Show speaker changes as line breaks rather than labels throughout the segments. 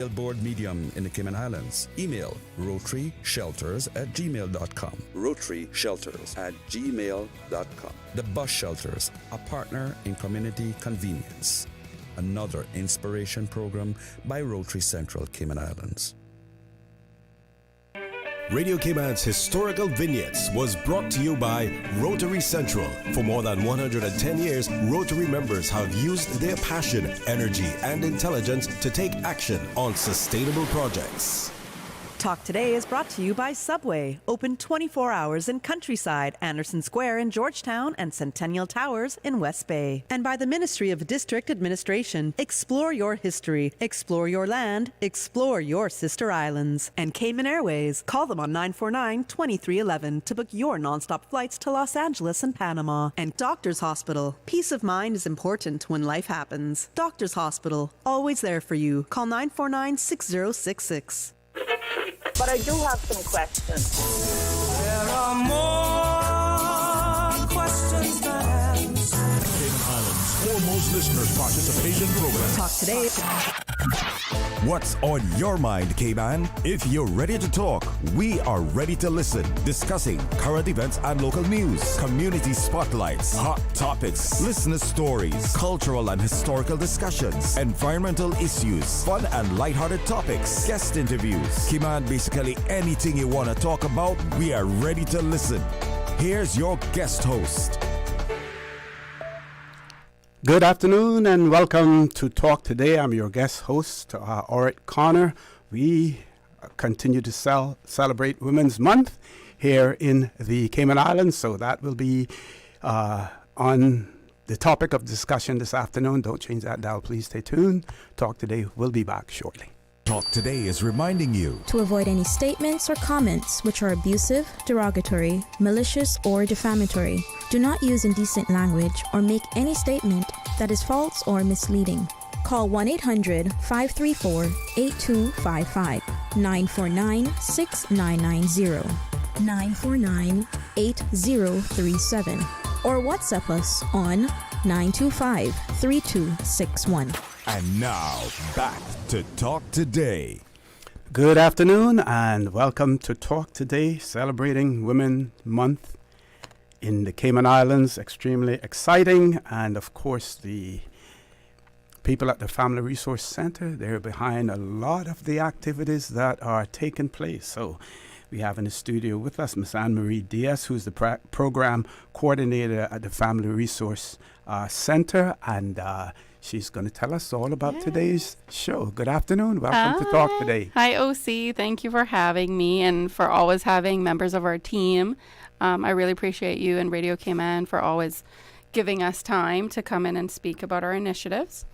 Billboard medium in the Cayman Islands. Email rotaryshelters@gmail.com. rotaryshelters@gmail.com. The Bus Shelters, a partner in community convenience. Another inspiration program by Rotary Central Cayman Islands.
Radio Cayman's Historical Vignettes was brought to you by Rotary Central. For more than 110 years, Rotary members have used their passion, energy, and intelligence to take action on sustainable projects.
Talk Today is brought to you by Subway, open 24 hours in Countryside, Anderson Square in Georgetown, and Centennial Towers in West Bay. And by the Ministry of District Administration. Explore your history, explore your land, explore your sister islands. And Cayman Airways. Call them on 949-2311 to book your nonstop flights to Los Angeles and Panama. And Doctors Hospital. Peace of mind is important when life happens. Doctors Hospital, always there for you. Call 949-6066.
But I do have some questions.
There are more questions than answers.
Cayman Islands' foremost listeners participation program.
Talk Today.
What's on your mind, Cayman? If you're ready to talk, we are ready to listen. Discussing current events and local news, community spotlights, hot topics, listener stories, cultural and historical discussions, environmental issues, fun and lighthearted topics, guest interviews. Cayman, basically anything you want to talk about, we are ready to listen. Here's your guest host.
Good afternoon and welcome to Talk Today. I'm your guest host, Orrett Connor. We continue to celebrate Women's Month here in the Cayman Islands, so that will be on the topic of discussion this afternoon. Don't change that dial, please stay tuned. Talk Today will be back shortly.
Talk Today is reminding you
to avoid any statements or comments which are abusive, derogatory, malicious, or defamatory. Do not use indecent language or make any statement that is false or misleading. Call 1-800-534-8255, 949-6990, 949-8037, or WhatsApp us on 925-3261.
And now, back to Talk Today.
Good afternoon and welcome to Talk Today, celebrating Women's Month in the Cayman Islands. Extremely exciting. And of course, the people at the Family Resource Center, they're behind a lot of the activities that are taking place. So we have in the studio with us Ms. Anne-Marie Diaz, who's the program coordinator at the Family Resource Center. And she's going to tell us all about today's show. Good afternoon. Welcome to Talk Today.
Hi, OC. Thank you for having me and for always having members of our team. I really appreciate you and Radio Cayman for always giving us time to come in and speak about our initiatives.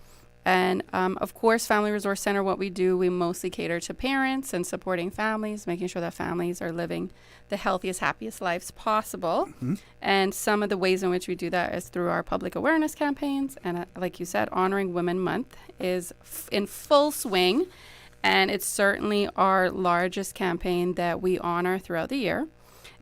And, of course, Family Resource Center, what we do, we mostly cater to parents and supporting families, making sure that families are living the healthiest, happiest lives possible. Mm-hmm. And some of the ways in which we do that is through our public awareness campaigns. And like you said, Honoring Women Month is in full swing. And it's certainly our largest campaign that we honor throughout the year.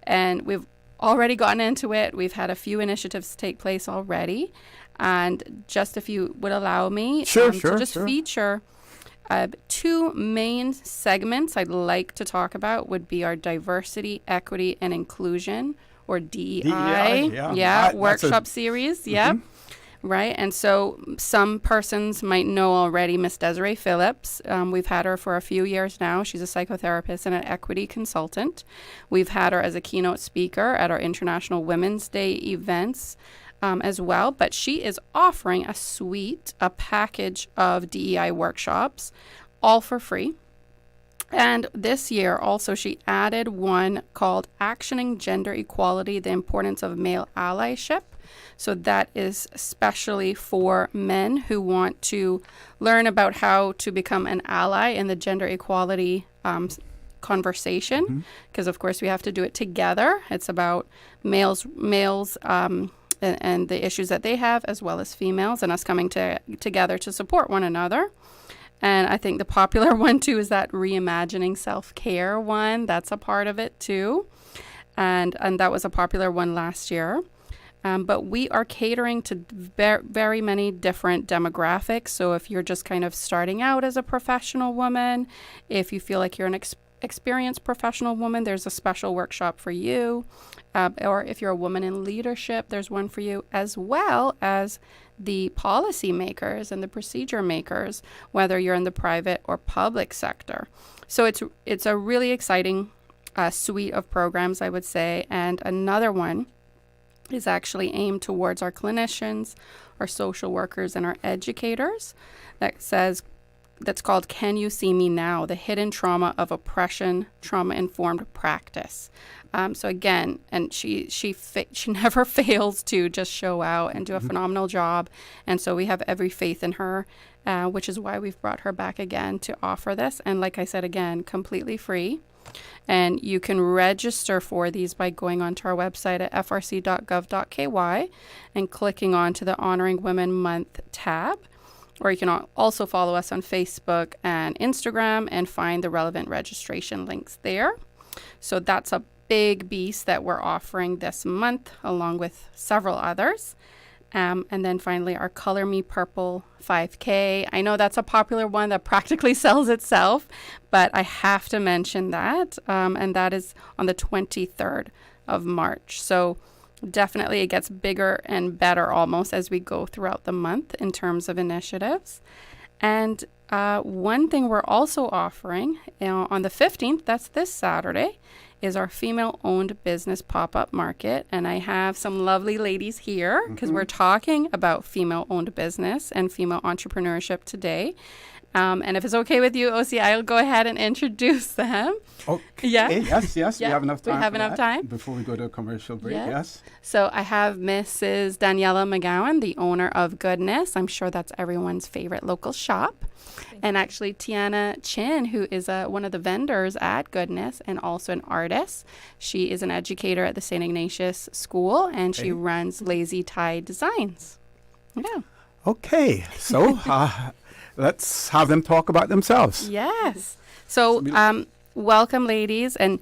And we've already gotten into it. We've had a few initiatives take place already. And just if you would allow me to feature two main segments I'd like to talk about would be our diversity, equity, and inclusion, or DEI, workshop series. Mm-hmm. Yeah. Right. And so some persons might know already Miss Desiree Phillips. We've had her for a few years now. She's a psychotherapist and an equity consultant. We've had her as a keynote speaker at our International Women's Day events as well. But she is offering a package of DEI workshops, all for free. And this year also she added one called Actioning Gender Equality, the Importance of Male Allyship. So that is especially for men who want to learn about how to become an ally in the gender equality conversation, because of course we have to do it together. It's about males and the issues that they have, as well as females, and us coming together to support one another. And I think the popular one too is that reimagining self-care one. That's a part of it too, and that was a popular one last year. But we are catering to very many different demographics. So if you're just kind of starting out as a professional woman, if you feel like you're an experienced professional woman, there's a special workshop for you. Or if you're a woman in leadership, there's one for you, as well as the policy makers and the procedure makers, whether you're in the private or public sector. So it's a really exciting suite of programs, I would say. And another one is actually aimed towards our clinicians, our social workers, and our educators. That's called Can You See Me Now? The Hidden Trauma of Oppression, Trauma-Informed Practice. So again, and she never fails to just show out and do a phenomenal job. And so we have every faith in her, which is why we've brought her back again to offer this. And like I said, again, completely free. And you can register for these by going onto our website at frc.gov.ky and clicking onto the Honoring Women Month tab. Or you can also follow us on Facebook and Instagram and find the relevant registration links there. So that's a big beast that we're offering this month, along with several others. And then finally, our Color Me Purple 5K. I know that's a popular one that practically sells itself, but I have to mention that. And that is on the 23rd of March. So definitely it gets bigger and better almost as we go throughout the month in terms of initiatives. And one thing we're also offering on the 15th, that's this Saturday, is our female-owned business pop-up market. And I have some lovely ladies here because we're talking about female-owned business and female entrepreneurship today. And if it's okay with you, OC, I'll go ahead and introduce them.
Okay.
Yeah.
Yes.
Yeah.
We have enough time.
We have enough time.
Before we go to a commercial break, yes.
So I have Mrs. Daniela McGowan, the owner of Goodness. I'm sure that's everyone's favorite local shop. And actually Tiana Chin, who is one of the vendors at Goodness and also an artist. She is an educator at the St. Ignatius School, and she runs Lazy Tie Designs. Yeah.
Okay. So let's have them talk about themselves.
Yes. So welcome, ladies. And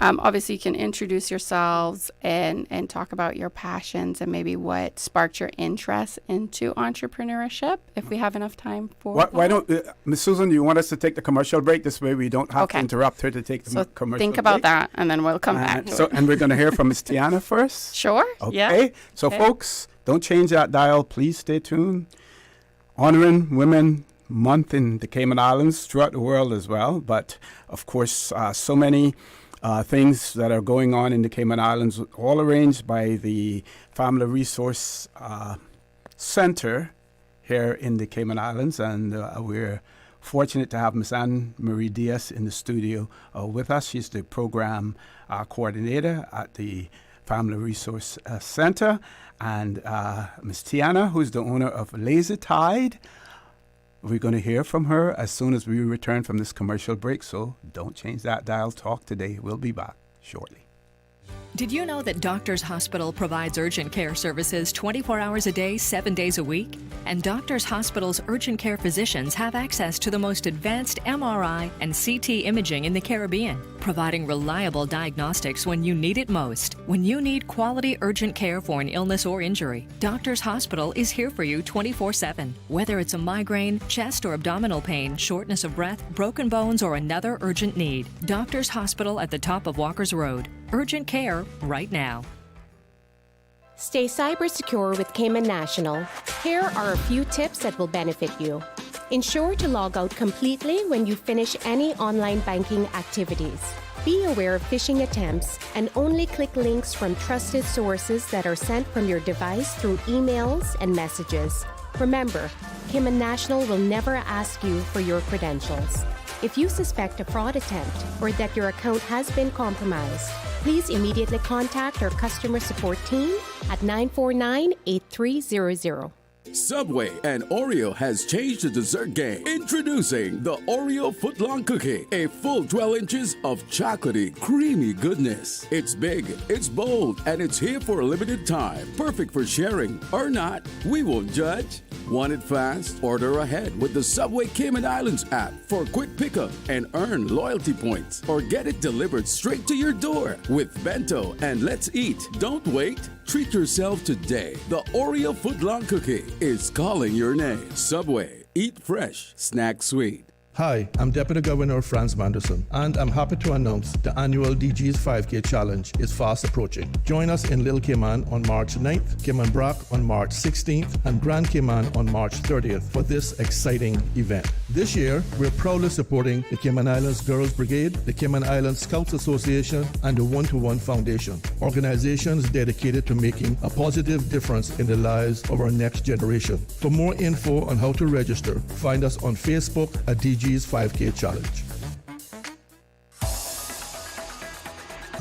obviously you can introduce yourselves and talk about your passions and maybe what sparked your interest into entrepreneurship, if we have enough time for
Why don't, Ms. Susan, do you want us to take the commercial break? This way we don't have to interrupt her to take the commercial break.
Think about that, and then we'll come back to it.
And we're going to hear from Ms. Tiana first.
Sure.
Okay.
Yeah.
So, folks, don't change that dial. Please stay tuned. Honoring Women Month in the Cayman Islands, throughout the world as well. But, of course, so many things that are going on in the Cayman Islands, all arranged by the Family Resource Center here in the Cayman Islands. And we're fortunate to have Ms. Anne-Marie Diaz in the studio with us. She's the program coordinator at the Family Resource Center. And Ms. Tiana, who's the owner of Lazy Tide. We're going to hear from her as soon as we return from this commercial break, so don't change that dial. Talk today. We'll be back shortly.
Did you know that Doctors Hospital provides urgent care services 24 hours a day, 7 days a week? And Doctors Hospital's urgent care physicians have access to the most advanced MRI and CT imaging in the Caribbean, providing reliable diagnostics when you need it most. When you need quality urgent care for an illness or injury, Doctors Hospital is here for you 24/7. Whether it's a migraine, chest or abdominal pain, shortness of breath, broken bones, or another urgent need, Doctors Hospital at the top of Walker's Road. Urgent care right now.
Stay cyber secure with Cayman National. Here are a few tips that will benefit you. Ensure to log out completely when you finish any online banking activities. Be aware of phishing attempts and only click links from trusted sources that are sent from your device through emails and messages. Remember, Cayman National will never ask you for your credentials. If you suspect a fraud attempt or that your account has been compromised, please immediately contact our customer support team at 949-8300.
Subway and Oreo has changed the dessert game. Introducing the Oreo Footlong Cookie, a full 12 inches of chocolatey, creamy goodness. It's big, it's bold, and it's here for a limited time. Perfect for sharing or not. We won't judge. Want it fast? Order ahead with the Subway Cayman Islands app for quick pickup and earn loyalty points, or get it delivered straight to your door with Bento and Let's Eat. Don't wait. Treat yourself today. The Oreo footlong cookie is calling your name. Subway. Eat fresh. Snack sweet.
Hi, I'm Deputy Governor Franz Manderson, and I'm happy to announce the annual DG's 5K Challenge is fast approaching. Join us in Little Cayman on March 9th, Cayman Brac on March 16th, and Grand Cayman on March 30th for this exciting event. This year, we're proudly supporting the Cayman Islands Girls Brigade, the Cayman Islands Scouts Association, and the One-to-One Foundation, organizations dedicated to making a positive difference in the lives of our next generation. For more info on how to register, find us on Facebook at DG's 5K Challenge.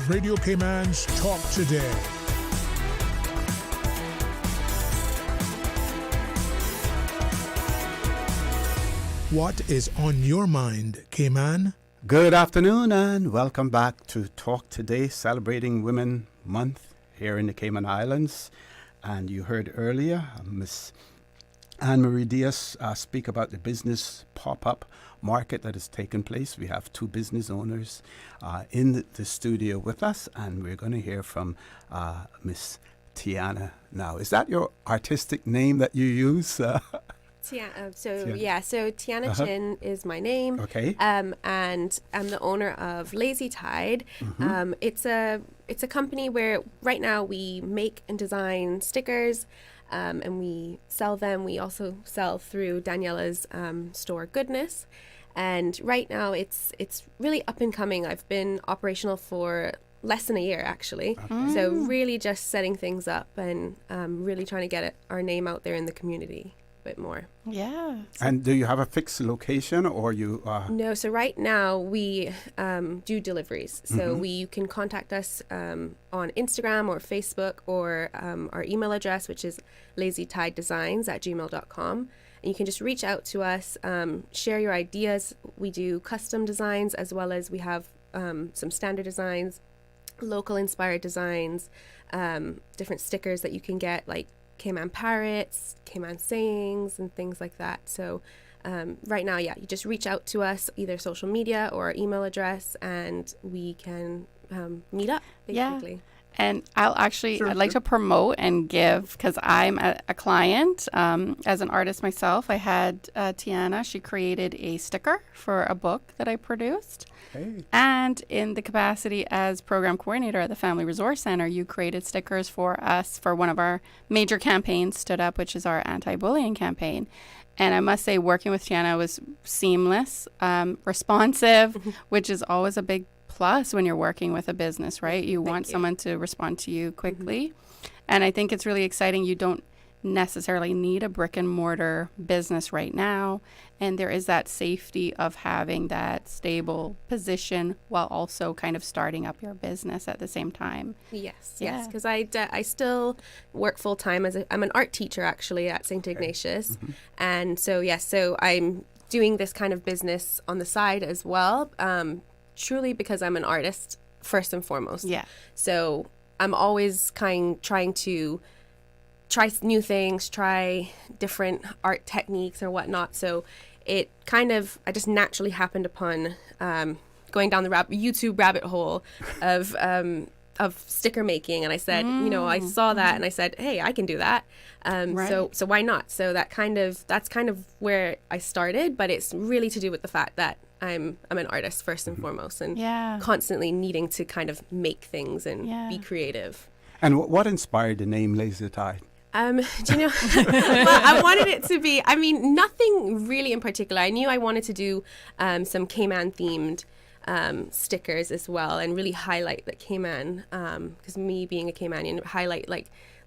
Radio Cayman's Talk Today. What is on your mind, Cayman?
Good afternoon and welcome back to Talk Today, celebrating Women Month here in the Cayman Islands. And you heard earlier Miss Anne-Marie Diaz speak about the business pop-up market that has taken place. We have two business owners in the studio with us, and we're going to hear from Miss Tiana now. Is that your artistic name that you use?
Tiana. So Tiana Chin is my name.
Okay.
And I'm the owner of Lazy Tide.
Mm-hmm.
It's a company where right now we make and design stickers, and we sell them. We also sell through Daniella's store Goodness. And right now it's really up and coming. I've been operational for less than a year, actually.
Okay.
So really just setting things up and really trying to get our name out there in the community a bit more.
Yeah.
And do you have a fixed location, or you?
No. So right now we do deliveries. So you can contact us on Instagram or Facebook, or our email address, which is lazytidedesigns@gmail.com. And you can just reach out to us, share your ideas. We do custom designs, as well as we have some standard designs, local inspired designs, different stickers that you can get, like Cayman parrots, Cayman sayings, and things like that. So right now, you just reach out to us, either social media or our email address, and we can meet up, basically.
Yeah. And I'd like to promote and give, because I'm a client. As an artist myself, I had Tiana. She created a sticker for a book that I produced.
Hey.
And in the capacity as program coordinator at the Family Resource Center, you created stickers for us for one of our major campaigns, Stood Up, which is our anti-bullying campaign. And I must say, working with Tiana was seamless, responsive, which is always a big plus when you're working with a business, right? You want someone to respond to you quickly. And I think it's really exciting. You don't necessarily need a brick and mortar business right now. And there is that safety of having that stable position while also kind of starting up your business at the same time.
Yes, because I still work full time I'm an art teacher, actually, at St. Ignatius. And so I'm doing this kind of business on the side as well. Truly because I'm an artist first and foremost.
Yeah.
So I'm always trying to try new things, try different art techniques or whatnot. So I just naturally happened upon going down the YouTube rabbit hole of sticker making, and I said, I saw that and I said, hey, I can do that. So why not? So that's kind of where I started, but it's really to do with the fact that I'm an artist first and foremost, and constantly needing to kind of make things and be creative.
And what inspired the name Lazy Tide?
Well, I wanted it to be, nothing really in particular. I knew I wanted to do some Cayman themed stickers as well, and really highlight the Cayman, because me being a Caymanian, highlight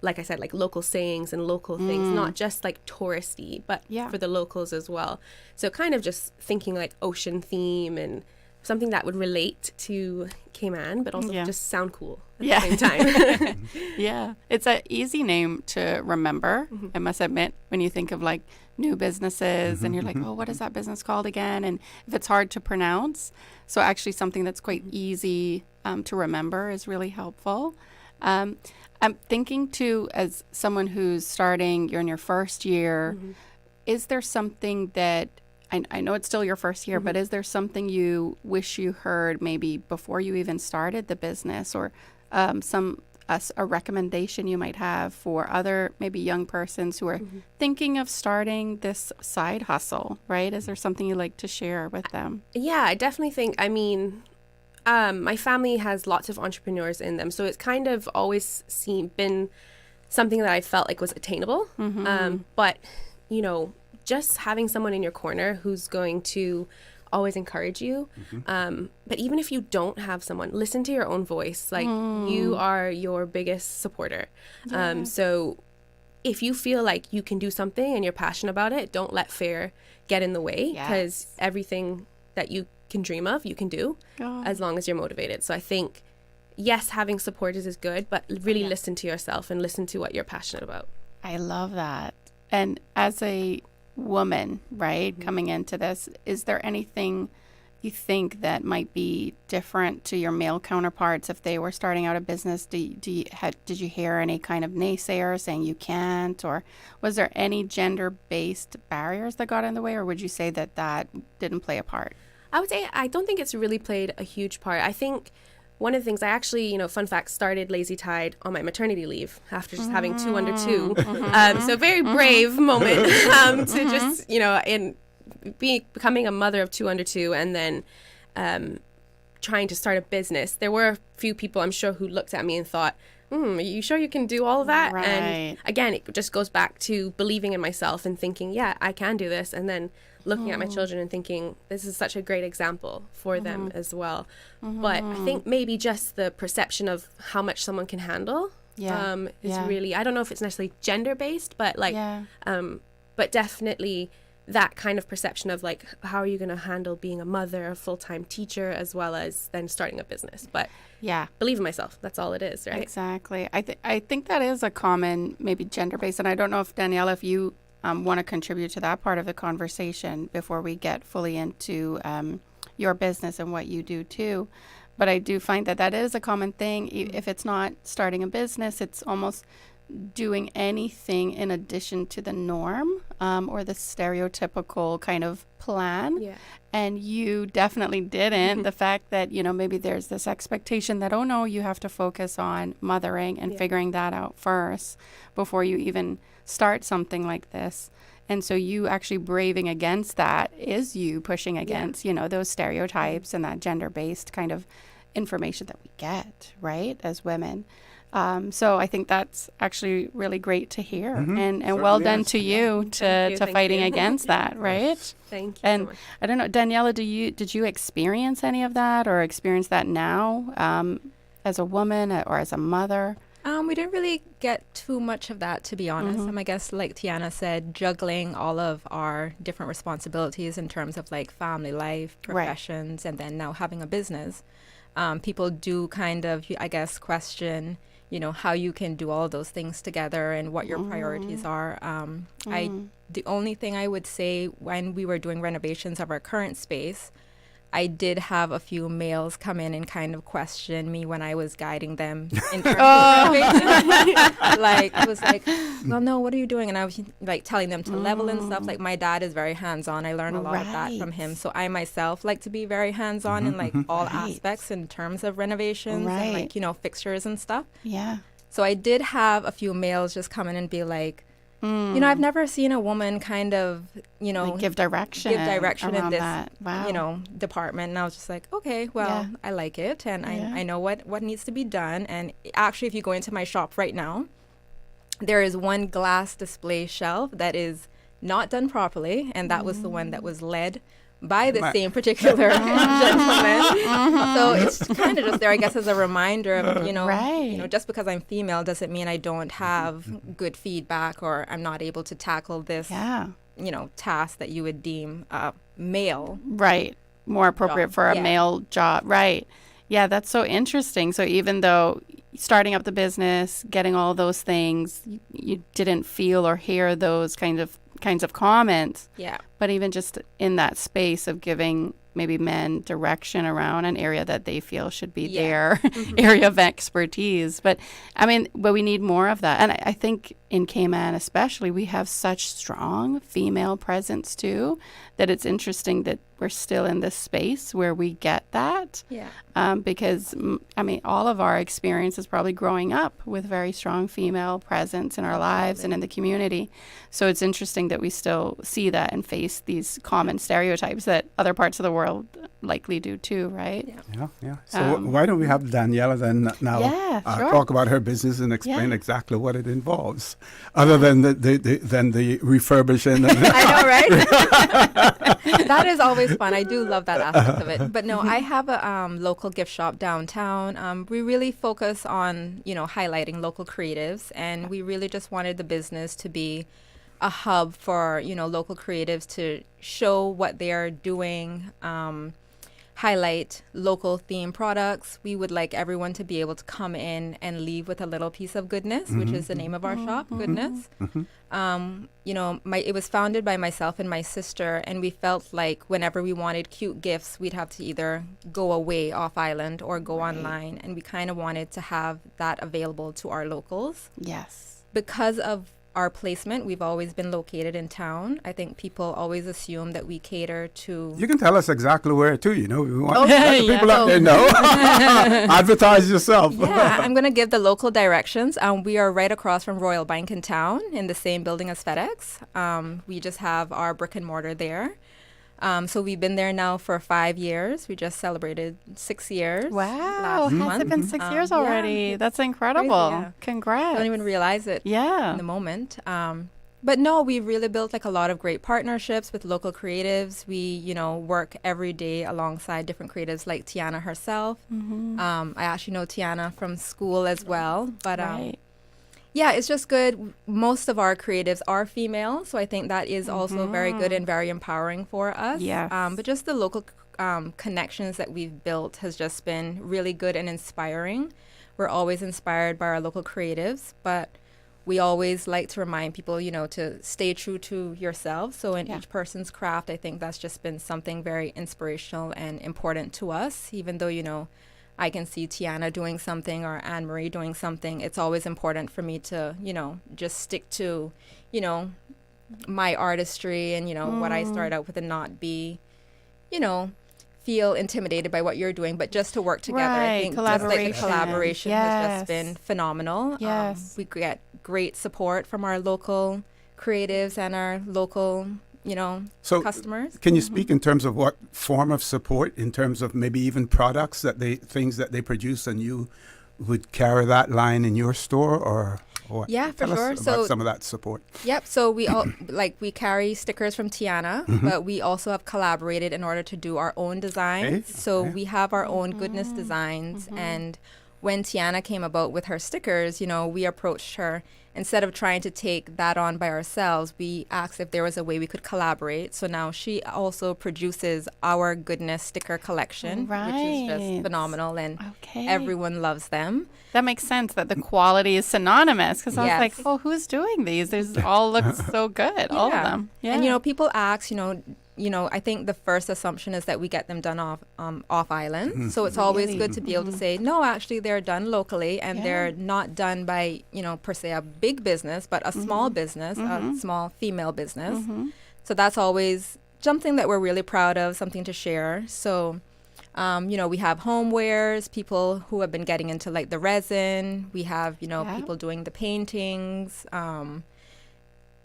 like I said, like local sayings and local things, not just like touristy, but for the locals as well. So kind of just thinking like ocean theme and something that would relate to Cayman, but also just sound cool at the same time.
Yeah, it's an easy name to remember, I must admit, when you think of like new businesses and you're like, oh, what is that business called again? And if it's hard to pronounce, so actually something that's quite easy to remember is really helpful. I'm thinking too, as someone who's starting, you're in your first year, is there something that, I know it's still your first year, but is there something you wish you heard maybe before you even started the business, or a recommendation you might have for other maybe young persons who are thinking of starting this side hustle, right? Is there something you'd like to share with them?
Yeah, I definitely think, my family has lots of entrepreneurs in them, so it's kind of always been something that I felt like was attainable. But, just having someone in your corner who's going to always encourage you. But even if you don't have someone, listen to your own voice. Like, you are your biggest supporter. So if you feel like you can do something and you're passionate about it, don't let fear get in the way, because everything that you can dream of, you can do as long as you're motivated. So I think, yes, having supporters is good, but really listen to yourself and listen to what you're passionate about.
I love that. And as a woman, right, coming into this, is there anything you think that might be different to your male counterparts if they were starting out a business? Did you hear any kind of naysayers saying you can't, or was there any gender-based barriers that got in the way, or would you say that didn't play a part?
I would say I don't think it's really played a huge part. I think one of the things, I actually, fun fact, started Lazy Tide on my maternity leave after just having 2 under 2. So very brave moment to just, becoming a mother of 2 under 2, and then trying to start a business. There were a few people, I'm sure, who looked at me and thought, are you sure you can do all of that?
Right.
And again, it just goes back to believing in myself and thinking, yeah, I can do this. And then looking at my children and thinking, this is such a great example for them as well. But I think maybe just the perception of how much someone can handle is really, I don't know if it's necessarily gender-based, but but definitely that kind of perception of like, how are you going to handle being a mother, a full-time teacher, as well as then starting a business? But believe in myself. That's all it is, right?
Exactly. I think that is a common, maybe gender-based, and I don't know if, Daniela, if you want to contribute to that part of the conversation before we get fully into your business and what you do too. But I do find that is a common thing. If it's not starting a business, it's almost doing anything in addition to the norm or the stereotypical kind of plan. And you definitely didn't. The fact that, maybe there's this expectation that, oh no, you have to focus on mothering and figuring that out first before you even start something like this. And so you actually braving against that is you pushing against, those stereotypes and that gender-based kind of information that we get, right, as women. So I think that's actually really great to hear, and well done to you to fighting against that, right?
Thank you.
And
so much.
I don't know, Daniela, did you experience any of that, or experience that now as a woman or as a mother?
We didn't really get too much of that, to be honest. I guess, like Tiana said, juggling all of our different responsibilities in terms of like family life, professions, and then now having a business. People do kind of, I guess, question, how you can do all of those things together and what your priorities are. The only thing I would say, when we were doing renovations of our current space, I did have a few males come in and kind of question me when I was guiding them in terms of renovation. Like, it was like, well, no, what are you doing? And I was like telling them to level and stuff. Like, my dad is very hands-on. I learned a lot of that from him. So I myself like to be very hands-on in like all aspects in terms of renovations and like, fixtures and stuff.
Yeah.
So I did have a few males just come in and be like, I've never seen a woman kind of,
like give direction
in this,
wow.
Department. And I was just like, okay, well, I like it. And I know what needs to be done. And actually, if you go into my shop right now, there is one glass display shelf that is not done properly. And that was the one that was led by the same particular gentleman. So it's kind of just there, I guess, as a reminder of, just because I'm female doesn't mean I don't have good feedback or I'm not able to tackle this, task that you would deem male.
Right. More appropriate for a male job. Right. Yeah, that's so interesting. So even though starting up the business, getting all those things, you didn't feel or hear those kinds of comments.
Yeah.
But even just in that space of giving maybe men direction around an area that they feel should be their area of expertise. But we need more of that. And I think in Cayman especially, we have such strong female presence too, that it's interesting that we're still in this space where we get that. Because all of our experience is probably growing up with very strong female presence in our lives and in the community. So it's interesting that we still see that and face these common stereotypes that other parts of the world likely do too, right?
Yeah. So why don't we have Daniela then now talk about her business and explain exactly what it involves, other than the refurbishing.
I know, right? That is always fun. I do love that aspect of it. But no, I have a local gift shop downtown. We really focus on, highlighting local creatives, and we really just wanted the business to be a hub for, local creatives to show what they are doing, highlight local theme products. We would like everyone to be able to come in and leave with a little piece of goodness, which is the name of our shop, Goodness. It was founded by myself and my sister, and we felt like whenever we wanted cute gifts, we'd have to either go away off island or go online, and we kind of wanted to have that available to our locals.
Yes.
Because of our placement, we've always been located in town. I think people always assume that we cater to...
You can tell us exactly where too, We want people out there know. Advertise yourself.
Yeah, I'm going to give the local directions. We are right across from Royal Bank in town, in the same building as FedEx. We just have our brick and mortar there. So we've been there now for 5 years. We just celebrated 6 years.
Wow. Has it been 6 years already? Yeah. That's incredible. Crazy, Congrats.
I don't even realize it in the moment. But no, we've really built a lot of great partnerships with local creatives. We, work every day alongside different creatives like Tiana herself. I actually know Tiana from school as well. But yeah, it's just good. Most of our creatives are female, so I think that is also very good and very empowering for us. But just the local connections that we've built has just been really good and inspiring. We're always inspired by our local creatives, but we always like to remind people, to stay true to yourself. So in each person's craft, I think that's just been something very inspirational and important to us, even though, I can see Tiana doing something or Anne-Marie doing something. It's always important for me to, just stick to, my artistry and, what I started out with and not be, feel intimidated by what you're doing, but just to work together. I think the collaboration has just been phenomenal. We get great support from our local creatives and our local customers.
Can you speak in terms of what form of support, in terms of maybe even products things that they produce, and you would carry that line in your store, or what?
Yeah, for
Tell
sure.
us about some of that support.
Yep. So we all we carry stickers from Tiana, but we also have collaborated in order to do our own designs. We have our own Goodness designs, and when Tiana came about with her stickers, we approached her. Instead of trying to take that on by ourselves, we asked if there was a way we could collaborate. So now she also produces our Goodness sticker collection, which is just phenomenal, and everyone loves them.
That makes sense that the quality is synonymous, because I was like, oh, who's doing these? These all look so good, all of them. Yeah.
And, people ask, I think the first assumption is that we get them done off island. So it's always good to be able to say, no, actually they're done locally, and they're not done by, per se a big business, but a small business, a small female business. So that's always something that we're really proud of, something to share. So, we have homewares, people who have been getting into the resin. We have, people doing the paintings,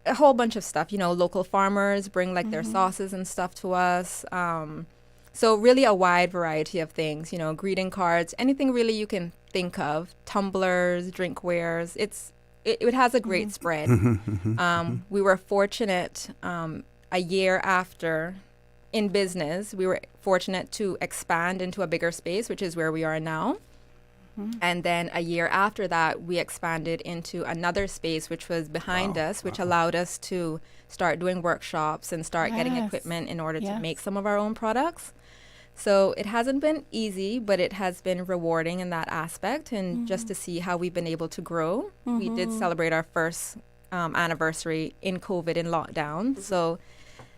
a whole bunch of stuff. Local farmers bring their sauces and stuff to us. So really a wide variety of things, greeting cards, anything really you can think of, tumblers, drinkwares. It has a great spread. We were fortunate a year after in business, we were fortunate to expand into a bigger space, which is where we are now. And then a year after that, we expanded into another space, which was behind us, which allowed us to start doing workshops and start getting equipment in order to make some of our own products. So it hasn't been easy, but it has been rewarding in that aspect, and just to see how we've been able to grow. We did celebrate our first anniversary in COVID in lockdown. So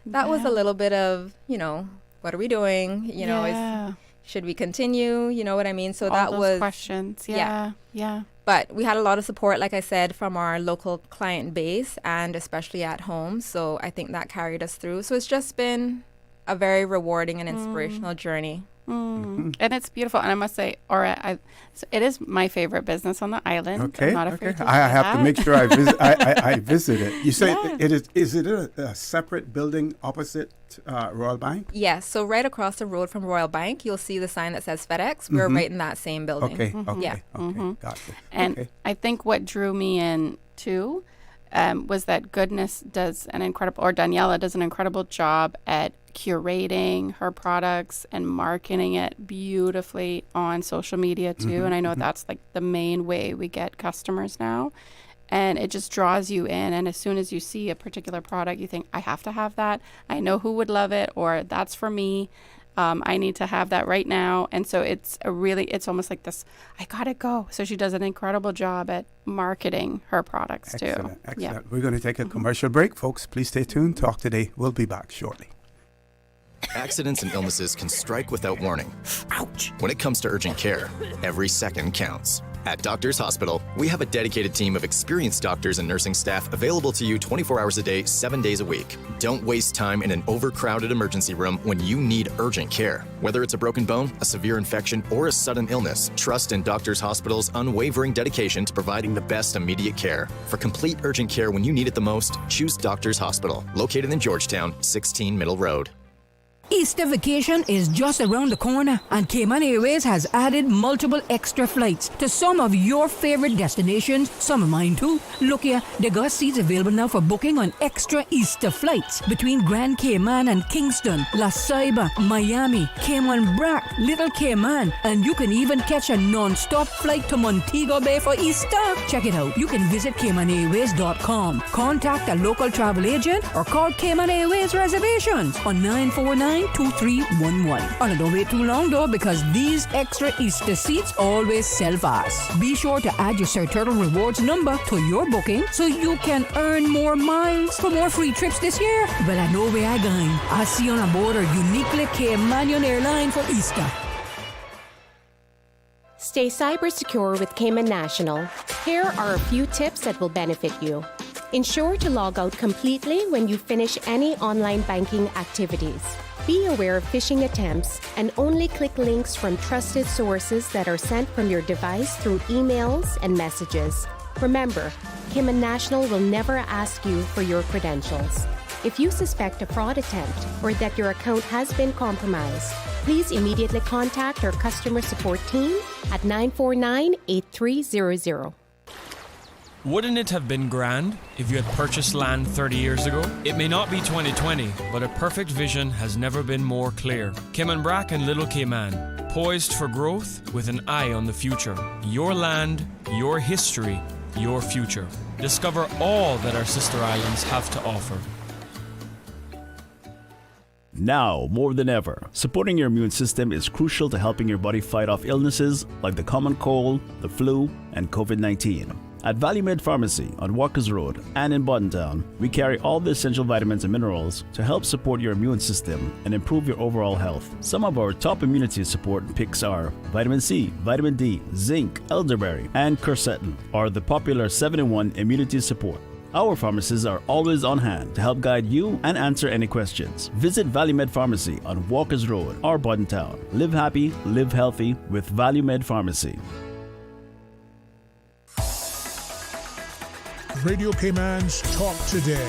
that was a little bit of, what are we doing? You know, should we continue? You know what I mean? So
all
that
those
was
questions. Yeah.
But we had a lot of support, like I said, from our local client base and especially at home. So I think that carried us through. So it's just been a very rewarding and inspirational journey.
And it's beautiful. And I must say, Orrett, it is my favorite business on the island.
Okay.
I'm not afraid to say
I have
that.
to make sure I visit it. You say is it a separate building opposite Royal Bank?
Yes. So right across the road from Royal Bank, you'll see the sign that says FedEx. We're right in that same building.
Okay.
Yeah.
Gotcha.
And I think what drew me in too was that Goodness does Daniella does an incredible job at curating her products and marketing it beautifully on social media too. And I know that's like the main way we get customers now. And it just draws you in. And as soon as you see a particular product, you think, I have to have that. I know who would love it, or that's for me. I need to have that right now. And so it's almost like this, I gotta go. So she does an incredible job at marketing her products too.
Excellent.
Yeah.
We're going to take a commercial break. Folks, please stay tuned. Talk Today. We'll be back shortly.
Accidents and illnesses can strike without warning. Ouch! When it comes to urgent care, every second counts. At Doctors Hospital, we have a dedicated team of experienced doctors and nursing staff available to you 24 hours a day, 7 days a week. Don't waste time in an overcrowded emergency room when you need urgent care. Whether it's a broken bone, a severe infection, or a sudden illness, trust in Doctors Hospital's unwavering dedication to providing the best immediate care. For complete urgent care when you need it the most, choose Doctors Hospital, located in Georgetown, 16 Middle Road.
Easter vacation is just around the corner, and Cayman Airways has added multiple extra flights to some of your favorite destinations, some of mine too. Look here, they got seats available now for booking on extra Easter flights between Grand Cayman and Kingston, La Ceiba, Miami, Cayman Brac, Little Cayman, and you can even catch a non-stop flight to Montego Bay for Easter. Check it out. You can visit CaymanAirways.com, contact a local travel agent, or call Cayman Airways Reservations on 949-2311. And don't wait too long though, because these extra Easter seats always sell fast. Be sure to add your Sir Turtle Rewards number to your booking so you can earn more miles for more free trips this year. Well, I know where I'm going. I'll see you on board our uniquely Caymanian airline for Easter.
Stay cyber secure with Cayman National. Here are a few tips that will benefit you. Ensure to log out completely when you finish any online banking activities. Be aware of phishing attempts and only click links from trusted sources that are sent from your device through emails and messages. Remember, Cayman National will never ask you for your credentials. If you suspect a fraud attempt or that your account has been compromised, please immediately contact our customer support team at 949-8300.
Wouldn't it have been grand if you had purchased land 30 years ago? It may not be 2020, but a perfect vision has never been more clear. Cayman Brac and Little Cayman, poised for growth with an eye on the future. Your land, your history, your future. Discover all that our sister islands have to offer.
Now, more than ever, supporting your immune system is crucial to helping your body fight off illnesses like the common cold, the flu, and COVID-19. At ValueMed Pharmacy on Walkers Road and in Boddentown, we carry all the essential vitamins and minerals to help support your immune system and improve your overall health. Some of our top immunity support picks are vitamin C, vitamin D, zinc, elderberry, and quercetin are the popular 7-in-1 immunity support. Our pharmacists are always on hand to help guide you and answer any questions. Visit ValueMed Pharmacy on Walkers Road or Boddentown. Live happy, live healthy with ValueMed Pharmacy.
Radio Cayman's Talk Today.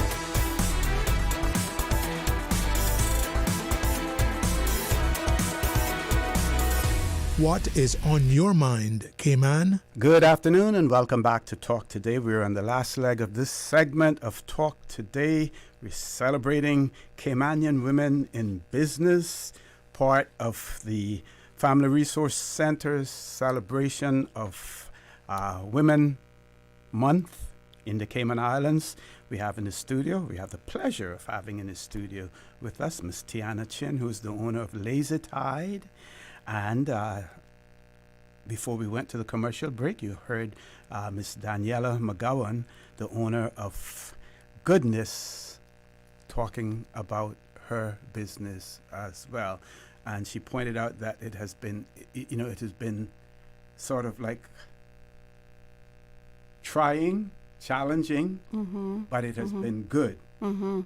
What is on your mind, Cayman?
Good afternoon and welcome back to Talk Today. We're on the last leg of this segment of Talk Today. We're celebrating Caymanian women in business, part of the Family Resource Center's celebration of Women Month in the Cayman Islands. We have in the studio, we have the pleasure of having in the studio with us Miss Tiana Chin, who is the owner of Lazy Tide. And before we went to the commercial break, you heard Miss Daniela McGowan, the owner of Goodness, talking about her business as well. And she pointed out that it has been, it has been sort of like trying, challenging, but it has been good,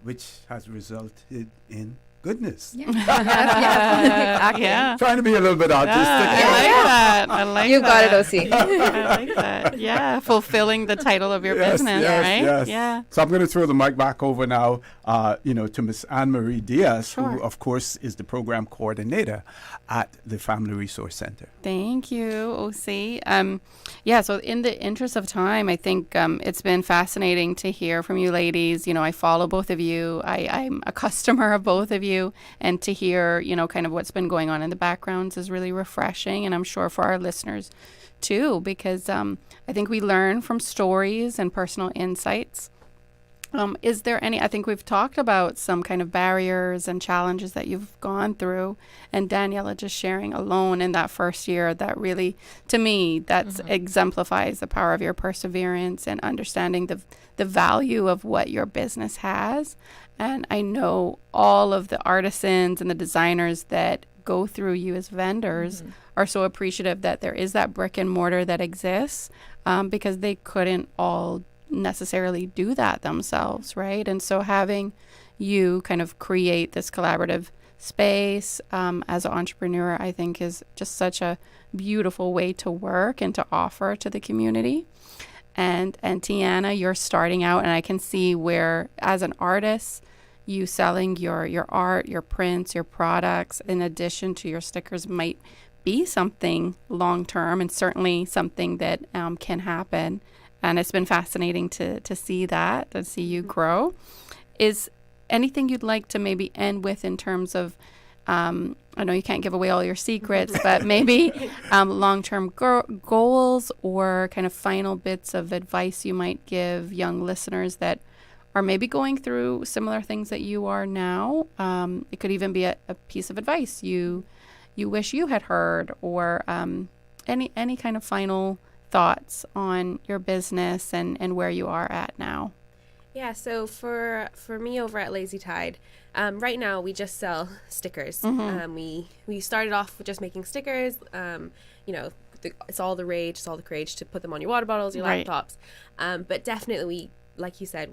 which has resulted in goodness.
Yeah. Yeah.
Trying to be a little bit artistic.
I like
You
that.
got it, OC.
I like that. Yeah, fulfilling the title of your business, right?
Yes.
Yeah.
So I'm going to throw the mic back over now, to Miss Anne-Marie Diaz,
Sure.
who, of course, is the program coordinator at the Family Resource Center.
Thank you, OC. So in the interest of time, I think it's been fascinating to hear from you ladies. I follow both of you. I'm a customer of both of you. And to hear, kind of what's been going on in the backgrounds is really refreshing. And I'm sure for our listeners too, because I think we learn from stories and personal insights. Is there any, I think we've talked about some kind of barriers and challenges that you've gone through, and Daniela just sharing alone in that first year, that really, to me, that's exemplifies the power of your perseverance and understanding the value of what your business has. And I know all of the artisans and the designers that go through you as vendors are so appreciative that there is that brick and mortar that exists, because they couldn't all necessarily do that themselves, right? And so having you kind of create this collaborative space as an entrepreneur, I think is just such a beautiful way to work and to offer to the community. And Tiana, you're starting out, and I can see where, as an artist, you selling your art, your prints, your products, in addition to your stickers, might be something long term, and certainly something that can happen. And it's been fascinating to see that, to see you grow. Is anything you'd like to maybe end with in terms of, I know you can't give away all your secrets, but maybe long-term goals or kind of final bits of advice you might give young listeners that are maybe going through similar things that you are now? It could even be a piece of advice you wish you had heard, or any kind of final thoughts on your business and where you are at now.
Yeah, so for me over at Lazy Tide, right now we just sell stickers. We started off with just making stickers. It's all the rage, it's all the craze to put them on your water bottles, your laptops. But definitely, like you said,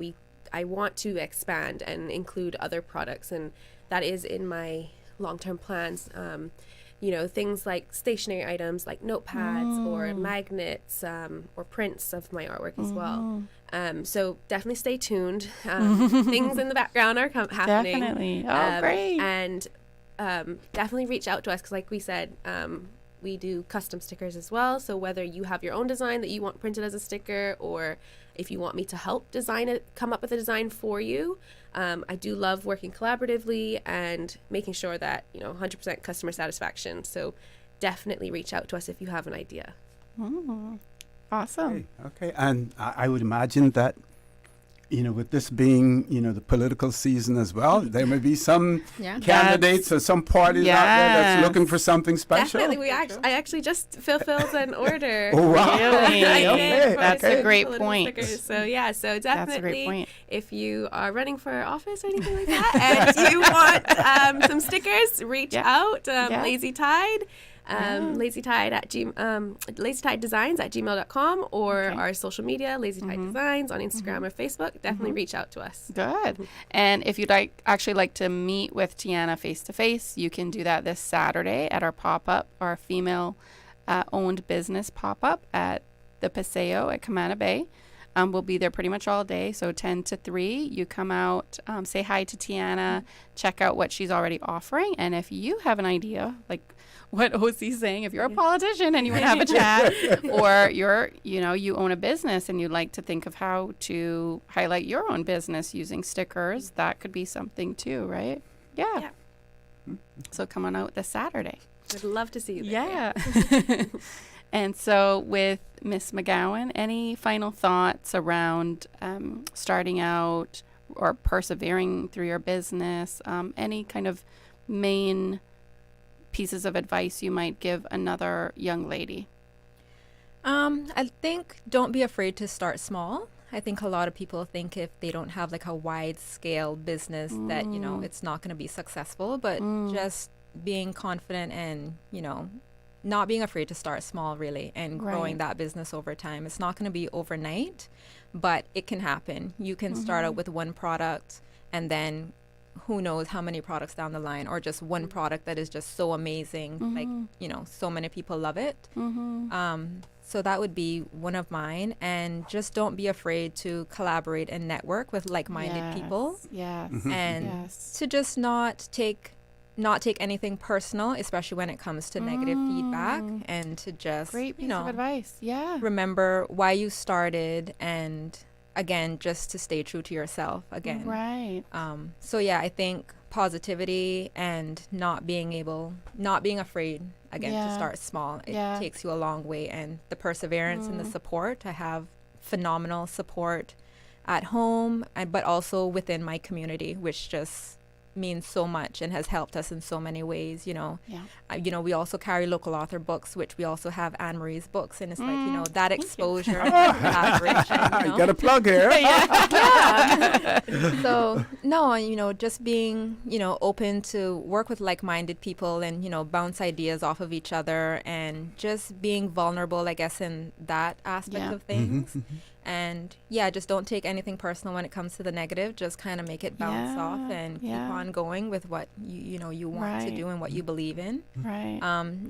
I want to expand and include other products, and that is in my long-term plans. Things like stationary items like notepads or magnets or prints of my artwork as well. So definitely stay tuned. Things in the background are happening.
Definitely. Oh, great.
And definitely reach out to us, because like we said, we do custom stickers as well. So whether you have your own design that you want printed as a sticker, or if you want me to help design it, come up with a design for you, I do love working collaboratively and making sure that 100% customer satisfaction. So definitely reach out to us if you have an idea.
Awesome.
Okay. And I would imagine that with this being the political season as well, there may be some candidates or some parties out there that's looking for something special.
Definitely. I actually just fulfilled an order.
Oh, wow.
Really?
Okay.
That's a great point.
Stickers. So definitely,
that's a great point.
If you are running for office or anything like that, and you want some stickers, reach out. Lazy Tide. Lazy Tide at lazytidedesigns@gmail.com, or our social media, Lazy Tide Designs on Instagram or Facebook. Definitely reach out to us.
Good. And if you'd actually like to meet with Tiana face to face, you can do that this Saturday at our pop-up, our female owned business pop-up at the Paseo at Camana Bay. We'll be there pretty much all day, so 10 to 3. You come out, say hi to Tiana, check out what she's already offering, and if you have an idea, like what OC's saying, if you're a politician and you want to have a chat, or you own a business and you'd like to think of how to highlight your own business using stickers, that could be something too, right? Yeah. So come on out this Saturday.
I'd love to see you there.
Yeah. And so with Miss McGowan, any final thoughts around starting out or persevering through your business? Any kind of main pieces of advice you might give another young lady?
I think don't be afraid to start small. I think a lot of people think if they don't have like a wide scale business that, you know, it's not going to be successful, but just being confident and, you know, not being afraid to start small really and growing that business over time. It's not going to be overnight, but it can happen. You can start out with one product and then who knows how many products down the line, or just one product that is just so amazing, like, you know, so many people love it. So that would be one of mine. And just don't be afraid to collaborate and network with like-minded people. And to just not take anything personal, especially when it comes to negative feedback, and to just,
great piece
you know,
of advice.
remember why you started, and again, just to stay true to yourself again. So yeah, I think positivity and not being afraid again to start small. It takes you a long way, and the perseverance and the support. I have phenomenal support at home, but also within my community, which just means so much and has helped us in so many ways, you know. You know, we also carry local author books, which we also have Anne Marie's books, and it's like, you know, that exposure and collaboration, you know.
Got a plug here.
So no, you know, just being, you know, open to work with like-minded people and, you know, bounce ideas off of each other, and just being vulnerable, I guess, in that aspect of things. And yeah, just don't take anything personal when it comes to the negative. Just kind of make it bounce off and keep on going with what you know you want to do and what you believe in.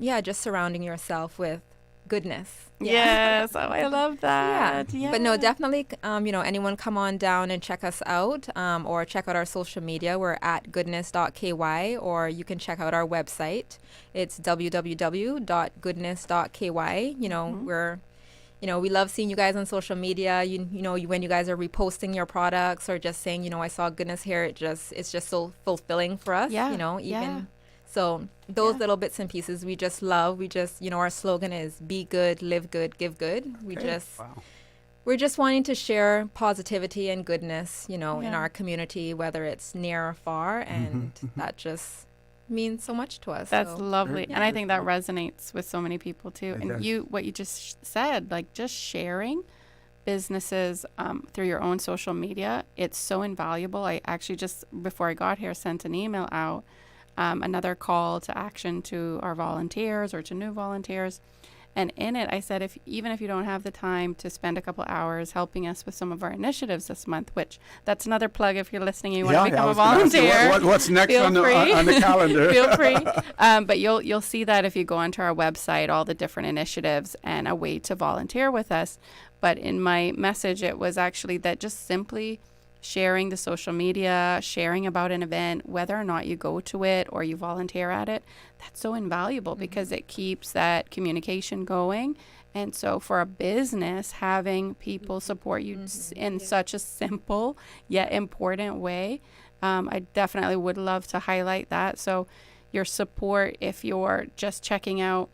Yeah, just surrounding yourself with goodness.
Yes, oh, I love that.
But no, definitely, you know, anyone come on down and check us out, or check out our social media. We're at goodness.ky, or you can check out our website. It's www.goodness.ky. You know, you know, we love seeing you guys on social media. You know, when you guys are reposting your products or just saying, you know, I saw goodness here. It's just so fulfilling for us. You know, even so, those little bits and pieces we just love. We just, you know, our slogan is be good, live good, give good. We're just wanting to share positivity and goodness, you know, in our community, whether it's near or far, and that just means so much to us.
That's lovely. And I think that resonates with so many people too. And what you just said, like just sharing businesses through your own social media, it's so invaluable. I actually just, before I got here, sent an email out, another call to action to our volunteers or to new volunteers. And in it, I said, even if you don't have the time to spend a couple hours helping us with some of our initiatives this month, which that's another plug if you're listening and you want to become a volunteer.
What's next on the calendar?
Feel free. But you'll see that if you go onto our website, all the different initiatives and a way to volunteer with us. But in my message, it was actually that just simply sharing the social media, sharing about an event, whether or not you go to it or you volunteer at it, that's so invaluable because it keeps that communication going. And so for a business, having people support you in such a simple yet important way, I definitely would love to highlight that. So your support, if you're just checking out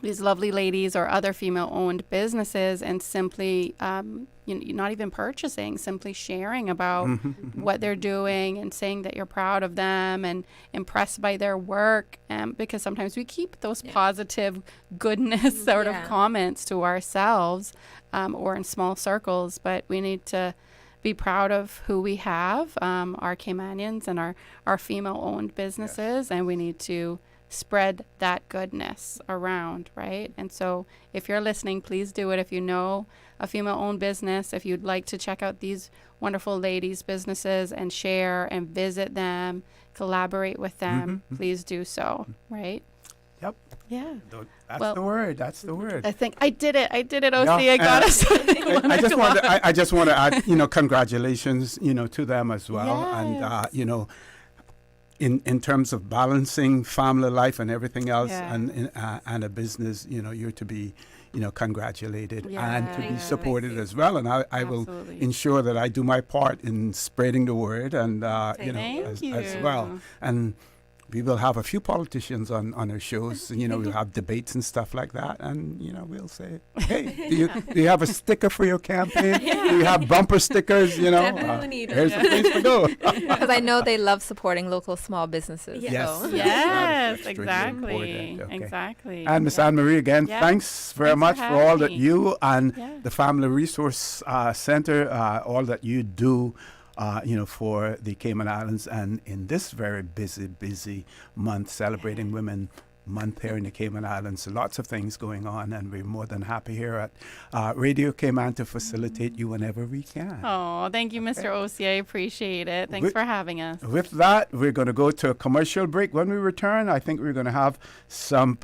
these lovely ladies or other female-owned businesses and simply, not even purchasing, simply sharing about what they're doing and saying that you're proud of them and impressed by their work, because sometimes we keep those positive goodness sort of comments to ourselves or in small circles, but we need to be proud of who we have, our Caymanians and our female-owned businesses, and we need to spread that goodness around, right? And so if you're listening, please do it. If you know a female-owned business, if you'd like to check out these wonderful ladies' businesses and share and visit them, collaborate with them, please do so, right?
Yep.
Yeah.
That's the word. That's the word.
I think I did it. OC, I got us.
I just want to add, congratulations, to them as well. And, in terms of balancing family life and everything else and a business, you're to be, congratulated and to be supported as well. And I will ensure that I do my part in spreading the word and, as well. And we will have a few politicians on our shows. We'll have debates and stuff like that. And, we'll say, hey, do you have a sticker for your campaign? Do you have bumper stickers?
Definitely need
here's the place to go.
Because I know they love supporting local small businesses.
Yes.
So.
Yes,
Extremely
exactly.
important. Okay.
Exactly.
And Miss Anne-Marie, again, thanks very much for all that you and the Family Resource Center, all that you do, for the Cayman Islands, and in this very busy month, celebrating Women Month here in the Cayman Islands. Lots of things going on, and we're more than happy here at Radio Cayman to facilitate you whenever we can.
Oh, thank you, Mr. Osi. I appreciate it. Thanks for having us.
With that, we're going to go to a commercial break. When we return, I think we're going to have some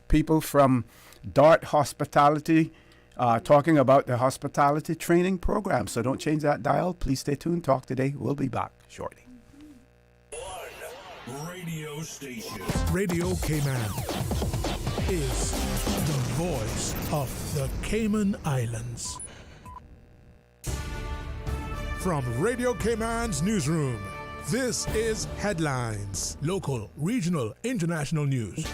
people from DART Hospitality talking about the hospitality training program. So don't change that dial. Please stay tuned. Talk today. We'll be back shortly.
Radio station. Radio Cayman is the voice of the Cayman Islands. From Radio Cayman's newsroom, this is Headlines. Local, regional, international news.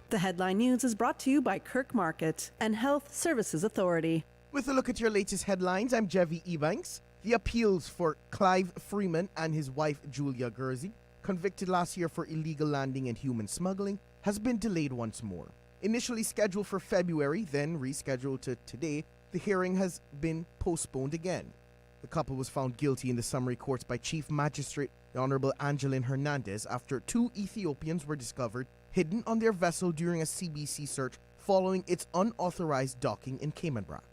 The Headline News is brought to you by Kirk Market and Health Services Authority.
With a look at your latest headlines, I'm Jevi Ebanks. The appeals for Clive Freeman and his wife Julia Guernsey, convicted last year for illegal landing and human smuggling, has been delayed once more. Initially scheduled for February, then rescheduled to today, the hearing has been postponed again. The couple was found guilty in the summary courts by Chief Magistrate the Honorable Angeline Hernandez after 2 Ethiopians were discovered hidden on their vessel during a CBC search following its unauthorized docking in Cayman Brac.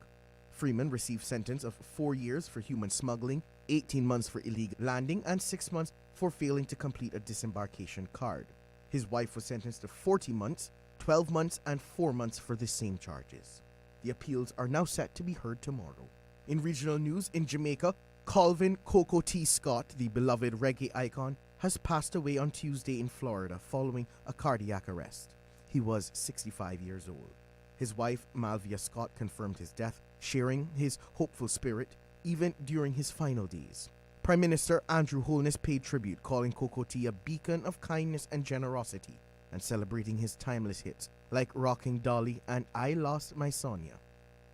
Freeman received sentence of 4 years for human smuggling, 18 months for illegal landing, and 6 months for failing to complete a disembarkation card. His wife was sentenced to 40 months, 12 months, and 4 months for the same charges. The appeals are now set to be heard tomorrow. In regional news, in Jamaica, Calvin Coco T. Scott, the beloved reggae icon, has passed away on Tuesday in Florida following a cardiac arrest. He was 65 years old. His wife, Malvia Scott, confirmed his death, sharing his hopeful spirit even during his final days. Prime Minister Andrew Holness paid tribute, calling Coco T a beacon of kindness and generosity, and celebrating his timeless hits like Rocking Dolly and I Lost My Sonia.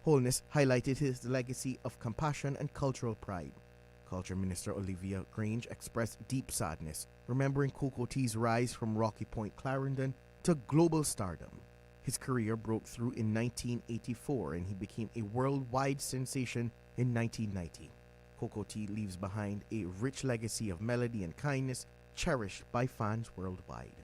Holness highlighted his legacy of compassion and cultural pride. Culture Minister Olivia Grange expressed deep sadness, remembering Coco T's rise from Rocky Point, Clarendon to global stardom. His career broke through in 1984 and he became a worldwide sensation in 1990. Coco T leaves behind a rich legacy of melody and kindness cherished by fans worldwide.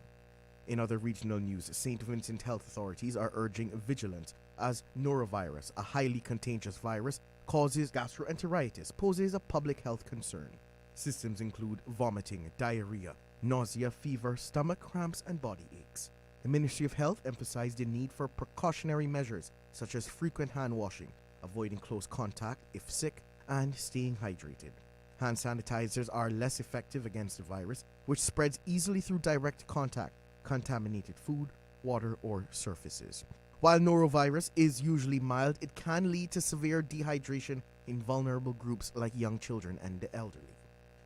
In other regional news, St. Vincent health authorities are urging vigilance as norovirus, a highly contagious virus, causes gastroenteritis, poses a public health concern. Symptoms include vomiting, diarrhea, nausea, fever, stomach cramps, and body aches. The Ministry of Health emphasized the need for precautionary measures such as frequent hand washing, avoiding close contact if sick, and staying hydrated. Hand sanitizers are less effective against the virus, which spreads easily through direct contact, contaminated food, water, or surfaces. While norovirus is usually mild, it can lead to severe dehydration in vulnerable groups like young children and the elderly.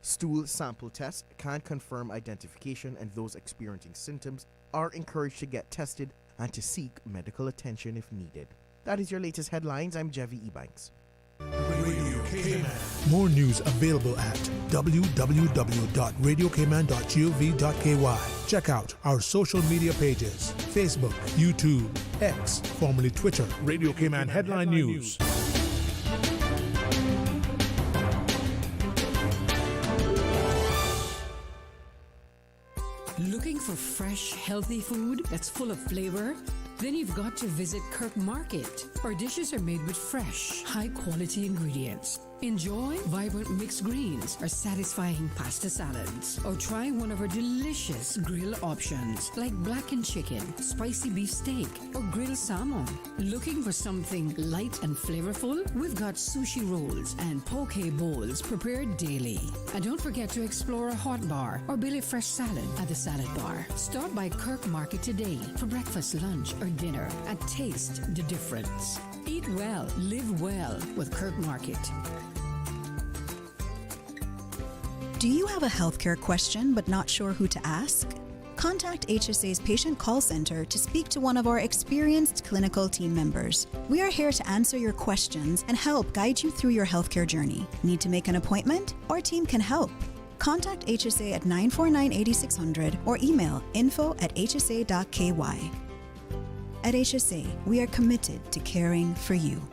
Stool sample tests can confirm identification, and those experiencing symptoms are encouraged to get tested and to seek medical attention if needed. That is your latest headlines. I'm Jevi Ebanks.
Radio Cayman. More news available at www.radiocayman.gov.ky. Check out our social media pages: Facebook, YouTube, X, formerly Twitter, Radio Cayman Headline News.
Looking for fresh, healthy food that's full of flavor? Then you've got to visit Kirk Market. Our dishes are made with fresh, high-quality ingredients. Enjoy vibrant mixed greens or satisfying pasta salads. Or try one of our delicious grill options like blackened chicken, spicy beef steak, or grilled salmon. Looking for something light and flavorful? We've got sushi rolls and poke bowls prepared daily. And don't forget to explore a hot bar or Billy Fresh salad at the salad bar. Stop by Kirk Market today for breakfast, lunch, or dinner and taste the difference. Eat well, live well with Kirk Market.
Do you have a healthcare question but not sure who to ask? Contact HSA's Patient Call Center to speak to one of our experienced clinical team members. We are here to answer your questions and help guide you through your healthcare journey. Need to make an appointment? Our team can help. Contact HSA at 949-8600 or email info@hsa.ky. At HSA, we are committed to caring for you.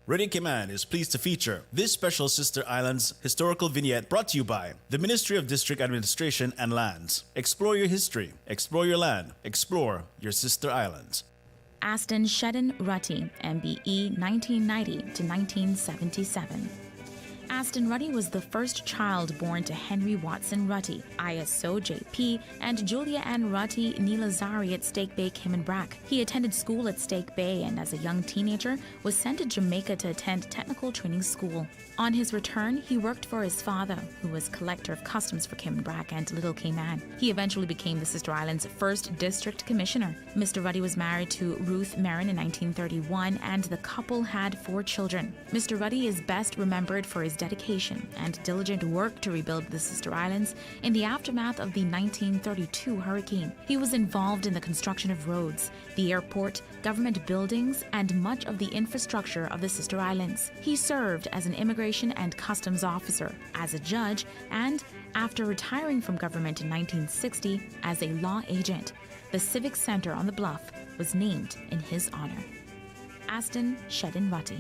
Radio Cayman is pleased to feature this special Sister Islands historical vignette brought to you by the Ministry of District Administration and Lands. Explore your history, explore your land, explore your Sister Islands.
Aston Shedden Rutty, MBE 1990 to 1977. Aston Rutty was the first child born to Henry Watson Rutty, ISO JP, and Julia Ann Rutty Nilazari at Stake Bay, Cayman Brac. He attended school at Stake Bay and as a young teenager was sent to Jamaica to attend technical training school. On his return, he worked for his father, who was collector of customs for Cayman Brac and Little Cayman. He eventually became the Sister Islands' first district commissioner. Mr. Rutty was married to Ruth Marin in 1931 and the couple had 4 children. Mr. Rutty is best remembered for his dedication and diligent work to rebuild the Sister Islands in the aftermath of the 1932 hurricane. He was involved in the construction of roads, the airport, government buildings, and much of the infrastructure of the Sister Islands. He served as an immigration and customs officer, as a judge, and after retiring from government in 1960 as a law agent. The Civic Center on the Bluff was named in his honor. Aston Shedden Rutty.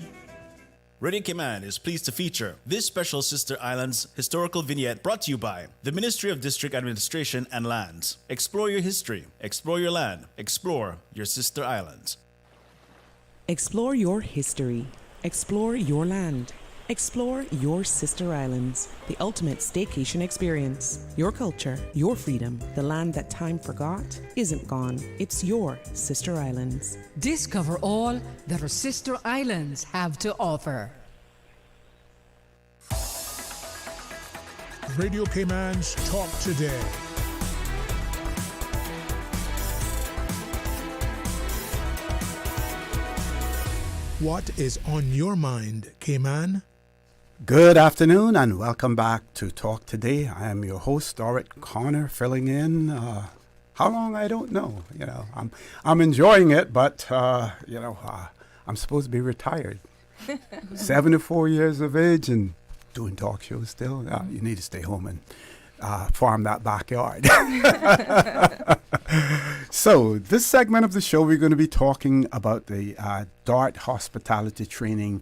Radio Cayman is pleased to feature this special Sister Islands historical vignette brought to you by the Ministry of District Administration and Lands. Explore your history, explore your land, explore your Sister Islands.
Explore your history, explore your land, explore your Sister Islands, the ultimate staycation experience. Your culture, your freedom, the land that time forgot isn't gone. It's your Sister Islands.
Discover all that our Sister Islands have to offer.
Radio Cayman's Talk Today. What is on your mind, Cayman?
Good afternoon and welcome back to Talk Today. I am your host, Orrett Connor, filling in. How long, I don't know. I'm enjoying it, but I'm supposed to be retired. 74 years of age and doing talk shows still. You need to stay home and farm that backyard. So this segment of the show, we're going to be talking about the DART Hospitality Training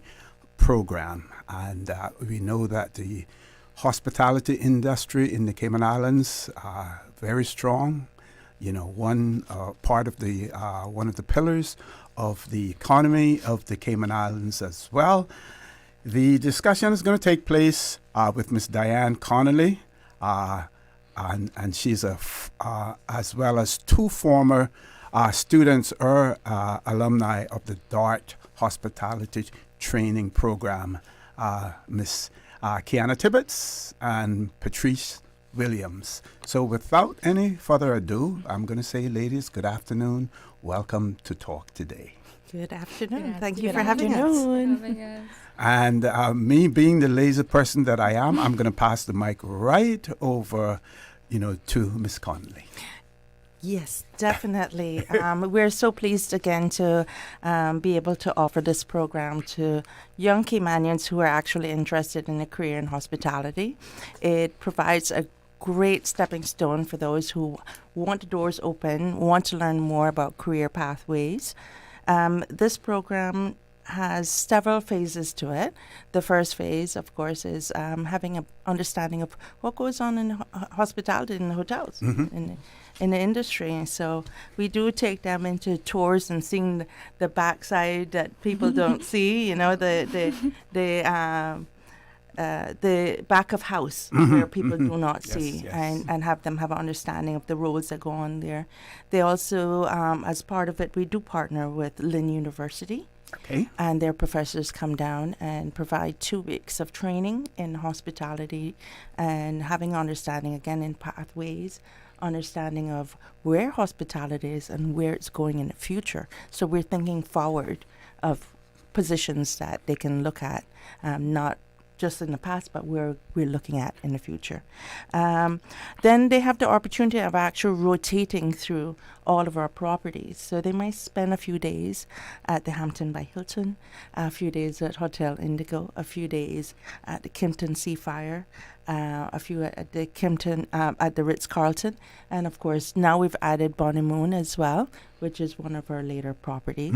Program. And we know that the hospitality industry in the Cayman Islands are very strong. One part of the one of the pillars of the economy of the Cayman Islands as well. The discussion is going to take place with Miss Diane Connolly, and she's as well as 2 former students or alumni of the DART Hospitality Training Program. Miss Kianna Tibbetts and Patrice Williams. So without any further ado, I'm going to say, ladies, good afternoon. Welcome to Talk Today.
Good afternoon. Thank you
Good
for having us.
And me being the lazy person that I am, I'm going to pass the mic right over, to Miss Conolly.
Yes, definitely. We're so pleased again to be able to offer this program to young Caymanians who are actually interested in a career in hospitality. It provides a great stepping stone for those who want the doors open, want to learn more about career pathways. This program has several phases to it. The first phase, of course, is having an understanding of what goes on in hospitality in the hotels, in the industry. So we do take them into tours and seeing the backside that people don't see, the back of house where people do not see, and have them have an understanding of the roles that go on there. They also, as part of it, we do partner with Lynn University.
Okay.
And their professors come down and provide 2 weeks of training in hospitality and having understanding again in pathways, understanding of where hospitality is and where it's going in the future. So we're thinking forward of positions that they can look at, not just in the past, but we're looking at in the future. Then they have the opportunity of actually rotating through all of our properties. So they might spend a few days at the Hampton by Hilton, a few days at Hotel Indigo, a few days at the Kimpton Seafire, a few at the Kimpton, at the Ritz-Carlton, and of course now we've added Bonnie Moon as well, which is one of our later properties.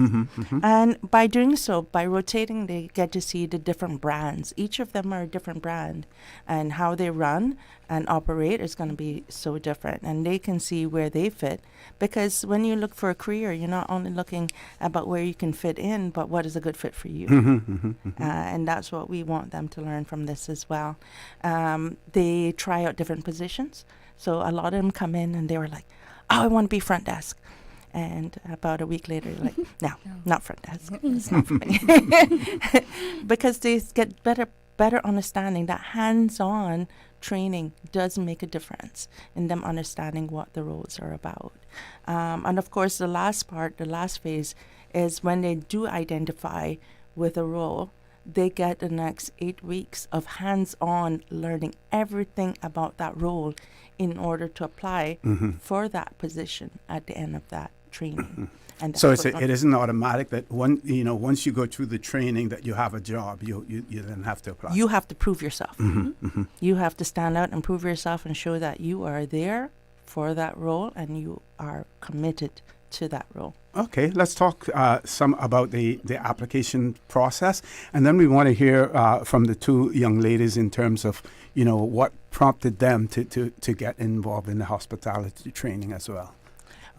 And by doing so, by rotating, they get to see the different brands. Each of them are a different brand, and how they run and operate is going to be so different, and they can see where they fit, because when you look for a career, you're not only looking about where you can fit in, but what is a good fit for you. And that's what we want them to learn from this as well. They try out different positions. So a lot of them come in and they were like, oh, I want to be front desk. And about a week later, like, no, not front desk. It's not for me. Because they get better understanding that hands-on training does make a difference in them understanding what the roles are about. And of course, the last phase is when they do identify with a role, they get the next 8 weeks of hands-on learning everything about that role in order to apply for that position at the end of that training. And
so it isn't automatic that once you go through the training that you have a job, you then have to apply.
You have to prove yourself. You have to stand out and prove yourself and show that you are there for that role and you are committed to that role.
Okay, let's talk some about the application process, and then we want to hear from the two young ladies in terms of what prompted them to get involved in the hospitality training as well.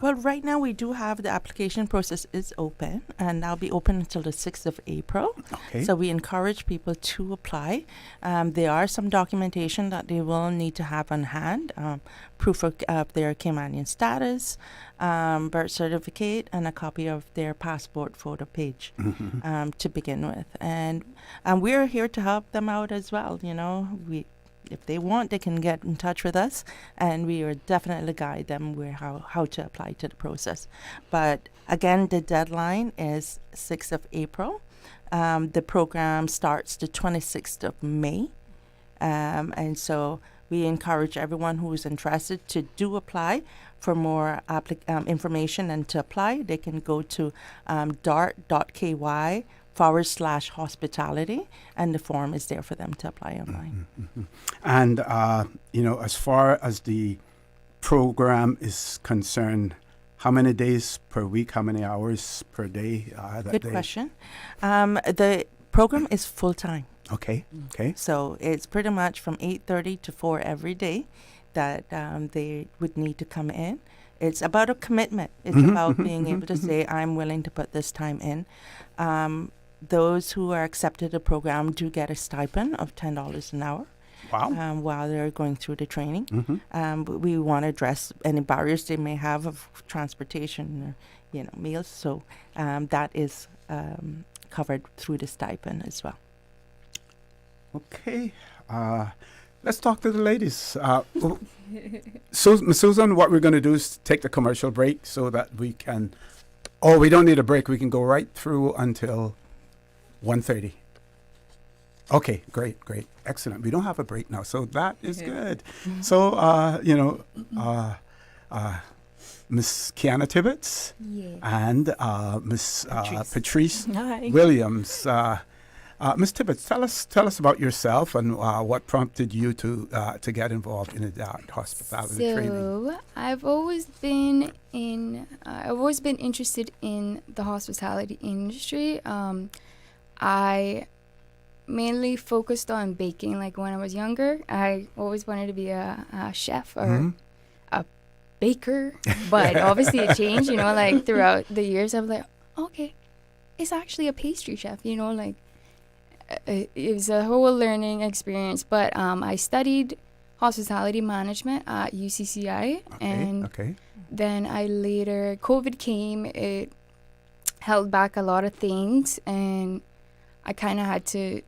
Well, right now we do have the application process is open, and that'll be open until the 6th of April.
Okay.
So we encourage people to apply. There are some documentation that they will need to have on hand, proof of their Caymanian status, birth certificate, and a copy of their passport photo page to begin with. And we're here to help them out as well. If they want, they can get in touch with us, and we will definitely guide them where how to apply to the process. But again, the deadline is 6th of April. The program starts the 26th of May. And so we encourage everyone who is interested to do apply. For more information and to apply, they can go to dart.ky/hospitality, and the form is there for them to apply online.
And, as far as the program is concerned, how many days per week, how many hours per day?
Good question. The program is full-time.
Okay.
So it's pretty much from 8:30 to 4 every day that they would need to come in. It's about a commitment. It's about being able to say, I'm willing to put this time in. Those who are accepted the program do get a stipend of $10 an hour.
Wow.
While they're going through the training. But we want to address any barriers they may have of transportation or, meals. So that is covered through the stipend as well.
Okay. Let's talk to the ladies. Ms. Susan, what we're going to do is take the commercial break so that we can... Oh, we don't need a break. We can go right through until 1:30. Okay, great. Excellent. We don't have a break now, so that is good. So, Miss Kianna Tibbetts and Miss Patrice Williams. Ms. Tibbetts, tell us about yourself and what prompted you to get involved in the hospitality training.
So I've always been interested in the hospitality industry. I mainly focused on baking. Like when I was younger, I always wanted to be a chef or a baker. But obviously it changed. Like throughout the years, I was like, okay, it's actually a pastry chef. It was a whole learning experience, but I studied hospitality management at UCCI, then COVID came, it held back a lot of things, and I kind of had to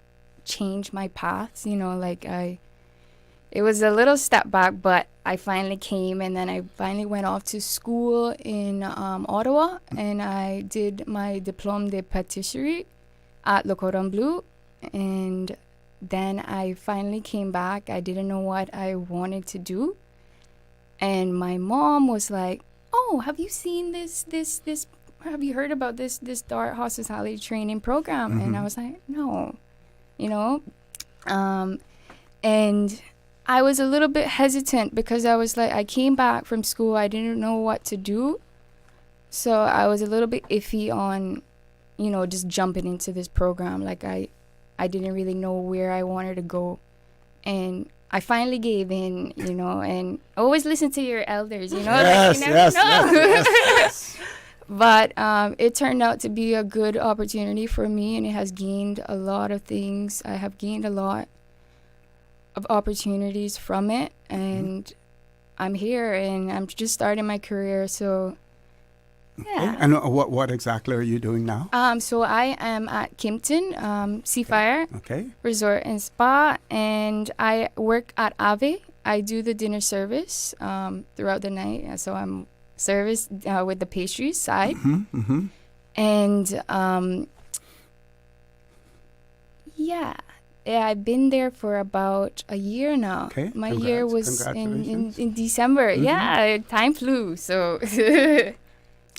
change my paths, it was a little step back, but I finally came, and then I finally went off to school in Ottawa, and I did my diplôme de pâtisserie. at Le Cordon Bleu. And then I finally came back. I didn't know what I wanted to do. And my mom was like, oh, have you seen this, have you heard about this DART hospitality training program? And I was like, no, you know. And I was a little bit hesitant because I was like, I came back from school. I didn't know what to do. So I was a little bit iffy on, you know, just jumping into this program. Like I didn't really know where I wanted to go. And I finally gave in, you know, and always listen to your elders, you know.
Yes,
like you never know.
yes.
But it turned out to be a good opportunity for me, and it has gained a lot of things. I have gained a lot of opportunities from it, and I'm here, and I'm just starting my career, so yeah.
And what exactly are you doing now?
So I am at Kimpton Seafire Resort and Spa, and I work at Ave. I do the dinner service throughout the night, so I'm service with the pastries side. And yeah, I've been there for about a year now. My year was in December. Yeah, time flew. So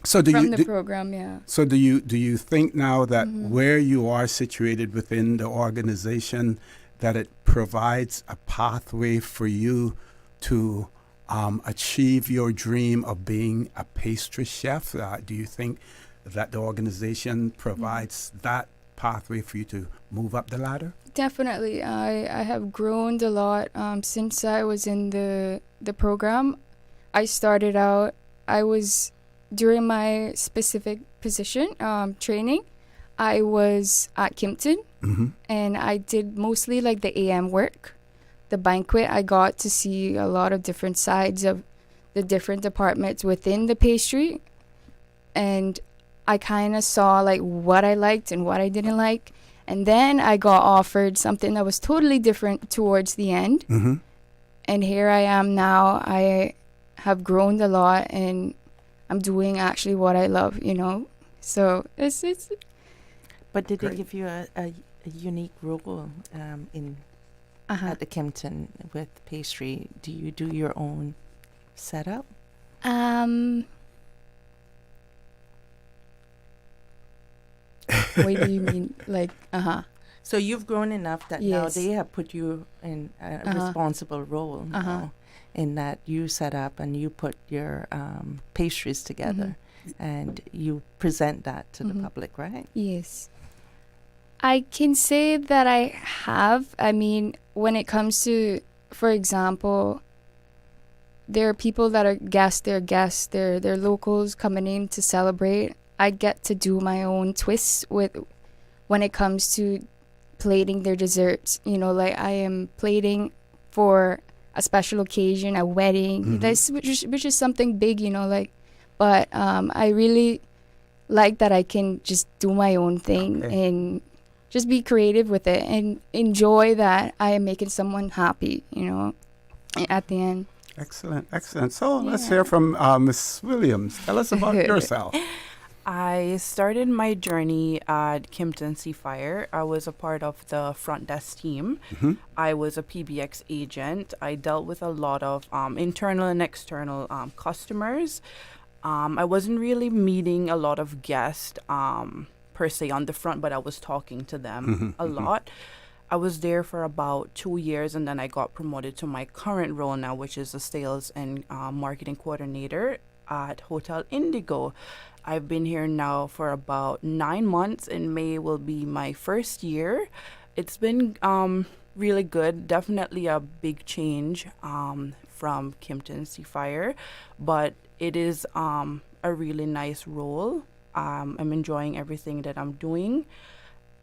So do
from
you
the program, yeah.
So do you think now that where you are situated within the organization, that it provides a pathway for you to achieve your dream of being a pastry chef? Do you think that the organization provides that pathway for you to move up the ladder?
Definitely. I have grown a lot since I was in the program. I started out, during my specific position, training, I was at Kimpton, and I did mostly like the AM work. The banquet, I got to see a lot of different sides of the different departments within the pastry, and I kind of saw like what I liked and what I didn't like. And then I got offered something that was totally different towards the end. And here I am now. I have grown a lot, and I'm doing actually what I love, you know. So it's
But did they give you a unique role in at the Kimpton with pastry? Do you do your own setup?
What do you mean? Like,
So you've grown enough that now they have put you in a responsible role now, in that you set up and you put your pastries together and you present that to the public, right?
Yes. I can say that I have. I mean, when it comes to, for example, there are people that are guests, they're locals coming in to celebrate. I get to do my own twists when it comes to plating their desserts. You know, like I am plating for a special occasion, a wedding, which is something big, you know, like, but I really like that I can just do my own thing and just be creative with it and enjoy that I am making someone happy, you know, at the end.
Excellent. So let's hear from Miss Williams. Tell us about yourself.
I started my journey at Kimpton Seafire. I was a part of the front desk team. I was a PBX agent. I dealt with a lot of internal and external customers. I wasn't really meeting a lot of guests per se on the front, but I was talking to them a lot. I was there for about 2 years, and then I got promoted to my current role now, which is a sales and marketing coordinator at Hotel Indigo. I've been here now for about 9 months. In May will be my first year. It's been really good. Definitely a big change from Kimpton Seafire, but it is a really nice role. I'm enjoying everything that I'm doing.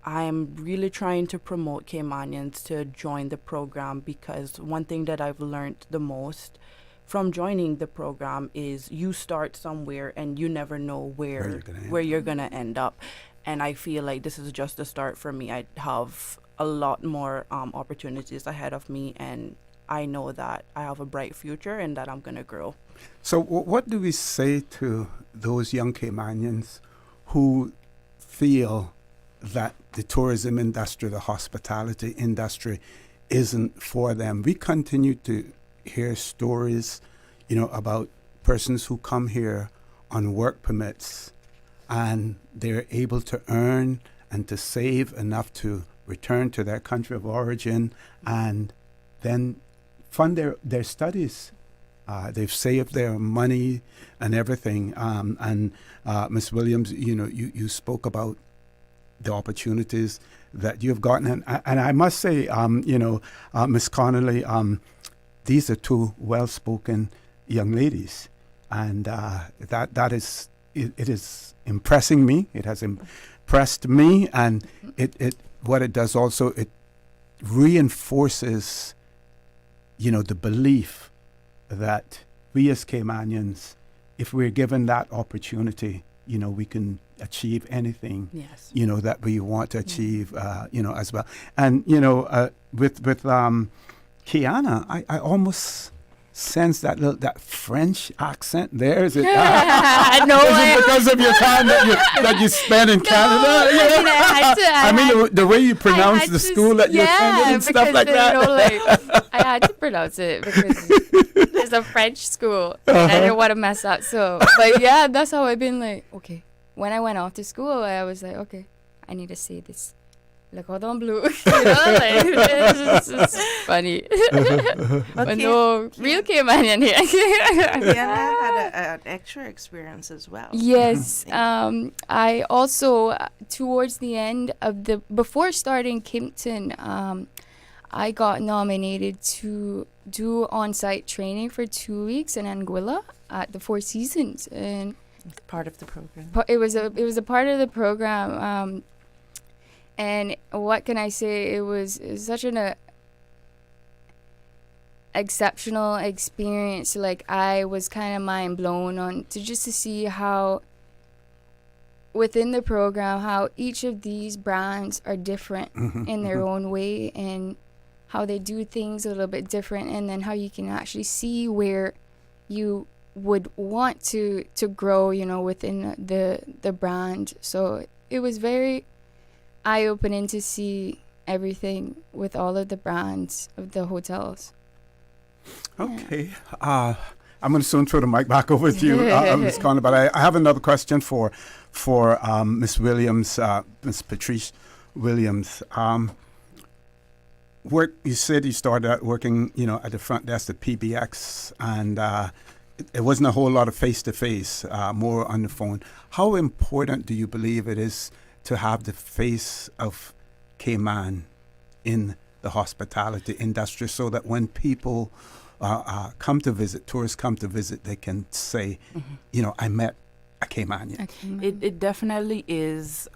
I'm really trying to promote Caymanians to join the program, because one thing that I've learned the most from joining the program is you start somewhere and you never know where you're gonna end up. And I feel like this is just the start for me. I have a lot more opportunities ahead of me, and I know that I have a bright future and that I'm gonna grow.
So what do we say to those young Caymanians who feel that the tourism industry, the hospitality industry isn't for them. We continue to hear stories, about persons who come here on work permits and they're able to earn and to save enough to return to their country of origin and then fund their studies. They've saved their money and everything. And Ms. Williams, you spoke about the opportunities that you've gotten. And I must say, Ms. Conolly, these are two well-spoken young ladies. And that is, it is impressing me. It has impressed me. And what it does also, it reinforces, the belief that we as Caymanians, if we're given that opportunity, we can achieve anything, that we want to achieve, as well. And, with Kiana, I almost sense that French accent there. Is it?
No,
is it because of your time that you spent in Canada? The way you pronounce the school that you attended and stuff like that.
I had to pronounce it because it's a French school. And I didn't want to mess up. But yeah, that's how I've been like, okay. When I went off to school, I was like, okay, I need to say this. Le cordon bleu. It's funny. But no, real Caymanian here.
Diana had an extra experience as well.
Yes. I also, towards the end of before starting Kimpton, I got nominated to do on-site training for 2 weeks in Anguilla at the Four Seasons. And
part of the program.
It was a part of the program. And what can I say? It was such an exceptional experience. Like, I was kind of mind blown to see how within the program, how each of these brands are different in their own way, and how they do things a little bit different, and then how you can actually see where you would want to grow, within the brand. So it was very eye-opening to see everything with all of the brands of the hotels.
Okay. I'm going to soon throw the mic back over to you, Ms. Connor, but I have another question for Ms. Williams, Ms. Patrice Williams. You said you started out working, at the front desk at PBX, and it wasn't a whole lot of face-to-face, more on the phone. How important do you believe it is to have the face of Cayman in the hospitality industry, so that when people come to visit, tourists come to visit, they can say, I met a Caymanian.
It definitely is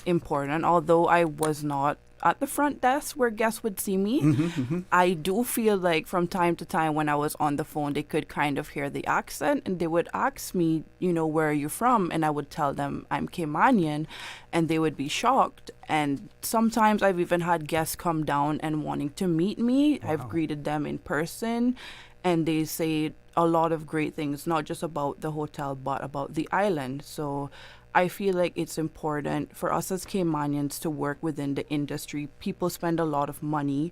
important. Although I was not at the front desk where guests would see me, I do feel like from time to time when I was on the phone, they could kind of hear the accent, and they would ask me, where are you from? And I would tell them I'm Caymanian, and they would be shocked. And sometimes I've even had guests come down and wanting to meet me. Wow. I've greeted them in person, and they say a lot of great things, not just about the hotel, but about the island. So I feel like it's important for us as Caymanians to work within the industry. People spend a lot of money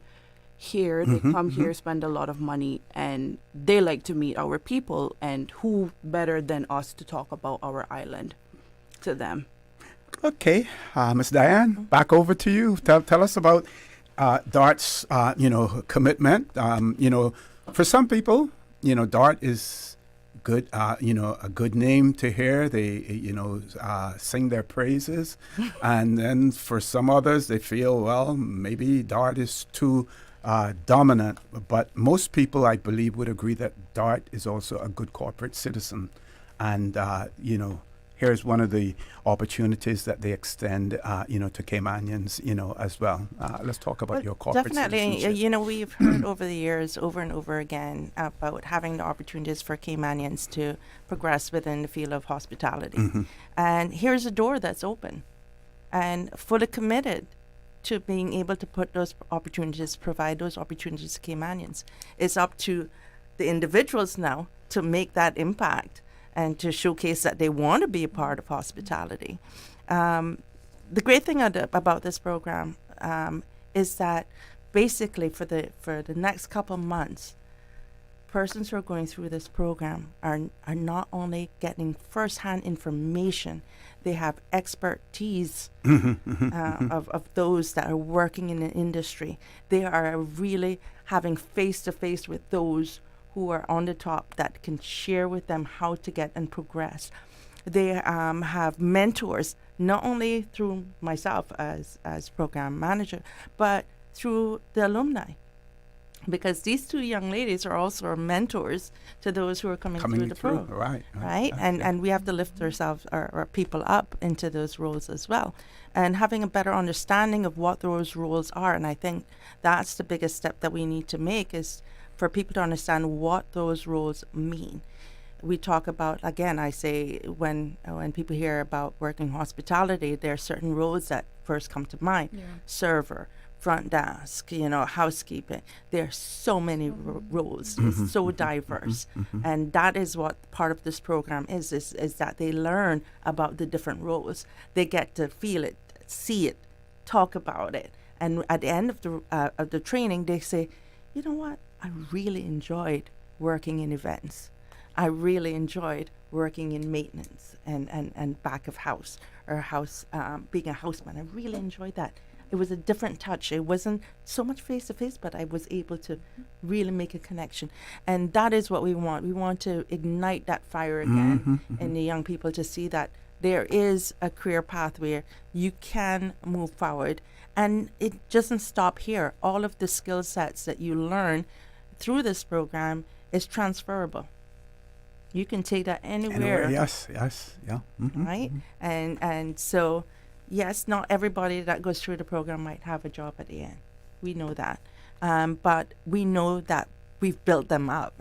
here. They come here, spend a lot of money, and they like to meet our people. And who better than us to talk about our island to them?
Okay. Ms. Diane, back over to you. Tell us about DART's, commitment. For some people, DART is good, a good name to hear. They, sing their praises. And then for some others, they feel, well, maybe DART is too dominant. But most people, I believe, would agree that DART is also a good corporate citizen. And, here's one of the opportunities that they extend, to Caymanians, as well. Let's talk about your corporate citizenship.
Definitely, we've heard over the years, over and over again, about having the opportunities for Caymanians to progress within the field of hospitality. And here's a door that's open and fully committed to being able to put those opportunities, provide those opportunities to Caymanians. It's up to the individuals now to make that impact and to showcase that they want to be a part of hospitality. the great thing about this program is that basically for the next couple months, persons who are going through this program are not only getting firsthand information, they have expertise of those that are working in the industry. They are really having face-to-face with those who are on the top that can share with them how to get and progress. They have mentors, not only through myself as program manager, but through the alumni. Because these two young ladies are also our mentors to those who are coming through the program. Right? And we have to lift ourselves, our people up into those roles as well. And having a better understanding of what those roles are. And I think that's the biggest step that we need to make, is for people to understand what those roles mean. We talk about, again, I say when people hear about working hospitality, there are certain roles that first come to mind. Yeah. Server, front desk, housekeeping. There are so many roles. It's so diverse. And that is what part of this program is that they learn about the different roles. They get to feel it, see it, talk about it. And at the end of the training, they say, you know what? I really enjoyed working in events. I really enjoyed working in maintenance and back of house or being a houseman. I really enjoyed that. It was a different touch. It wasn't so much face-to-face, but I was able to really make a connection. And that is what we want. We want to ignite that fire again in the young people to see that there is a career path where you can move forward. And it doesn't stop here. All of the skill sets that you learn through this program is transferable. You can take that anywhere.
Yes, yeah.
Right? And so, yes, not everybody that goes through the program might have a job at the end. We know that. But we know that we've built them up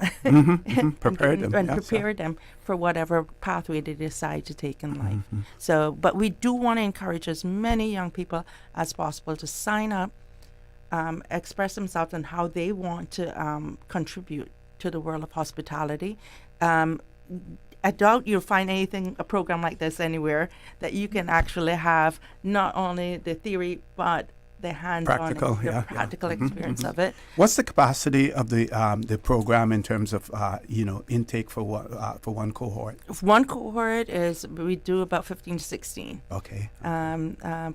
prepared them.
And prepared them for whatever pathway they decide to take in life. So, but we do want to encourage as many young people as possible to sign up, express themselves and how they want to contribute to the world of hospitality. I doubt you'll find a program like this anywhere that you can actually have not only the theory but the hands-on practical experience of it.
What's the capacity of the program in terms of intake for one cohort?
One cohort we do about 15 to 16.
Okay.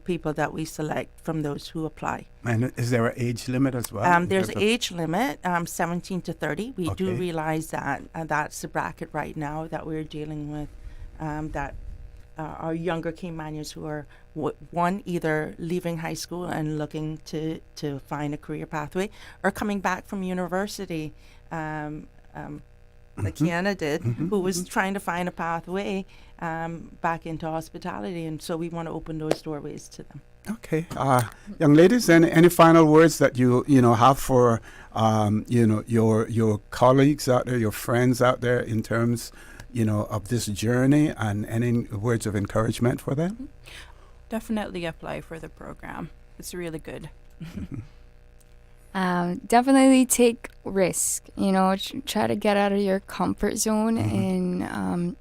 People that we select from those who apply.
And is there an age limit as well?
There's an age limit, 17 to 30. We do realize that that's the bracket right now that we're dealing with. That our younger Caymanians who are either leaving high school and looking to find a career pathway, or coming back from university, like Kiana did, who was trying to find a pathway back into hospitality, and so we want to open those doorways to them.
Okay, young ladies, any final words that you have for your colleagues out there, your friends out there, in terms of this journey, and any words of encouragement for them?
Definitely apply for the program. It's really good.
Definitely take risk. Try to get out of your comfort zone and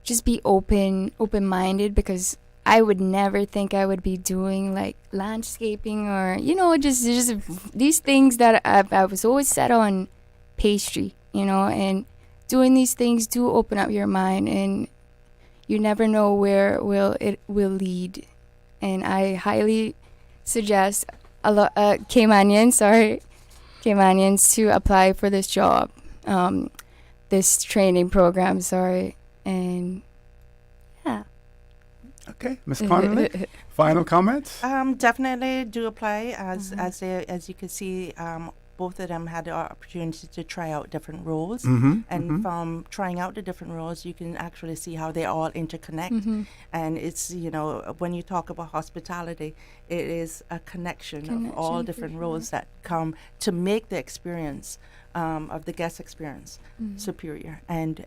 just be open-minded, because I would never think I would be doing like landscaping or just these things that I was always set on pastry, and doing these things do open up your mind, and you never know where it will lead. And I highly suggest Caymanians to apply for this job, this training program. And yeah.
Okay, Ms. Conolly, final comments?
Definitely do apply. As you can see, both of them had the opportunity to try out different roles. And from trying out the different roles, you can actually see how they all interconnect. And it's, when you talk about hospitality, it is a connection of all different roles that come to make the experience of the guest experience superior. And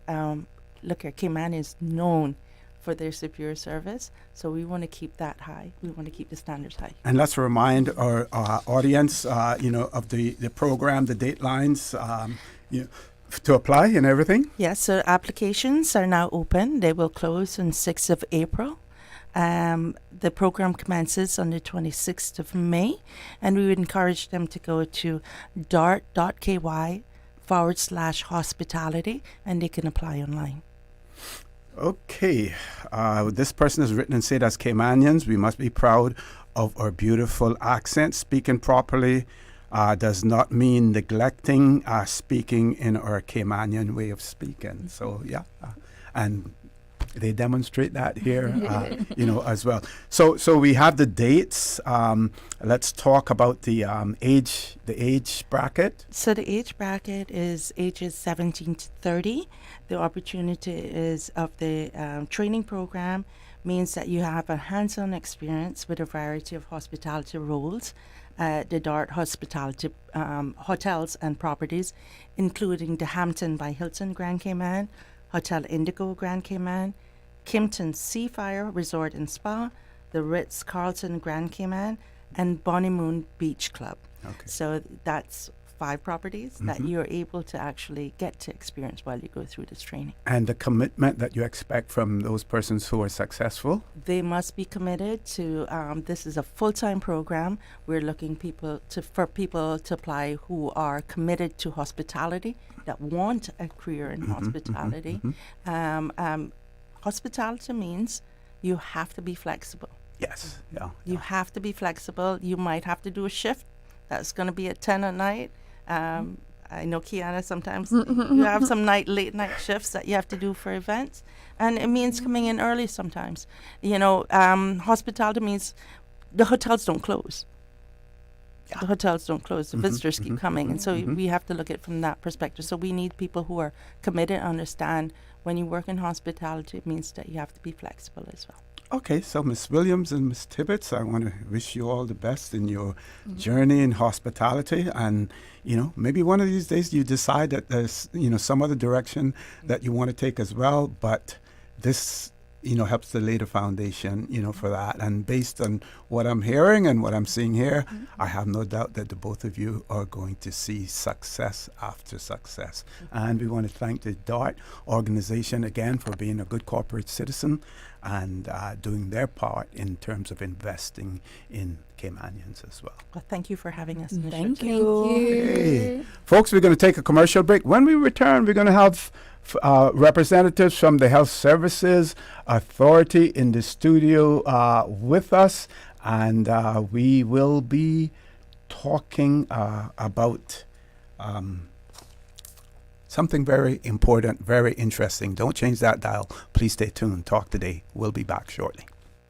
look here, Cayman is known for their superior service, so we want to keep that high. We want to keep the standards high.
And let's remind our audience, of the program, the datelines, to apply and everything.
Yes, so applications are now open. They will close on 6th of April. The program commences on the 26th of May, and we would encourage them to go to dart.ky/hospitality, and they can apply online.
Okay. This person has written and said, as Caymanians, we must be proud of our beautiful accent. Speaking properly does not mean neglecting speaking in our Caymanian way of speaking. So, yeah. And they demonstrate that here, as well. So we have the dates. Let's talk about the age bracket.
So the age bracket is ages 17 to 30. The opportunity is of the training program means that you have a hands-on experience with a variety of hospitality roles. The DART hospitality hotels and properties, including the Hampton by Hilton Grand Cayman, Hotel Indigo Grand Cayman, Kimpton Seafire Resort and Spa, the Ritz-Carlton Grand Cayman, and Bonnie Moon Beach Club.
Okay.
So that's 5 properties that you're able to actually get to experience while you go through this training.
And the commitment that you expect from those persons who are successful?
They must be committed to, this is a full-time program. We're looking for people to apply who are committed to hospitality, that want a career in hospitality. Hospitality means you have to be flexible.
Yes, yeah.
You have to be flexible. You might have to do a shift that's going to be at 10 at night. I know, Kiana, sometimes you have some late night shifts that you have to do for events. And it means coming in early sometimes. Hospitality means the hotels don't close. Yeah. The hotels don't close. The visitors keep coming. And so we have to look at it from that perspective. So we need people who are committed, understand when you work in hospitality, it means that you have to be flexible as well.
Okay, so Ms. Williams and Ms. Tibbetts, I want to wish you all the best in your journey in hospitality. And, maybe one of these days you decide that there's, some other direction that you want to take as well. But this, helps to lay the foundation, for that. And based on what I'm hearing and what I'm seeing here, I have no doubt that the both of you are going to see success after success. And we want to thank the DART organization again for being a good corporate citizen and doing their part in terms of investing in Caymanians as well.
Well, thank you for having us.
Thank you.
Hey. Folks, we're going to take a commercial break. When we return, we're going to have representatives from the Health Services Authority in the studio with us, and we will be talking about something very important, very interesting. Don't change that dial. Please stay tuned. Talk today. We'll be back shortly.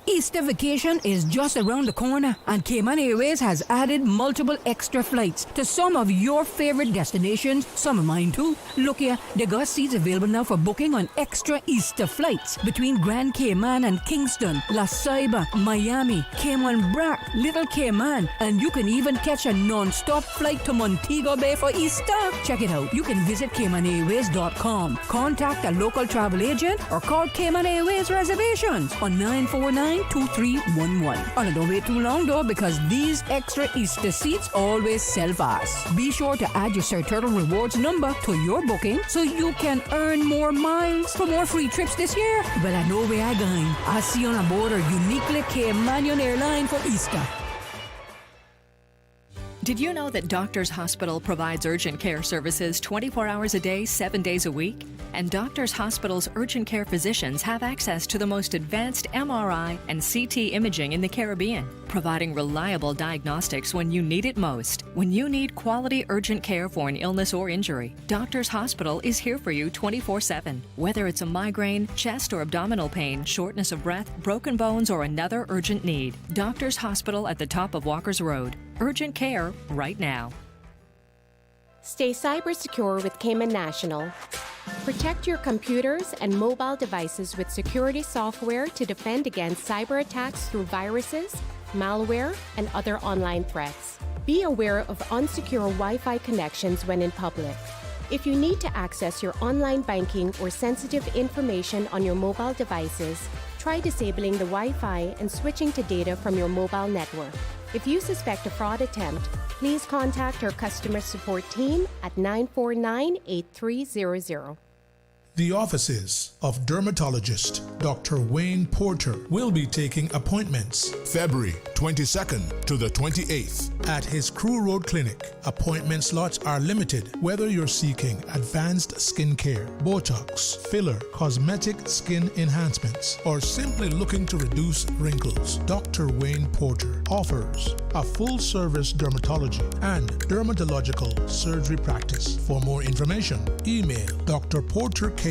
Easter vacation is just around the corner, and Cayman Airways has added multiple extra flights to some of your favorite destinations, some of mine too. Look here, they got seats available now for booking on extra Easter flights between Grand Cayman and Kingston, La Ceiba, Miami, Cayman Brac, Little Cayman, and you can even catch a non-stop flight to Montego Bay for Easter. Check it out. You can visit CaymanAirways.com, contact a local travel agent, or call Cayman Airways Reservations on 949-2311. And don't wait too long though, because these extra Easter seats always sell fast. Be sure to add your Sir Turtle Rewards number to your booking so you can earn more miles for more free trips this year. Well, I know where I'm going. I'll see you on board our uniquely Caymanian airline for Easter.
Did you know that Doctors Hospital provides urgent care services 24 hours a day, 7 days a week? And Doctors Hospital's urgent care physicians have access to the most advanced MRI and CT imaging in the Caribbean, providing reliable diagnostics when you need it most. When you need quality urgent care for an illness or injury, Doctors Hospital is here for you 24/7. Whether it's a migraine, chest or abdominal pain, shortness of breath, broken bones, or another urgent need, Doctors Hospital at the top of Walker's Road. Urgent care right now.
Stay cyber secure with Cayman National. Protect your computers and mobile devices with security software to defend against cyber attacks through viruses, malware, and other online threats. Be aware of unsecure Wi-Fi connections when in public. If you need to access your online banking or sensitive information on your mobile devices, try disabling the Wi-Fi and switching to data from your mobile network. If you suspect a fraud attempt, please contact our customer support team at 949-8300.
The offices of dermatologist Dr. Wayne Porter will be taking appointments February 22nd to the 28th at his Crew Road Clinic. Appointment slots are limited whether you're seeking advanced skin care, Botox, filler, cosmetic skin enhancements, or simply looking to reduce wrinkles. Dr. Wayne Porter offers a full-service dermatology and dermatological surgery practice. For more information, email drporterkman@gmail.com.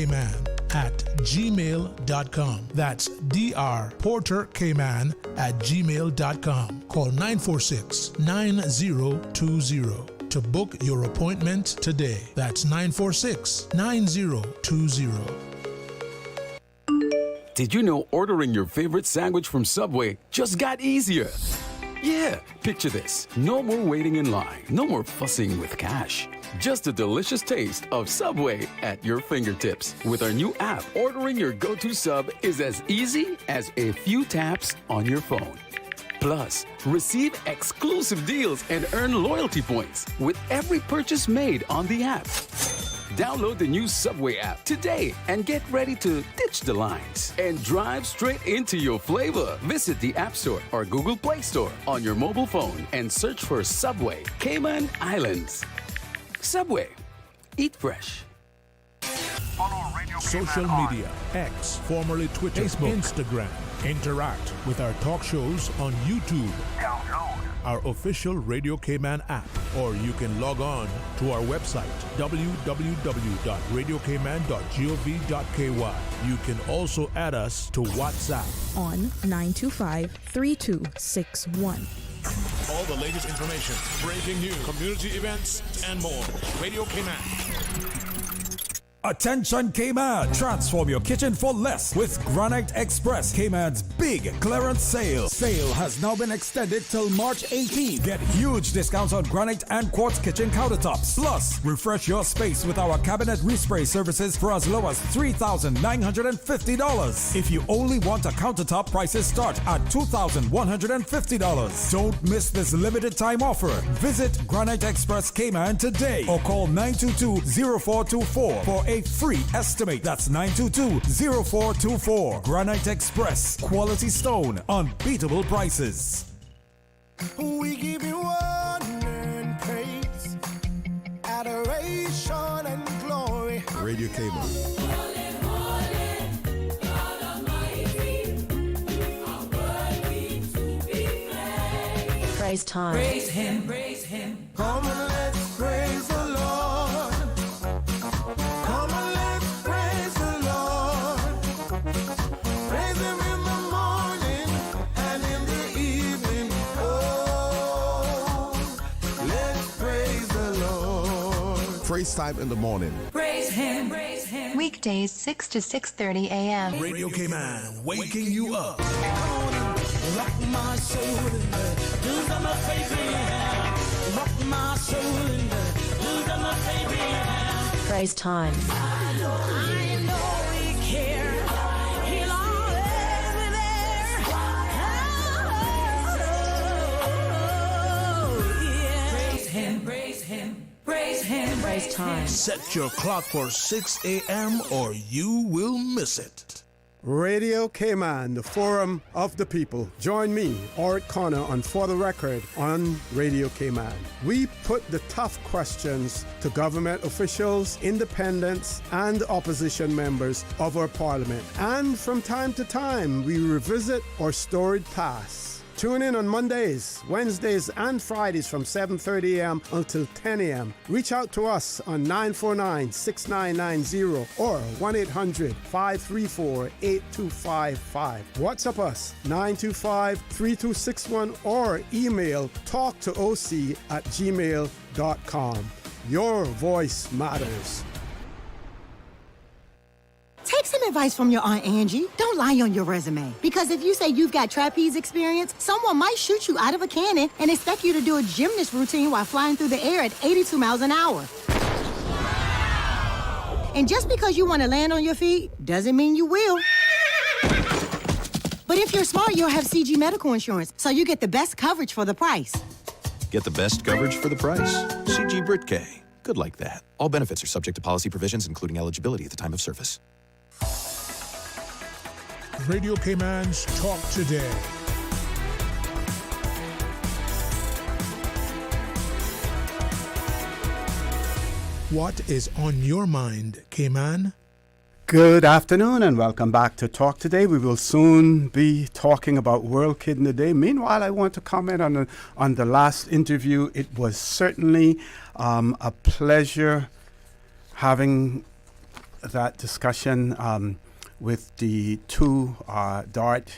That's drporterkman@gmail.com. Call 946-9020 to book your appointment today. That's 946-9020.
Did you know ordering your favorite sandwich from Subway just got easier? Yeah, picture this. No more waiting in line. No more fussing with cash. Just a delicious taste of Subway at your fingertips. With our new app, ordering your go-to sub is as easy as a few taps on your phone. Plus, receive exclusive deals and earn loyalty points with every purchase made on the app. Download the new Subway app today and get ready to ditch the lines and drive straight into your flavor. Visit the App Store or Google Play Store on your mobile phone and search for Subway Cayman Islands. Subway. Eat fresh.
Social media, X, formerly Twitter, Facebook, Instagram. Interact with our talk shows on YouTube. Download our official Radio Cayman app, or you can log on to our website, www.radiocayman.gov.ky. You can also add us to WhatsApp
on 925-3261.
All the latest information, breaking news, community events, and more. Radio Cayman.
Attention Cayman! Transform your kitchen for less with Granite Express, Cayman's big clearance sale. Sale has now been extended till March 18th. Get huge discounts on granite and quartz kitchen countertops. Plus, refresh your space with our cabinet respray services for as low as $3,950. If you only want a countertop, prices start at $2,150. Don't miss this limited time offer. Visit Granite Express Cayman today or call 922-0424 for a free estimate. That's 922-0424. Granite Express. Quality stone. Unbeatable prices.
We give you honor and praise, adoration and glory.
Radio Cayman.
Praise time.
Praise him, praise him. Come and let's praise the Lord. Come and let's praise the Lord. Praise him in the morning and in the evening. Oh, let's praise the Lord.
Praise time in the morning.
Praise him, praise him.
Weekdays 6 to 6:30 a.m.
Radio Cayman, waking you up.
Rock my soul in the blues of my faith in hand. Rock my soul in the blues of my faith in hand.
Praise time.
I know he cares. He'll always be there. Oh, yeah. Praise him, praise him, praise him.
Praise time.
Set your clock for 6 a.m. or you will miss it.
Radio Cayman, the forum of the people. Join me, Orrett Connor, on For the Record on Radio Cayman. We put the tough questions to government officials, independents, and opposition members of our parliament. And from time to time, we revisit our storied past. Tune in on Mondays, Wednesdays, and Fridays from 7:30 a.m. until 10 a.m. Reach out to us on 949-6990 or 1-800-534-8255. WhatsApp us 925-3261 or email talktooc@gmail.com. Your voice matters.
Take some advice from your Aunt Angie. Don't lie on your resume. Because if you say you've got trapeze experience, someone might shoot you out of a cannon and expect you to do a gymnast routine while flying through the air at 82 miles an hour. And just because you want to land on your feet doesn't mean you will. But if you're smart, you'll have CG medical insurance, so you get the best coverage for the price.
Get the best coverage for the price. CG Britcay.
Good like that. All benefits are subject to policy provisions, including eligibility at the time of service.
Radio Cayman's Talk Today. What is on your mind, Cayman?
Good afternoon and welcome back to Talk Today. We will soon be talking about World Kidney Day. Meanwhile, I want to comment on the last interview. It was certainly a pleasure having that discussion with the two DART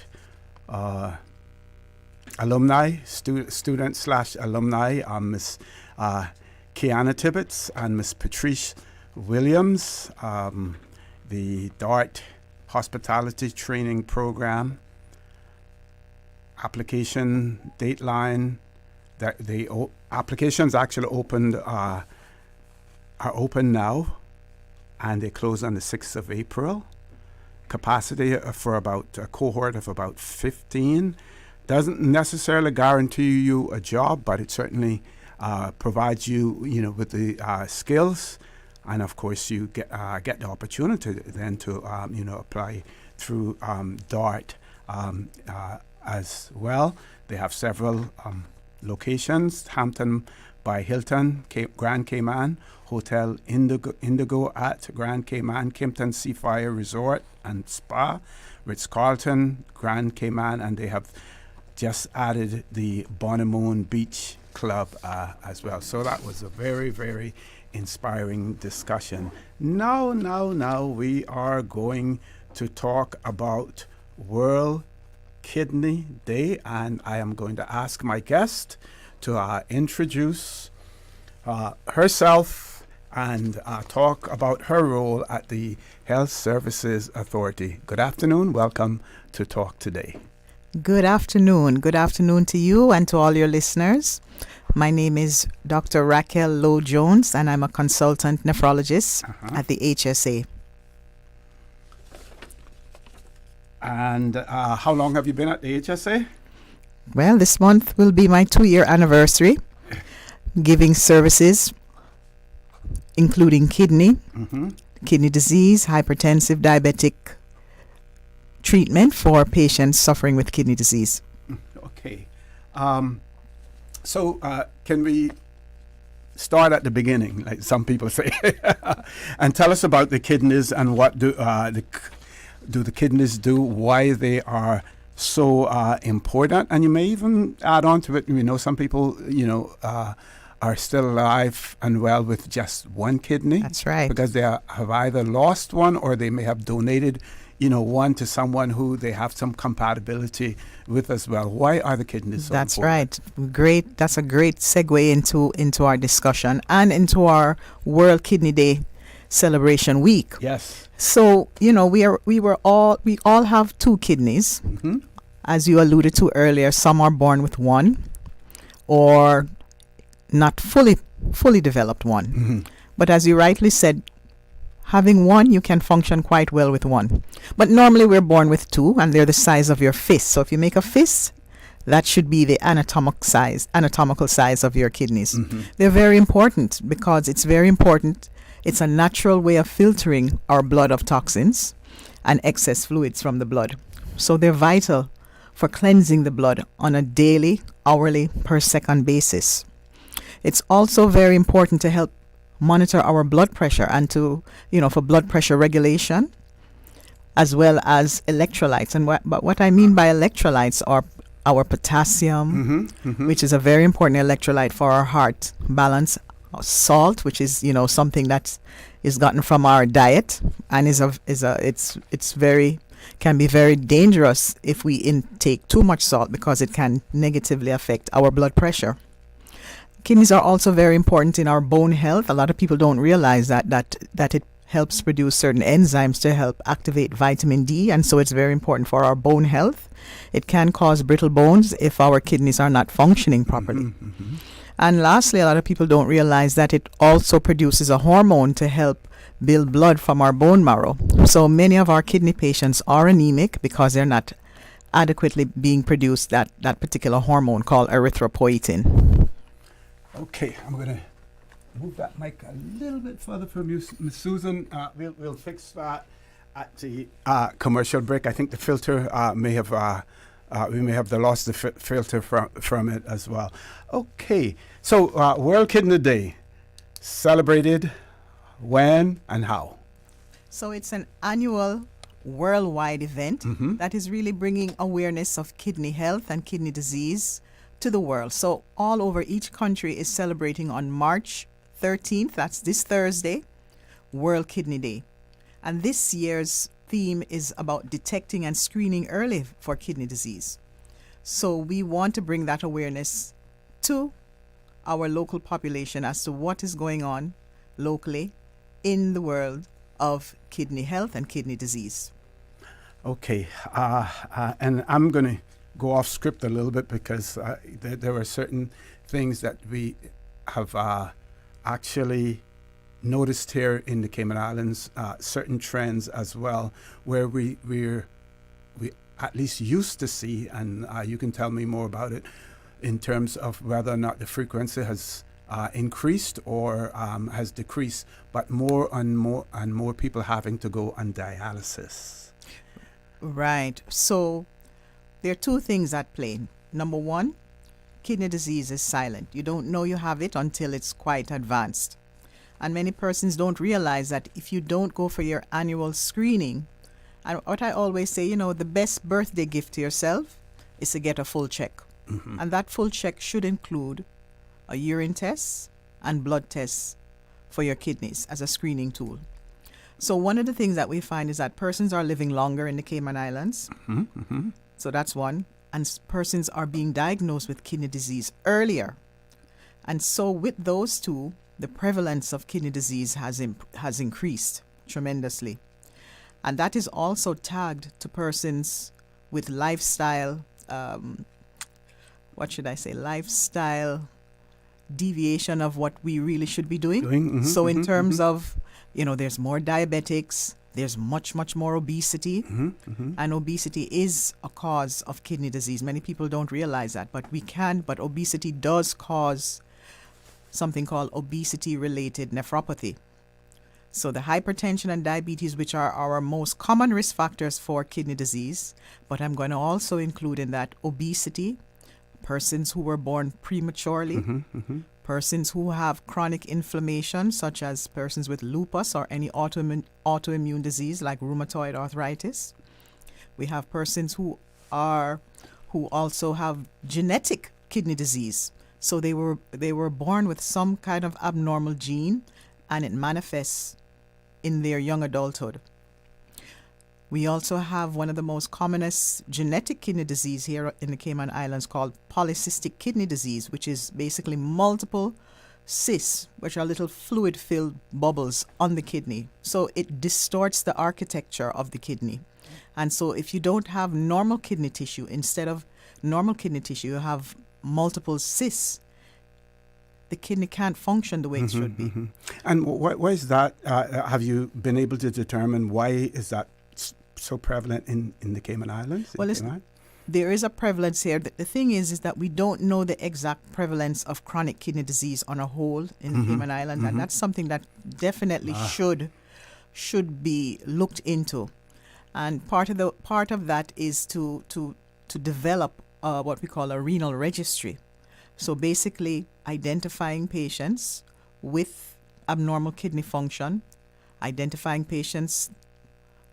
alumni, student/alumni, Miss Kianna Tibbetts and Miss Patrice Williams. The DART Hospitality Training Program application dateline that the applications actually opened are open now, and they close on the 6th of April. Capacity for about a cohort of about 15. Doesn't necessarily guarantee you a job, but it certainly provides you, with the skills. And of course, you get the opportunity then to apply through DART as well. They have several locations: Hampton by Hilton, Grand Cayman, Hotel Indigo at Grand Cayman, Kimpton Seafire Resort and Spa, Ritz-Carlton, Grand Cayman, and they have just added the Bonnemoon Beach Club as well. So that was a very, very inspiring discussion. Now we are going to talk about World Kidney Day, and I am going to ask my guest to introduce herself and talk about her role at the Health Services Authority. Good afternoon. Welcome to Talk Today.
Good afternoon. Good afternoon to you and to all your listeners. My name is Dr. Racquel Lowe-Jones, and I'm a consultant nephrologist at the HSA.
And how long have you been at the HSA?
Well, this month will be my 2-year anniversary, giving services including kidney disease, hypertensive, diabetic treatment for patients suffering with kidney disease.
Okay. So can we start at the beginning, like some people say, and tell us about the kidneys and what do the kidneys do, why they are so important, and you may even add on to it. Some people, are still alive and well with just one kidney.
That's right.
Because they have either lost one or they may have donated one to someone who they have some compatibility with as well. Why are the kidneys so
That's
important?
right. Great. That's a great segue into our discussion and into our World Kidney Day celebration week.
Yes.
So, we all have 2 kidneys. As you alluded to earlier, some are born with one or not fully developed one. But as you rightly said, having one, you can function quite well with one. But normally we're born with 2, and they're the size of your fist. So if you make a fist, that should be the anatomical size of your kidneys. They're very important because it's very important. It's a natural way of filtering our blood of toxins and excess fluids from the blood. So they're vital for cleansing the blood on a daily, hourly, per second basis. It's also very important to help monitor our blood pressure and to, for blood pressure regulation, as well as electrolytes. And what I mean by electrolytes are our potassium, which is a very important electrolyte for our heart, balance, salt, which is, something that is gotten from our diet and can be very dangerous if we intake too much salt because it can negatively affect our blood pressure. Kidneys are also very important in our bone health. A lot of people don't realize that it helps produce certain enzymes to help activate vitamin D, and so it's very important for our bone health. It can cause brittle bones if our kidneys are not functioning properly. And lastly, a lot of people don't realize that it also produces a hormone to help build blood from our bone marrow. So many of our kidney patients are anemic because they're not adequately being produced that particular hormone called erythropoietin.
Okay, I'm going to move that mic a little bit further from you, Miss Susan. We'll fix that at the commercial break. I think the filter may have lost the filter from it as well. Okay, so World Kidney Day, celebrated when and how?
So it's an annual worldwide event that is really bringing awareness of kidney health and kidney disease to the world. So all over each country is celebrating on March 13th, that's this Thursday, World Kidney Day. And this year's theme is about detecting and screening early for kidney disease. So we want to bring that awareness to our local population as to what is going on locally in the world of kidney health and kidney disease.
Okay, and I'm going to go off script a little bit because there are certain things that we have actually noticed here in the Cayman Islands, certain trends as well, where we at least used to see, and you can tell me more about it, in terms of whether or not the frequency has increased or has decreased, but more and more people having to go on dialysis.
Right. So there are two things at play. Number one, kidney disease is silent. You don't know you have it until it's quite advanced. And many persons don't realize that if you don't go for your annual screening, and what I always say, the best birthday gift to yourself is to get a full check. And that full check should include a urine test and blood tests for your kidneys as a screening tool. So one of the things that we find is that persons are living longer in the Cayman Islands. So that's one. And persons are being diagnosed with kidney disease earlier. And so with those two, the prevalence of kidney disease has increased tremendously. And that is also tagged to persons with lifestyle, lifestyle deviation of what we really should be doing. So in terms of, there's more diabetics, there's much more obesity, and obesity is a cause of kidney disease. Many people don't realize that, but obesity does cause something called obesity-related nephropathy. So the hypertension and diabetes, which are our most common risk factors for kidney disease, but I'm going to also include in that obesity, persons who were born prematurely, persons who have chronic inflammation, such as persons with lupus or any autoimmune disease like rheumatoid arthritis. We have persons who also have genetic kidney disease. So they were born with some kind of abnormal gene, and it manifests in their young adulthood. We also have one of the most commonest genetic kidney disease here in the Cayman Islands called polycystic kidney disease, which is basically multiple cysts, which are little fluid-filled bubbles on the kidney. So it distorts the architecture of the kidney. And so if you don't have normal kidney tissue, instead of normal kidney tissue, you have multiple cysts, the kidney can't function the way it should be.
And why is that? Have you been able to determine why is that so prevalent in the Cayman Islands?
Well, there is a prevalence here. The thing is that we don't know the exact prevalence of chronic kidney disease on a whole in the Cayman Islands, and that's something that definitely should be looked into. And part of that is to develop what we call a renal registry. So basically identifying patients with abnormal kidney function, identifying patients,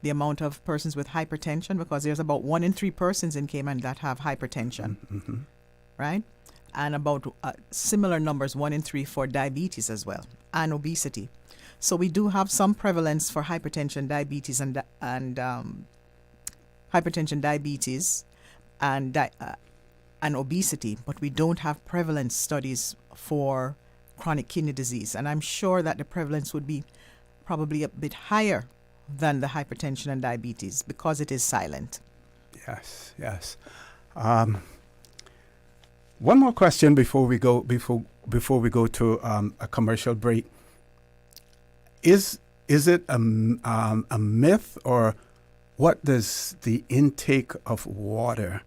the amount of persons with hypertension, because there's about 1 in 3 persons in Cayman that have hypertension, right? And about similar numbers, 1 in 3 for diabetes as well, and obesity. So we do have some prevalence for hypertension, diabetes, and obesity, but we don't have prevalence studies for chronic kidney disease. And I'm sure that the prevalence would be probably a bit higher than the hypertension and diabetes because it is silent.
Yes. One more question before we go to a commercial break. Is it a myth, or what does the intake of water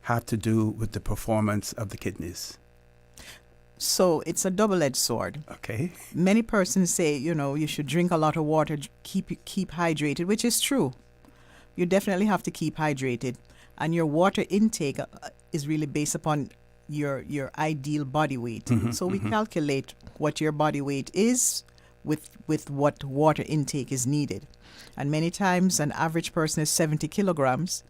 have to do with the performance of the kidneys?
So it's a double-edged sword.
Okay.
Many persons say, you should drink a lot of water, keep hydrated, which is true. You definitely have to keep hydrated. And your water intake is really based upon your ideal body weight. So we calculate what your body weight is with what water intake is needed. And many times an average person is 70 kilograms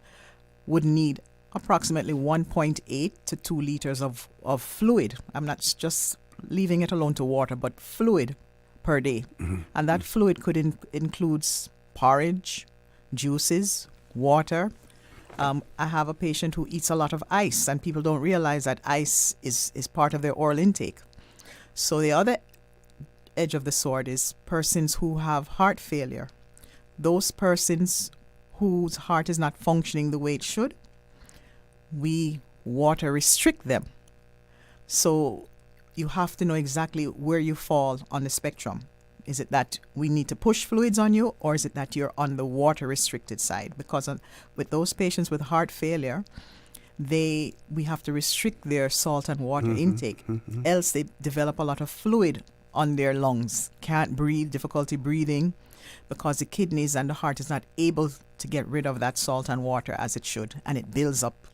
would need approximately 1.8 to 2 liters of fluid. I'm not just leaving it alone to water, but fluid per day. And that fluid could includes porridge, juices, water. I have a patient who eats a lot of ice, and people don't realize that ice is part of their oral intake. So the other edge of the sword is persons who have heart failure. Those persons whose heart is not functioning the way it should, we water restrict them. So you have to know exactly where you fall on the spectrum. Is it that we need to push fluids on you, or is it that you're on the water restricted side? Because with those patients with heart failure, we have to restrict their salt and water intake. Else they develop a lot of fluid on their lungs, can't breathe, difficulty breathing, because the kidneys and the heart is not able to get rid of that salt and water as it should, and it builds up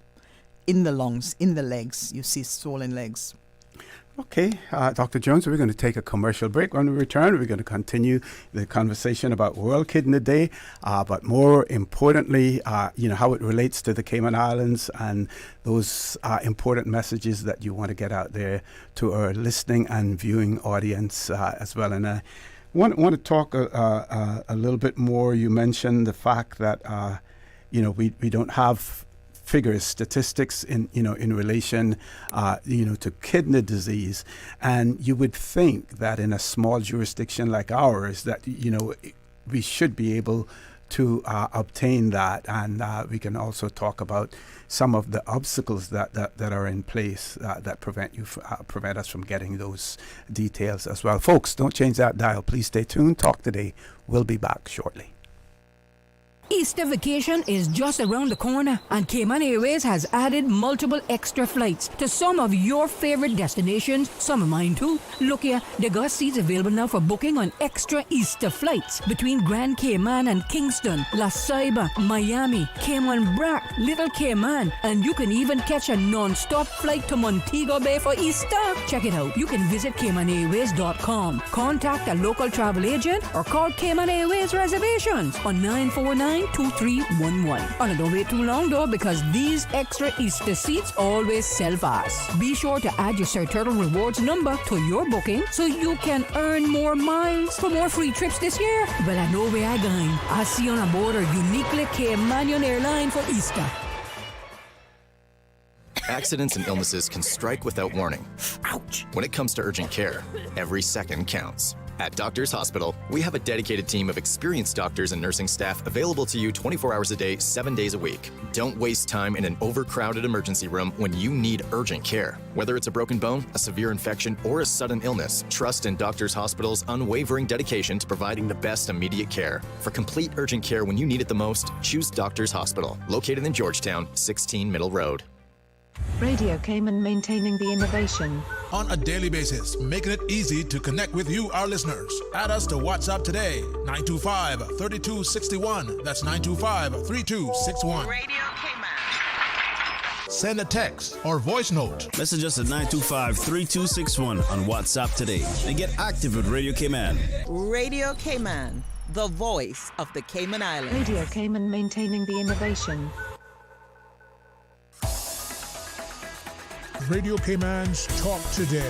in the lungs, in the legs. You see swollen legs.
Okay, Dr. Jones, we're going to take a commercial break. When we return, we're going to continue the conversation about World Kidney Day, but more importantly, how it relates to the Cayman Islands and those important messages that you want to get out there to our listening and viewing audience as well. And I want to talk a little bit more. You mentioned the fact that, we don't have figures, statistics in relation, to kidney disease, and you would think that in a small jurisdiction like ours, that we should be able to obtain that, and we can also talk about some of the obstacles that are in place that prevent us from getting those details as well. Folks, don't change that dial. Please stay tuned. Talk Today. We'll be back shortly.
Easter vacation is just around the corner, and Cayman Airways has added multiple extra flights to some of your favorite destinations, some of mine too. Look here, they got seats available now for booking on extra Easter flights between Grand Cayman and Kingston, La Ceiba, Miami, Cayman Brac, Little Cayman, and you can even catch a non-stop flight to Montego Bay for Easter. Check it out. You can visit CaymanAirways.com, contact a local travel agent, or call Cayman Airways Reservations on 949-2311. And don't wait too long though, because these extra Easter seats always sell fast. Be sure to add your Sir Turtle Rewards number to your booking so you can earn more miles for more free trips this year. Well, I know where I'm going. I'll see you on board a uniquely Caymanian airline for Easter.
Accidents and illnesses can strike without warning.
Ouch!
When it comes to urgent care, every second counts. At Doctors Hospital, we have a dedicated team of experienced doctors and nursing staff available to you 24 hours a day, 7 days a week. Don't waste time in an overcrowded emergency room when you need urgent care. Whether it's a broken bone, a severe infection, or a sudden illness, trust in Doctors Hospital's unwavering dedication to providing the best immediate care. For complete urgent care when you need it the most, choose Doctors Hospital, located in Georgetown, 16 Middle Road.
Radio Cayman, maintaining the innovation.
On a daily basis, making it easy to connect with you, our listeners. Add us to WhatsApp today, 925-3261. That's 925-3261.
Radio Cayman.
Send a text or voice note.
Message us at 925-3261 on WhatsApp today and get active with Radio Cayman.
Radio Cayman, the voice of the Cayman Islands.
Radio Cayman, maintaining the innovation.
Radio Cayman's Talk Today.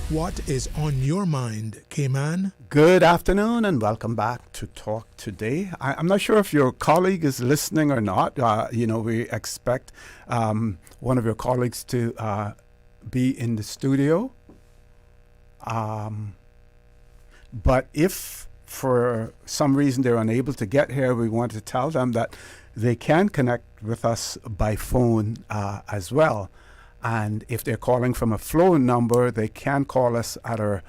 What is on your mind, Cayman?
Good afternoon and welcome back to Talk Today. I'm not sure if your colleague is listening or not. We expect one of your colleagues to be in the studio. But if for some reason they're unable to get here, we want to tell them that they can connect with us by phone as well. And if they're calling from a phone number, they can call us at our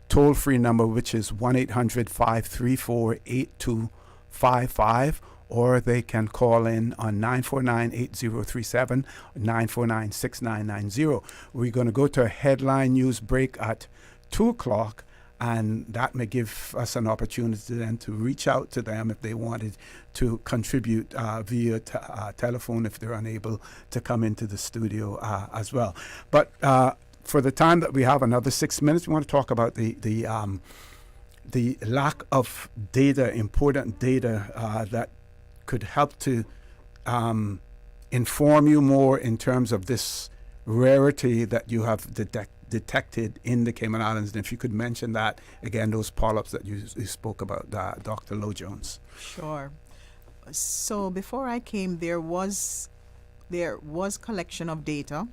toll-free number, which is 1-800-534-8255, or they can call in on 949-8037 or 949-6990. We're going to go to a headline news break at 2 o'clock, and that may give us an opportunity then to reach out to them if they wanted to contribute via telephone if they're unable to come into the studio as well. But for the time that we have, another 6 minutes, we want to talk about the lack of data, important data that could help to inform you more in terms of this rarity that you have detected in the Cayman Islands. And if you could mention that again, those polyps that you spoke about, Dr. Lowe-Jones.
Sure. So before I came, there was collection of data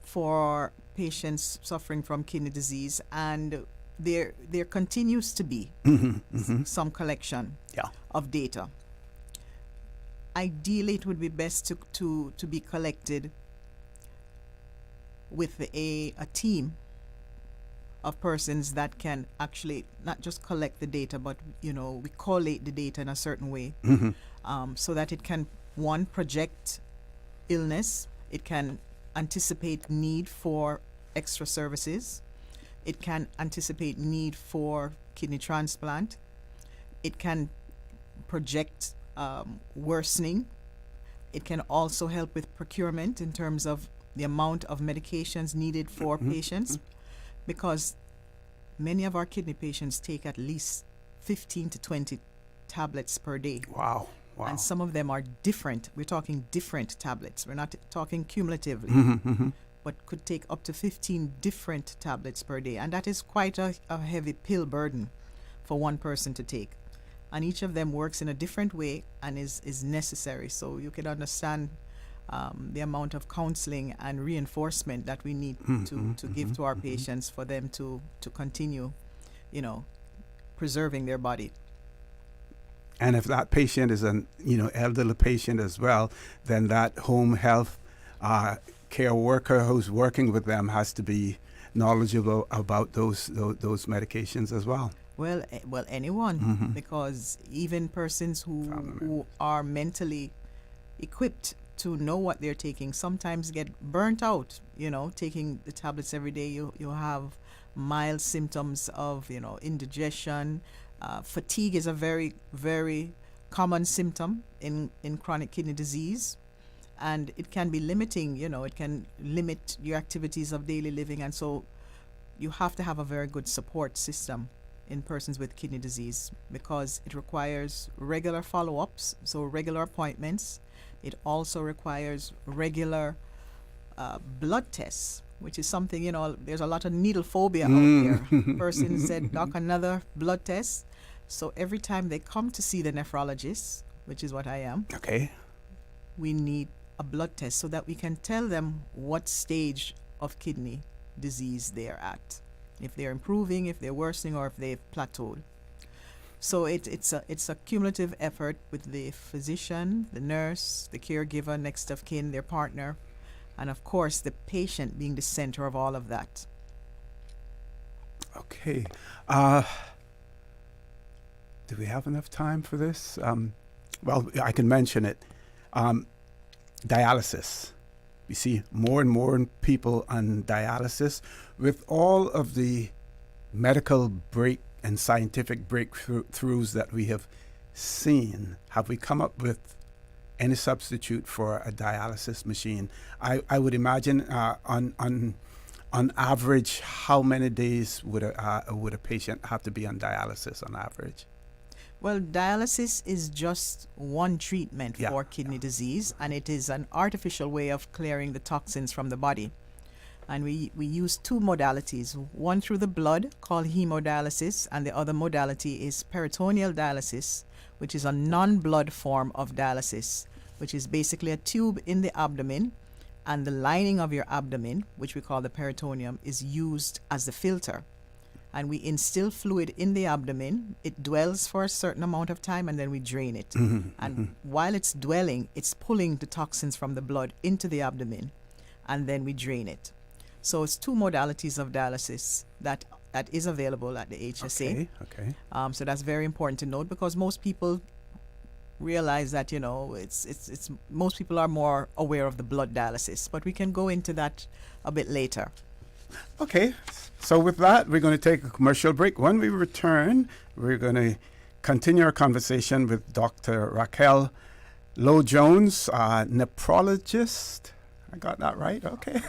for patients suffering from kidney disease, and there continues to be some collection of data. Ideally, it would be best to be collected with a team of persons that can actually not just collect the data, but we collate the data in a certain way, so that it can, one, project illness, it can anticipate need for extra services, it can anticipate need for kidney transplant, it can project worsening, it can also help with procurement in terms of the amount of medications needed for patients, because many of our kidney patients take at least 15 to 20 tablets per day.
Wow.
And some of them are different. We're talking different tablets. We're not talking cumulatively, but could take up to 15 different tablets per day. And that is quite a heavy pill burden for one person to take. And each of them works in a different way and is necessary. So you can understand the amount of counseling and reinforcement that we need to give to our patients for them to continue, preserving their body.
And if that patient is an elderly patient as well, then that home health care worker who's working with them has to be knowledgeable about those medications as well.
Well, anyone, because even persons who are mentally equipped to know what they're taking sometimes get burnt out. Taking the tablets every day, you have mild symptoms of indigestion. Fatigue is a very, very common symptom in chronic kidney disease, and it can be limiting. It can limit your activities of daily living, and so you have to have a very good support system in persons with kidney disease, because it requires regular follow-ups, so regular appointments. It also requires regular blood tests, which is something, there's a lot of needle phobia out there. Person said, "Doc, another blood test." So every time they come to see the nephrologist, which is what I am, we need a blood test so that we can tell them what stage of kidney disease they're at, if they're improving, if they're worsening, or if they've plateaued. So it's a cumulative effort with the physician, the nurse, the caregiver, next of kin, their partner, and of course the patient being the center of all of that.
Okay. Do we have enough time for this? Well, I can mention it. Dialysis. We see more and more people on dialysis. With all of the medical and scientific breakthroughs that we have seen, have we come up with any substitute for a dialysis machine? I would imagine on average, how many days would a patient have to be on dialysis on average?
Well, dialysis is just one treatment for kidney disease, and it is an artificial way of clearing the toxins from the body. And we use two modalities, one through the blood called hemodialysis, and the other modality is peritoneal dialysis, which is a non-blood form of dialysis, which is basically a tube in the abdomen, and the lining of your abdomen, which we call the peritoneum, is used as the filter. And we instill fluid in the abdomen. It dwells for a certain amount of time, and then we drain it. And while it's dwelling, it's pulling the toxins from the blood into the abdomen, and then we drain it. So it's two modalities of dialysis that is available at the HSA.
Okay.
So that's very important to note, because most people realize that, it's most people are more aware of the blood dialysis, but we can go into that a bit later.
Okay, so with that, we're going to take a commercial break. When we return, we're going to continue our conversation with Dr. Racquel Lowe-Jones, nephrologist. I got that right? Okay.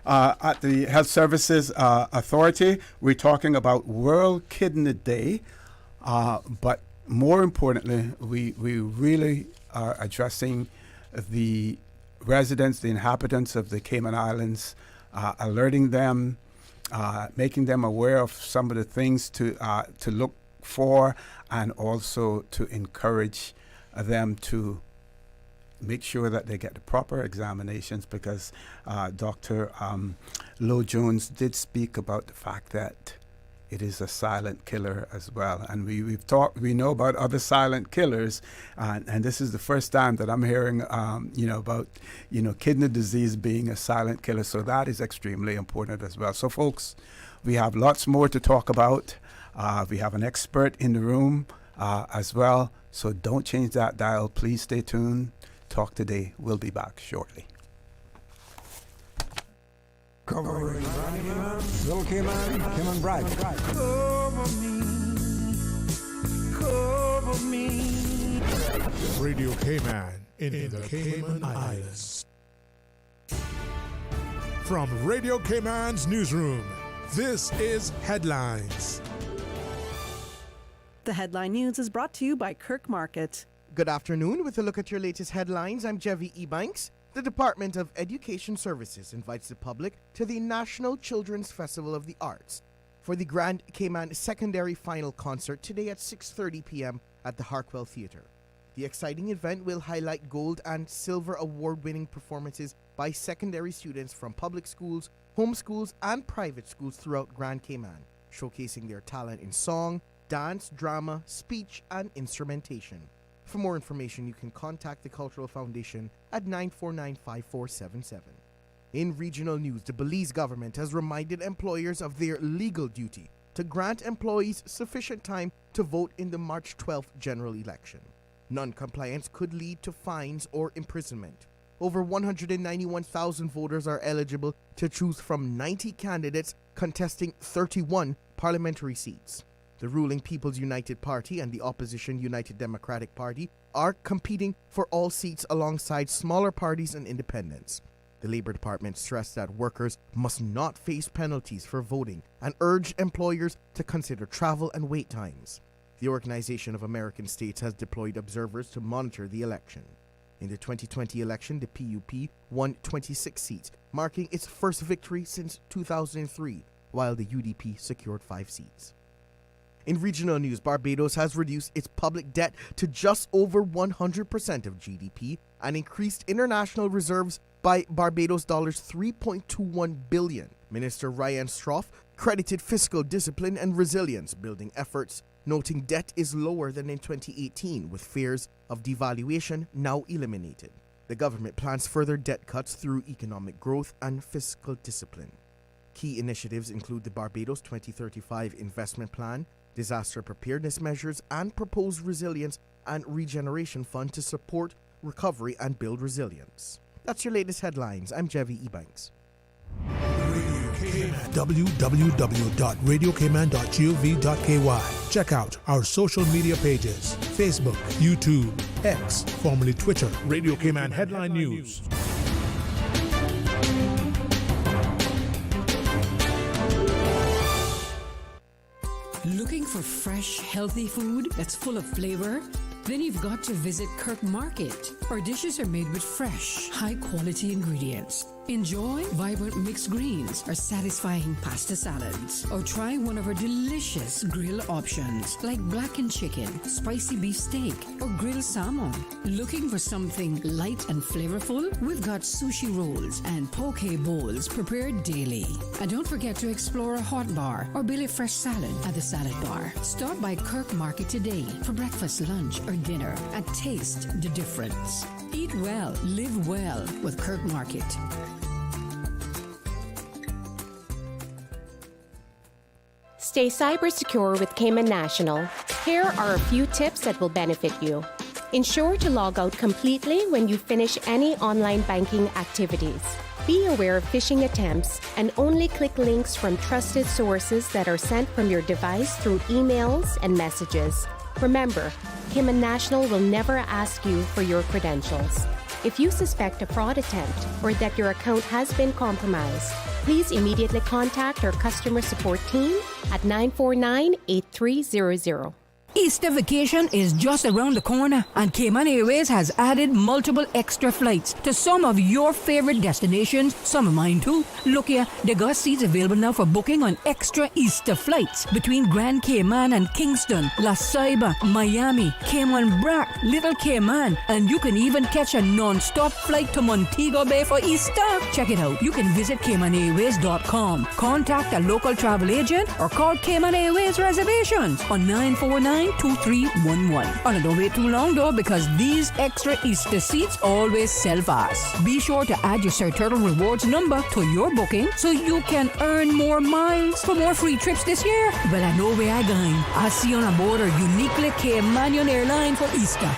At the Health Services Authority. We're talking about World Kidney Day, but more importantly, we really are addressing the residents, the inhabitants of the Cayman Islands, alerting them, making them aware of some of the things to look for, and also to encourage them to make sure that they get the proper examinations, because Dr. Lowe-Jones did speak about the fact that it is a silent killer as well. And we know about other silent killers, and this is the first time that I'm hearing, about, kidney disease being a silent killer. So that is extremely important as well. So folks, we have lots more to talk about. We have an expert in the room as well. So don't change that dial. Please stay tuned. Talk Today. We'll be back shortly.
Covering Little Cayman, Cayman Bride.
Cover me.
Radio Cayman in the Cayman Islands. From Radio Cayman's newsroom, this is Headlines.
The Headline News is brought to you by Kirk Market.
Good afternoon. With a look at your latest headlines, I'm Jevi Ebanks. The Department of Education Services invites the public to the National Children's Festival of the Arts for the Grand Cayman Secondary Final Concert today at 6:30 p.m. at the Harkwell Theatre. The exciting event will highlight gold and silver award-winning performances by secondary students from public schools, homeschools, and private schools throughout Grand Cayman, showcasing their talent in song, dance, drama, speech, and instrumentation. For more information, you can contact the Cultural Foundation at 949-5477. In regional news, the Belize government has reminded employers of their legal duty to grant employees sufficient time to vote in the March 12th general election. Non-compliance could lead to fines or imprisonment. Over 191,000 voters are eligible to choose from 90 candidates contesting 31 parliamentary seats. The ruling People's United Party and the opposition United Democratic Party are competing for all seats alongside smaller parties and independents. The Labor Department stressed that workers must not face penalties for voting and urged employers to consider travel and wait times. The Organization of American States has deployed observers to monitor the election. In the 2020 election, the PUP won 26 seats, marking its first victory since 2003, while the UDP secured 5 seats. In regional news, Barbados has reduced its public debt to just over 100% of GDP and increased international reserves by Barbados dollars 3.21 billion. Minister Ryan Stroff credited fiscal discipline and resilience building efforts, noting debt is lower than in 2018, with fears of devaluation now eliminated. The government plans further debt cuts through economic growth and fiscal discipline. Key initiatives include the Barbados 2035 investment plan, disaster preparedness measures, and proposed resilience and regeneration fund to support recovery and build resilience. That's your latest headlines. I'm Jevi Ebanks.
www.radiocayman.gov.ky. Check out our social media pages: Facebook, YouTube, X, formerly Twitter, Radio Cayman Headline News.
Looking for fresh, healthy food that's full of flavor? Then you've got to visit Kirk Market. Our dishes are made with fresh, high-quality ingredients. Enjoy vibrant mixed greens or satisfying pasta salads. Or try one of our delicious grill options like blackened chicken, spicy beef steak, or grilled salmon. Looking for something light and flavorful? We've got sushi rolls and poke bowls prepared daily. And don't forget to explore a hot bar or Billy Fresh salad at the salad bar. Stop by Kirk Market today for breakfast, lunch, or dinner and taste the difference. Eat well, live well with Kirk Market.
Stay cyber secure with Cayman National. Here are a few tips that will benefit you. Ensure to log out completely when you finish any online banking activities. Be aware of phishing attempts and only click links from trusted sources that are sent from your device through emails and messages. Remember, Cayman National will never ask you for your credentials. If you suspect a fraud attempt or that your account has been compromised, please immediately contact our customer support team at 949-8300.
Easter vacation is just around the corner, and Cayman Airways has added multiple extra flights to some of your favorite destinations, some of mine too. Look here, they got seats available now for booking on extra Easter flights between Grand Cayman and Kingston, La Ceiba, Miami, Cayman Brac, Little Cayman, and you can even catch a non-stop flight to Montego Bay for Easter. Check it out. You can visit CaymanAirways.com, contact a local travel agent, or call Cayman Airways Reservations on 949-2311. And don't wait too long though, because these extra Easter seats always sell fast. Be sure to add your Sir Turtle Rewards number to your booking so you can earn more miles for more free trips this year. Well, I know where I'm going. I'll see you on board a uniquely Caymanian airline for Easter.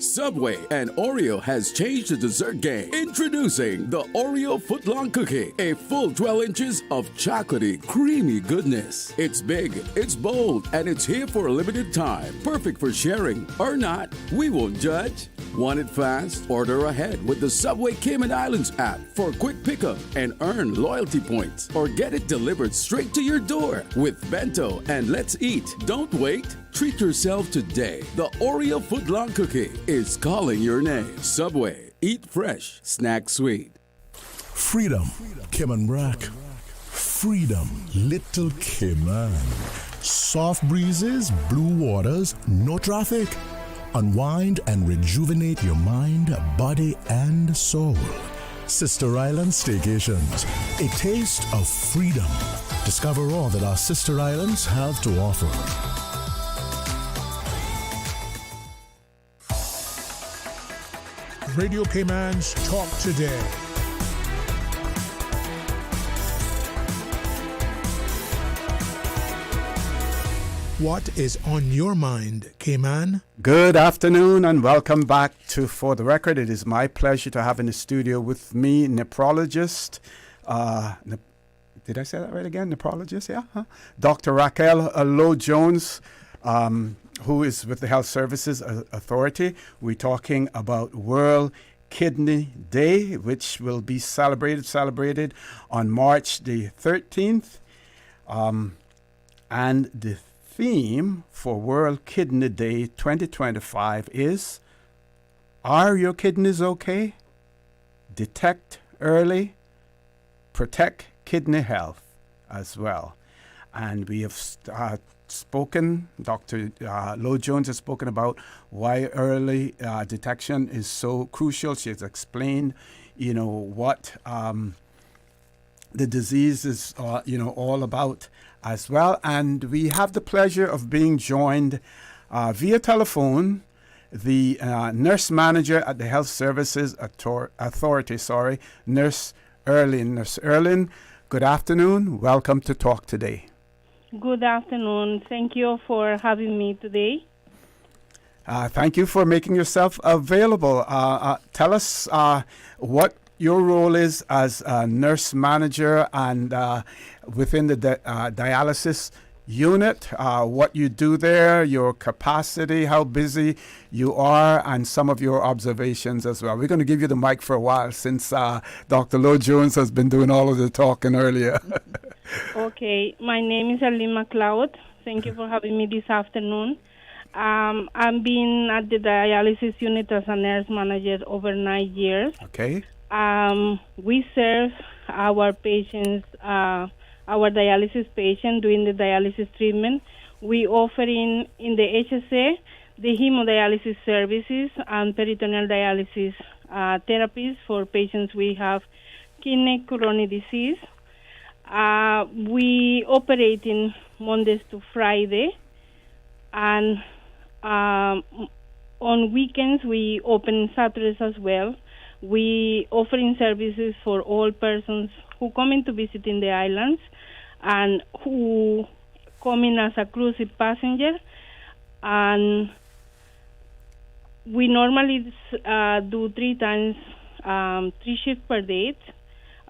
Subway and Oreo has changed the dessert game. Introducing the Oreo Footlong Cookie, a full 12 inches of chocolatey, creamy goodness. It's big, it's bold, and it's here for a limited time. Perfect for sharing or not. We won't judge. Want it fast? Order ahead with the Subway Cayman Islands app for quick pickup and earn loyalty points, or get it delivered straight to your door with Bento and Let's Eat. Don't wait. Treat yourself today. The Oreo Footlong Cookie is calling your name. Subway. Eat fresh. Snack sweet.
Freedom, Cayman Brac. Freedom, Little Cayman. Soft breezes, blue waters, no traffic. Unwind and rejuvenate your mind, body, and soul. Sister Island Staycations, a taste of freedom. Discover all that our sister islands have to offer. Radio Cayman's Talk Today. What is on your mind, Cayman?
Good afternoon and welcome back to For the Record. It is my pleasure to have in the studio with me nephrologist, did I say that right again? Nephrologist, yeah? Huh? Dr. Racquel Lowe-Jones, who is with the Health Services Authority. We're talking about World Kidney Day, which will be celebrated on March the 13th. And the theme for World Kidney Day 2025 is, are your kidneys okay? Detect early, protect kidney health as well. And we have spoken, Dr. Lowe-Jones has spoken about why early detection is so crucial. She has explained, what the disease is, all about as well. And we have the pleasure of being joined via telephone, the nurse manager at the Health Services Authority, Nurse Erlin. Nurse Erlin, good afternoon. Welcome to Talk Today.
Good afternoon. Thank you for having me today.
Thank you for making yourself available. Tell us what your role is as a nurse manager and within the dialysis unit, what you do there, your capacity, how busy you are, and some of your observations as well. We're going to give you the mic for a while since Dr. Lowe-Jones has been doing all of the talking earlier.
Okay, my name is Arlene McLeod. Thank you for having me this afternoon. I've been at the dialysis unit as a nurse manager over 9 years.
Okay.
We serve our patients, our dialysis patient during the dialysis treatment. We offer in the HSA the hemodialysis services and peritoneal dialysis therapies for patients we have kidney coronary disease. We operate in Mondays to Friday, and on weekends we open Saturdays as well. We offering services for all persons who come in to visit in the islands and who come in as a cruise passenger, and we normally do 3 times, 3 shifts per day.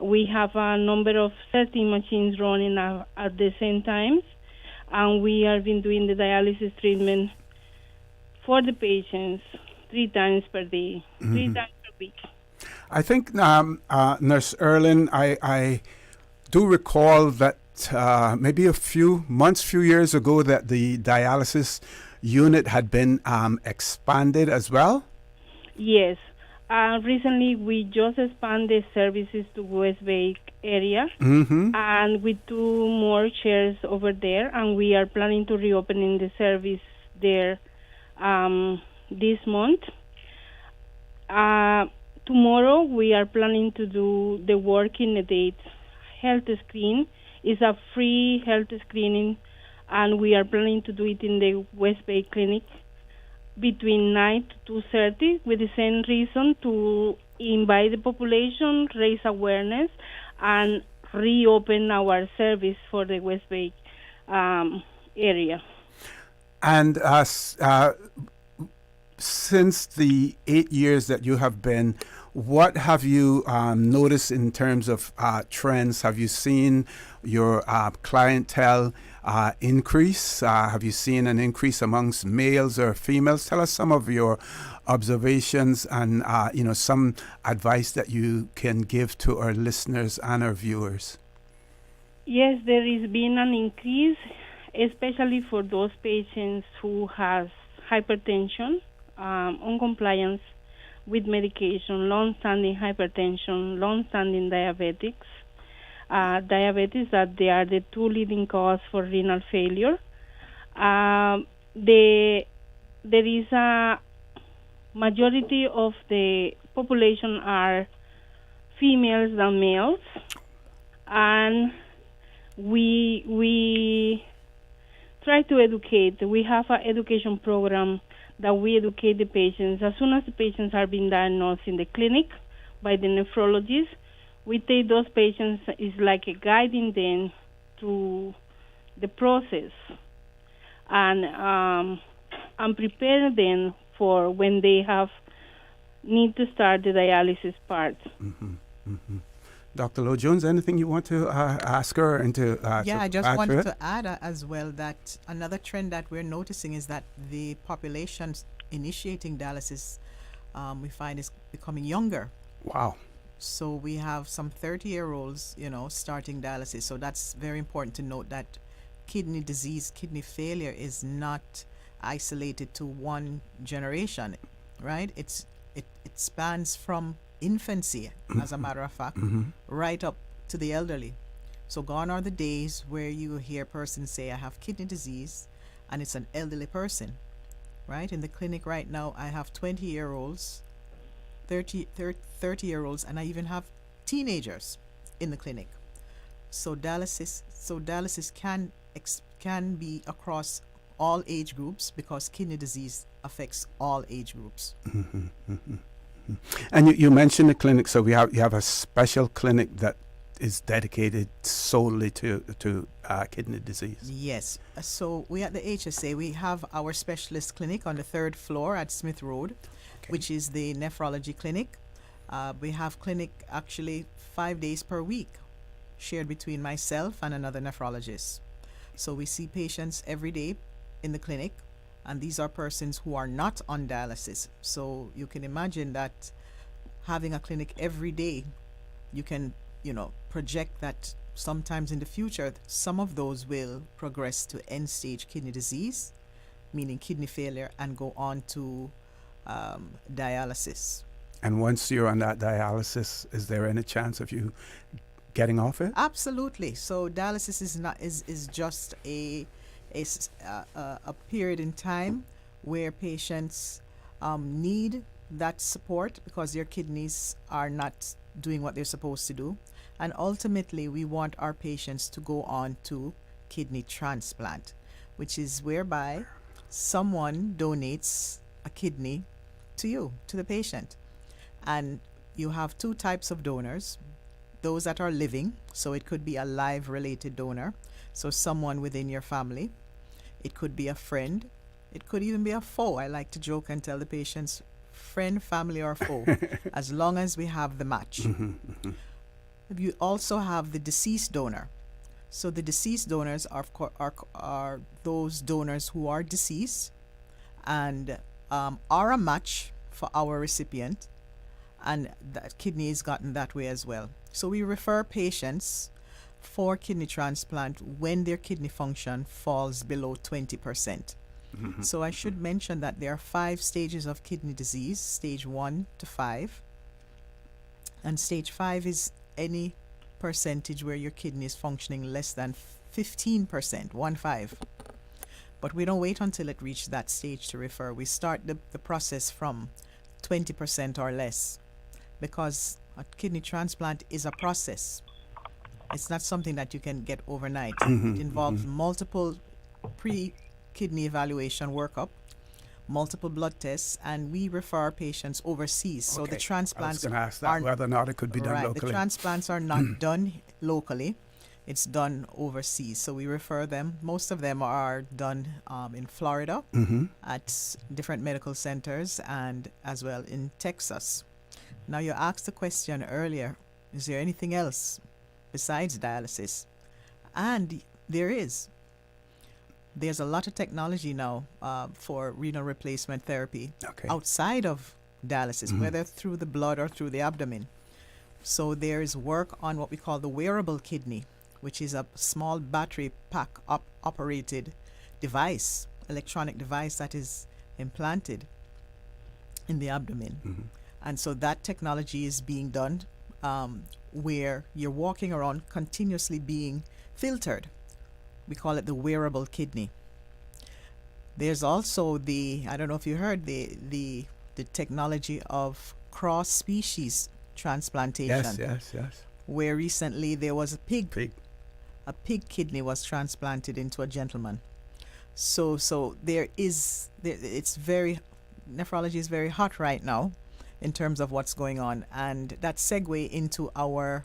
We have a number of 13 machines running at the same time, and we have been doing the dialysis treatment for the patients 3 times per day, 3 times per week.
I think, Nurse Erlin, I do recall that maybe a few years ago that the dialysis unit had been expanded as well?
Yes. Recently, we just expanded services to West Bay area, and with 2 more chairs over there, and we are planning to reopening the service there this month. Tomorrow, we are planning to do the working date health screen. It's a free health screening, and we are planning to do it in the West Bay Clinic between 9 to 2:30 with the same reason to invite the population, raise awareness, and reopen our service for the West Bay area.
And since the 8 years that you have been, what have you noticed in terms of trends? Have you seen your clientele increase? Have you seen an increase amongst males or females? Tell us some of your observations and some advice that you can give to our listeners and our viewers.
Yes, there has been an increase, especially for those patients who have hypertension, uncompliance with medication, long-standing hypertension, long-standing diabetics. Diabetes, that they are the 2 leading cause for renal failure. There is a majority of the population are females than males, and we try to educate. We have an education program that we educate the patients. As soon as the patients are being diagnosed in the clinic by the nephrologist, we take those patients, is like a guiding them through the process and prepare them for when they need to start the dialysis part.
Dr. Lowe-Jones, anything you want to ask her and to
I just
add
wanted
to it?
to add as well that another trend that we're noticing is that the population initiating dialysis we find is becoming younger.
Wow.
So we have some 30-year-olds, starting dialysis. So that's very important to note that kidney disease, kidney failure is not isolated to one generation, right? It spans from infancy, as a matter of fact, right up to the elderly. So gone are the days where you hear persons say, I have kidney disease, and it's an elderly person, right? In the clinic right now, I have 20-year-olds, 30-year-olds, and I even have teenagers in the clinic. So dialysis can be across all age groups because kidney disease affects all age groups.
And you mentioned the clinic, so you have a special clinic that is dedicated solely to kidney disease.
Yes. So we at the HSA, we have our specialist clinic on the 3rd floor at Smith Road, which is the nephrology clinic. We have clinic actually 5 days per week, shared between myself and another nephrologist. So we see patients every day in the clinic, and these are persons who are not on dialysis. So you can imagine that having a clinic every day, you can, project that sometimes in the future, some of those will progress to end-stage kidney disease, meaning kidney failure, and go on to dialysis.
And once you're on that dialysis, is there any chance of you getting off it?
Absolutely. So dialysis is just a period in time where patients need that support because their kidneys are not doing what they're supposed to do. And ultimately, we want our patients to go on to kidney transplant, which is whereby someone donates a kidney to you, to the patient. And you have 2 types of donors, those that are living, so it could be a live related donor, so someone within your family. It could be a friend, It could even be a foe. I like to joke and tell the patients, friend, family, or foe, as long as we have the match. You also have the deceased donor. So the deceased donors are those donors who are deceased and are a match for our recipient, and that kidney is gotten that way as well. So we refer patients for kidney transplant when their kidney function falls below 20%. So I should mention that there are 5 stages of kidney disease, stage 1 to 5. And stage 5 is any percentage where your kidney is functioning less than 15%, 1-5. But we don't wait until it reaches that stage to refer. We start the process from 20% or less, because a kidney transplant is a process. It's not something that you can get overnight. It involves multiple pre-kidney evaluation workup, multiple blood tests, and we refer our patients overseas. So the transplants
I was going to ask that, whether or not it could be done locally.
The transplants are not done locally. It's done overseas. So we refer them. Most of them are done in Florida at different medical centers, and as well in Texas. Now, you asked the question earlier, is there anything else besides dialysis? And there is. There's a lot of technology now for renal replacement therapy outside of dialysis, whether through the blood or through the abdomen. So there is work on what we call the wearable kidney, which is a small battery pack operated device, electronic device that is implanted in the abdomen. And so that technology is being done where you're walking around continuously being filtered. We call it the wearable kidney. There's also I don't know if you heard, the technology of cross-species transplantation.
Yes.
Where recently there was a pig kidney was transplanted into a gentleman. So nephrology is very hot right now in terms of what's going on, and that segue into our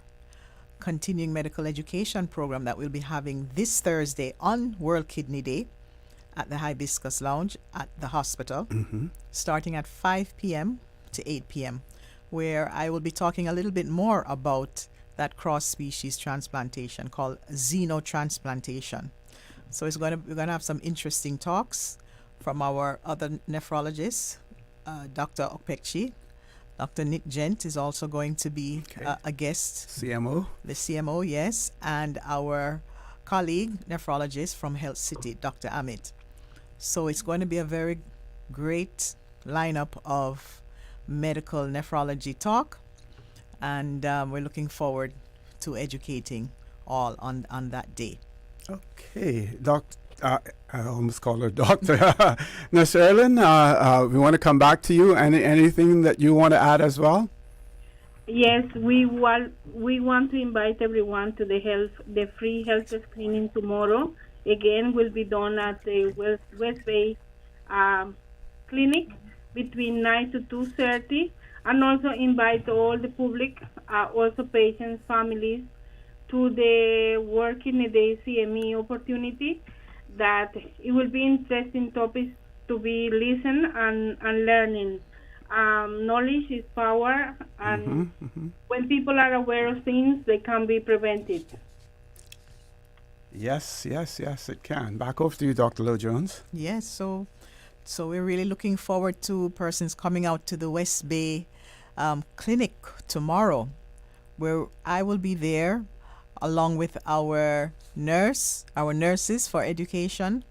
continuing medical education program that we'll be having this Thursday on World Kidney Day at the Hibiscus Lounge at the hospital, starting at 5 p.m. to 8 p.m., where I will be talking a little bit more about that cross-species transplantation called xenotransplantation. So we're going to have some interesting talks from our other nephrologists, Dr. Okpekchi. Dr. Nick Gent is also going to be a guest.
CMO?
The CMO, yes. And our colleague, nephrologist from Health City, Dr. Amit. So it's going to be a very great lineup of medical nephrology talk. And we're looking forward to educating all on that day.
Okay. I almost call her Doctor. Nurse Erlin, we want to come back to you. Anything that you want to add as well?
Yes, we want to invite everyone to the free health screening tomorrow. Again, will be done at the West Bay Clinic between 9 to 2:30, and also invite all the public, also patients, families, to the Work in a Day CME opportunity. That it will be interesting topics to be listened and learning. Knowledge is power, and when people are aware of things, they can be prevented.
Yes, it can. Back over to you, Dr. Lowe-Jones.
Yes, so we're really looking forward to persons coming out to the West Bay Clinic tomorrow, where I will be there along with our nurses for education.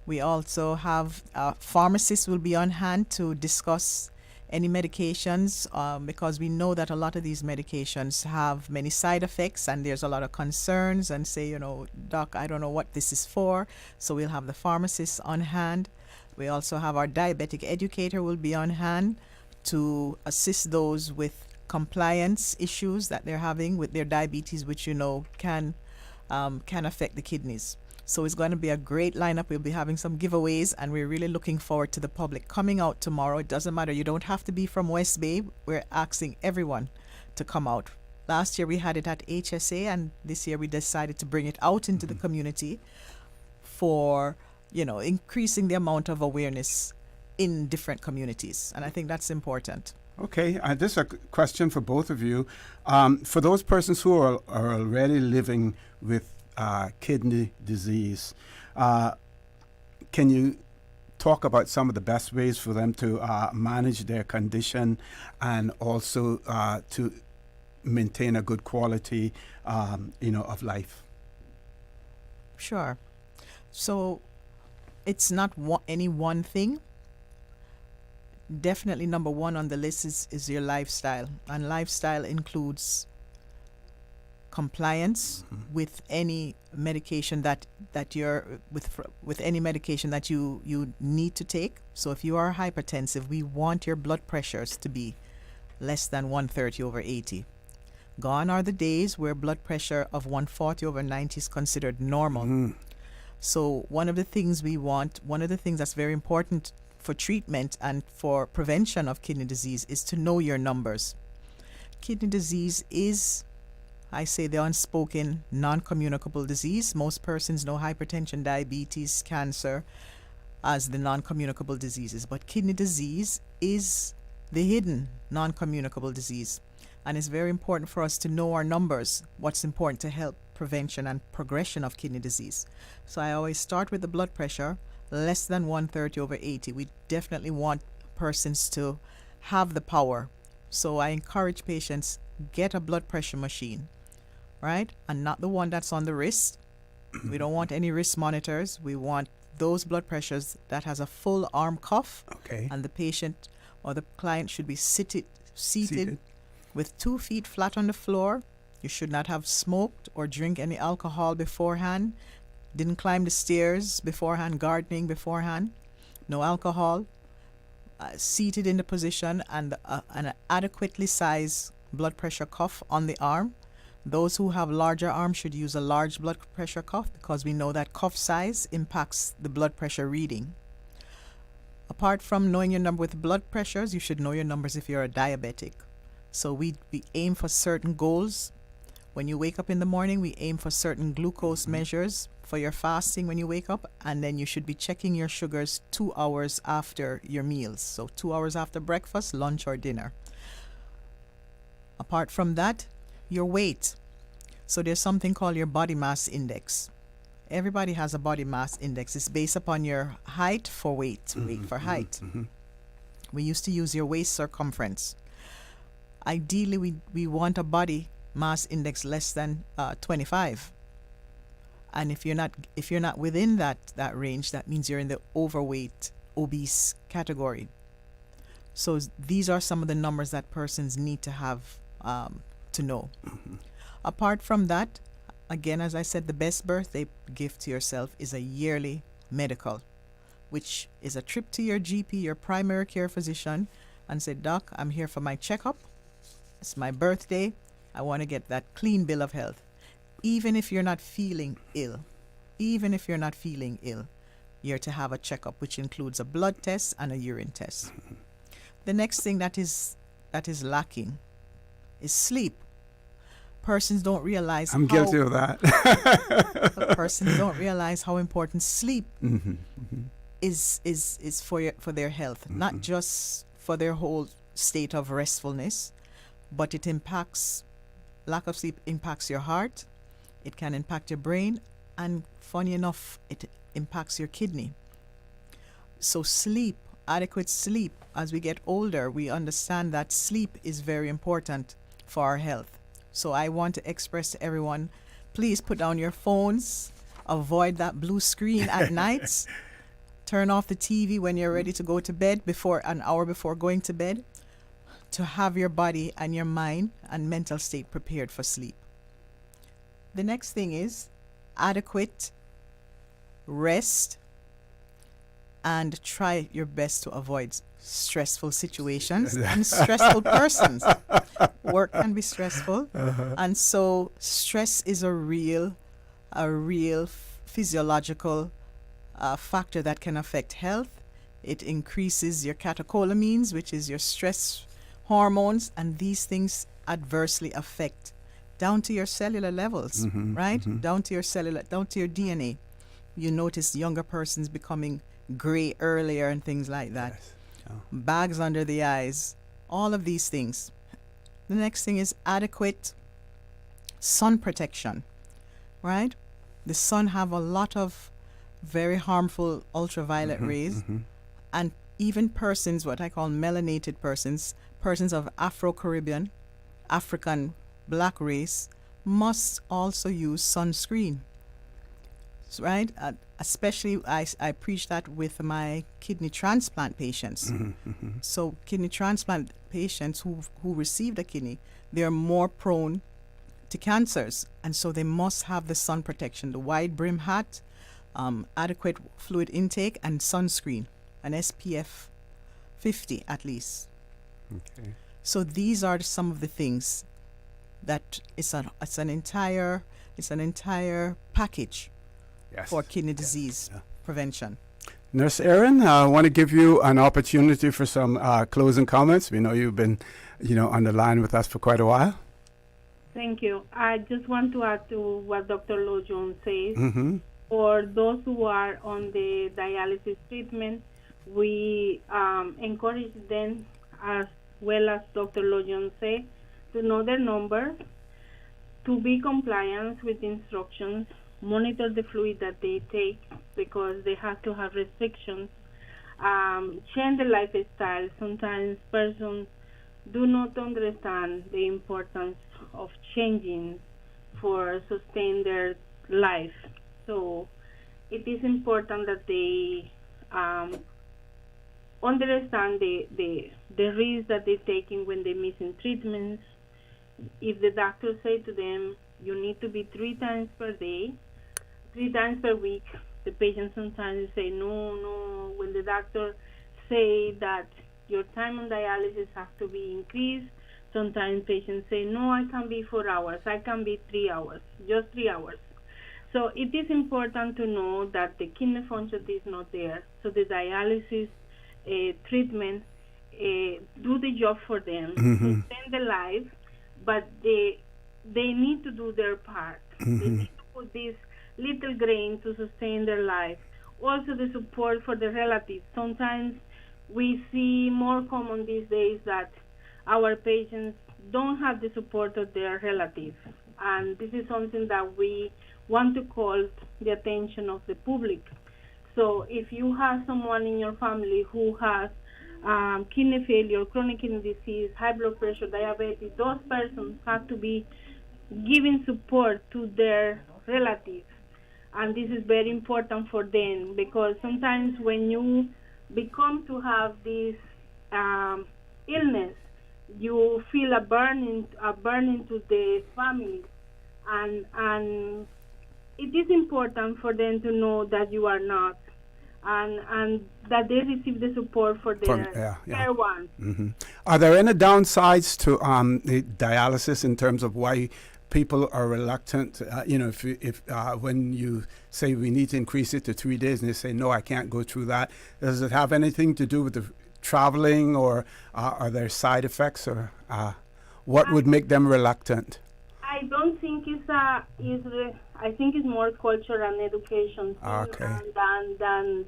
We also have pharmacists will be on hand to discuss any medications because we know that a lot of these medications have many side effects, and there's a lot of concerns and say, doc, I don't know what this is for. So we'll have the pharmacists on hand. We also have our diabetic educator will be on hand to assist those with compliance issues that they're having with their diabetes, which can affect the kidneys. So it's going to be a great lineup. We'll be having some giveaways, and we're really looking forward to the public coming out tomorrow. It doesn't matter. You don't have to be from West Bay. We're asking everyone to come out. Last year we had it at HSA, and this year we decided to bring it out into the community for increasing the amount of awareness in different communities. And I think that's important.
Okay, this is a question for both of you. For those persons who are already living with kidney disease, can you talk about some of the best ways for them to manage their condition and also to maintain a good quality, of life?
Sure. So it's not any one thing. Definitely number one on the list is your lifestyle. And lifestyle includes compliance with any medication that you're with any medication that you need to take. So if you are hypertensive, we want your blood pressures to be less than 130/80. Gone are the days where blood pressure of 140/90 is considered normal. So one of the things that's very important for treatment and for prevention of kidney disease is to know your numbers. Kidney disease is, I say, the unspoken non-communicable disease. Most persons know hypertension, diabetes, cancer as the non-communicable diseases, but kidney disease is the hidden non-communicable disease. And it's very important for us to know our numbers, what's important to help prevention and progression of kidney disease. So I always start with the blood pressure, less than 130/80. We definitely want persons to have the power. So I encourage patients, get a blood pressure machine, right? And not the one that's on the wrist. We don't want any wrist monitors. We want those blood pressures that has a full arm cuff.
Okay.
And the patient or the client should be seated with 2 feet flat on the floor. You should not have smoked or drink any alcohol beforehand. Didn't climb the stairs beforehand, gardening beforehand. No alcohol. Seated in the position and an adequately sized blood pressure cuff on the arm. Those who have larger arms should use a large blood pressure cuff because we know that cuff size impacts the blood pressure reading. Apart from knowing your number with blood pressures, you should know your numbers if you're a diabetic. So we aim for certain goals. When you wake up in the morning, we aim for certain glucose measures for your fasting when you wake up, and then you should be checking your sugars 2 hours after your meals. So 2 hours after breakfast, lunch, or dinner. Apart from that, your weight. So there's something called your body mass index. Everybody has a body mass index. It's based upon your height for weight, weight for height. We used to use your waist circumference. Ideally, we want a body mass index less than 25. And if you're not within that range, that means you're in the overweight, obese category. So these are some of the numbers that persons need to have to know. Apart from that, again, as I said, the best birthday gift to yourself is a yearly medical, which is a trip to your GP, your primary care physician, and say, Doc, I'm here for my checkup. It's my birthday. I want to get that clean bill of health. Even if you're not feeling ill, you're to have a checkup, which includes a blood test and a urine test. The next thing that is lacking is sleep. Persons don't realize
I'm guilty of that.
Persons don't realize how important sleep is for their health, not just for their whole state of restfulness, but lack of sleep impacts your heart, it can impact your brain, and funny enough, it impacts your kidney. So sleep, adequate sleep, as we get older, we understand that sleep is very important for our health. So I want to express to everyone, please put down your phones, avoid that blue screen at nights, turn off the TV when you're ready to go to bed, an hour before going to bed, to have your body and your mind and mental state prepared for sleep. The next thing is adequate rest, and try your best to avoid stressful situations and stressful persons. Work can be stressful, and so stress is a real physiological factor that can affect health. It increases your catecholamines, which is your stress hormones, and these things adversely affect down to your cellular levels, right? Down to your DNA. You notice younger persons becoming gray earlier and things like that.
Yes. Oh.
Bags under the eyes, all of these things. The next thing is adequate sun protection, right? The sun have a lot of very harmful ultraviolet rays, and even persons, what I call melanated persons, persons of Afro-Caribbean, African black race, must also use sunscreen, right? Especially I preach that with my kidney transplant patients. So kidney transplant patients who received a kidney, they are more prone to cancers, and so they must have the sun protection, the wide brim hat, adequate fluid intake, and sunscreen, an SPF 50 at least.
Okay.
So these are some of the things that it's an entire package for kidney disease prevention.
Nurse Erin, I want to give you an opportunity for some closing comments. We know you've been, on the line with us for quite a while.
Thank you. I just want to add to what Dr. Lowe-Jones says. For those who are on the dialysis treatment, we encourage them, as well as Dr. Lowe-Jones said, to know their number, to be compliant with instructions, monitor the fluid that they take because they have to have restrictions, change the lifestyle. Sometimes persons do not understand the importance of changing for sustain their life. So it is important that they understand the risk that they're taking when they're missing treatments. If the doctor say to them, you need to be 3 times per day, 3 times per week, the patient sometimes say, no. When the doctor say that your time on dialysis has to be increased, sometimes patients say, no, I can be 4 hours, I can be 3 hours, just 3 hours. So it is important to know that the kidney function is not there. So the dialysis treatment do the job for them, sustain the life, but they need to do their part. They need to put this little grain to sustain their life. Also the support for the relatives. Sometimes we see more common these days that our patients don't have the support of their relatives. And this is something that we want to call the attention of the public. So if you have someone in your family who has kidney failure, chronic kidney disease, high blood pressure, diabetes, those persons have to be giving support to their relatives. And this is very important for them because sometimes when you become to have this illness, you feel a burning to the family. And it is important for them to know that you are not, and that they receive the support for their care ones.
Are there any downsides to the dialysis in terms of why people are reluctant? If when you say we need to increase it to 3 days and they say, no, I can't go through that, does it have anything to do with the traveling, or are there side effects, or what would make them reluctant?
I don't think I think it's more culture and education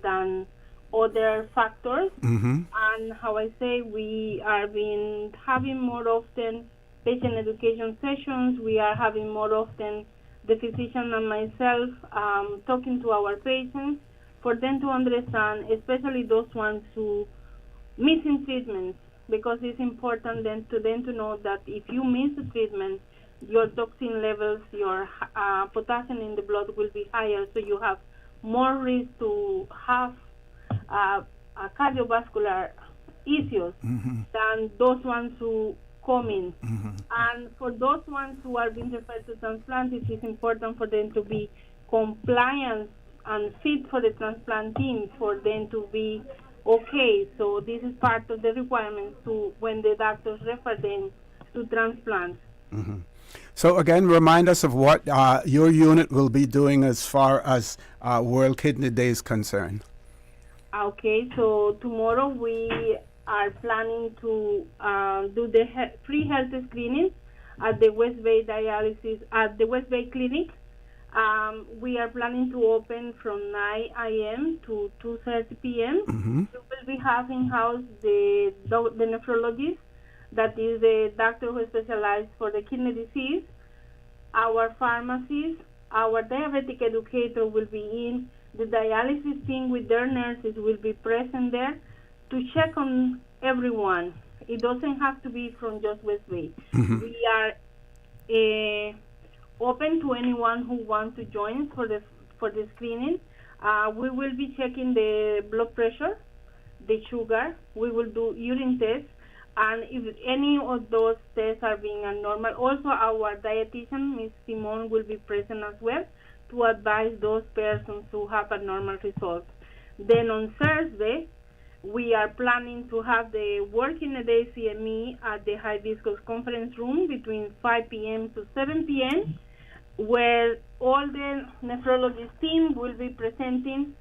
than other factors. And how I say, we are been having more often patient education sessions. We are having more often the physician and myself talking to our patients for them to understand, especially those ones who missing treatments, because it's important then to know that if you miss the treatment, your toxin levels, your potassium in the blood will be higher, so you have more risk to have cardiovascular issues than those ones who come in. And for those ones who are being referred to transplant, it is important for them to be compliant and fit for the transplant team, for them to be okay. So this is part of the requirements to when the doctors refer them to transplant.
So again, remind us of what your unit will be doing as far as World Kidney Day is concerned.
Okay, so tomorrow we are planning to do the free health screening at the West Bay Clinic. We are planning to open from 9 a.m. to 2:30 p.m.
Mm-hmm.
We will be having house the nephrologist, that is the doctor who specializes for the kidney disease. Our pharmacist, our diabetic educator will be in. The dialysis team with their nurses will be present there to check on everyone. It doesn't have to be from just West Bay.
Mm-hmm.
We are open to anyone who wants to join for the screening. We will be checking the blood pressure, the sugar. We will do urine tests, and if any of those tests are being abnormal, also our dietitian, Ms. Simone, will be present as well to advise those persons who have abnormal results. Then on Thursday, we are planning to have the Working a Day CME at the Hibiscus Conference Room between 5 p.m. to 7 p.m., where all the nephrologist team will be presenting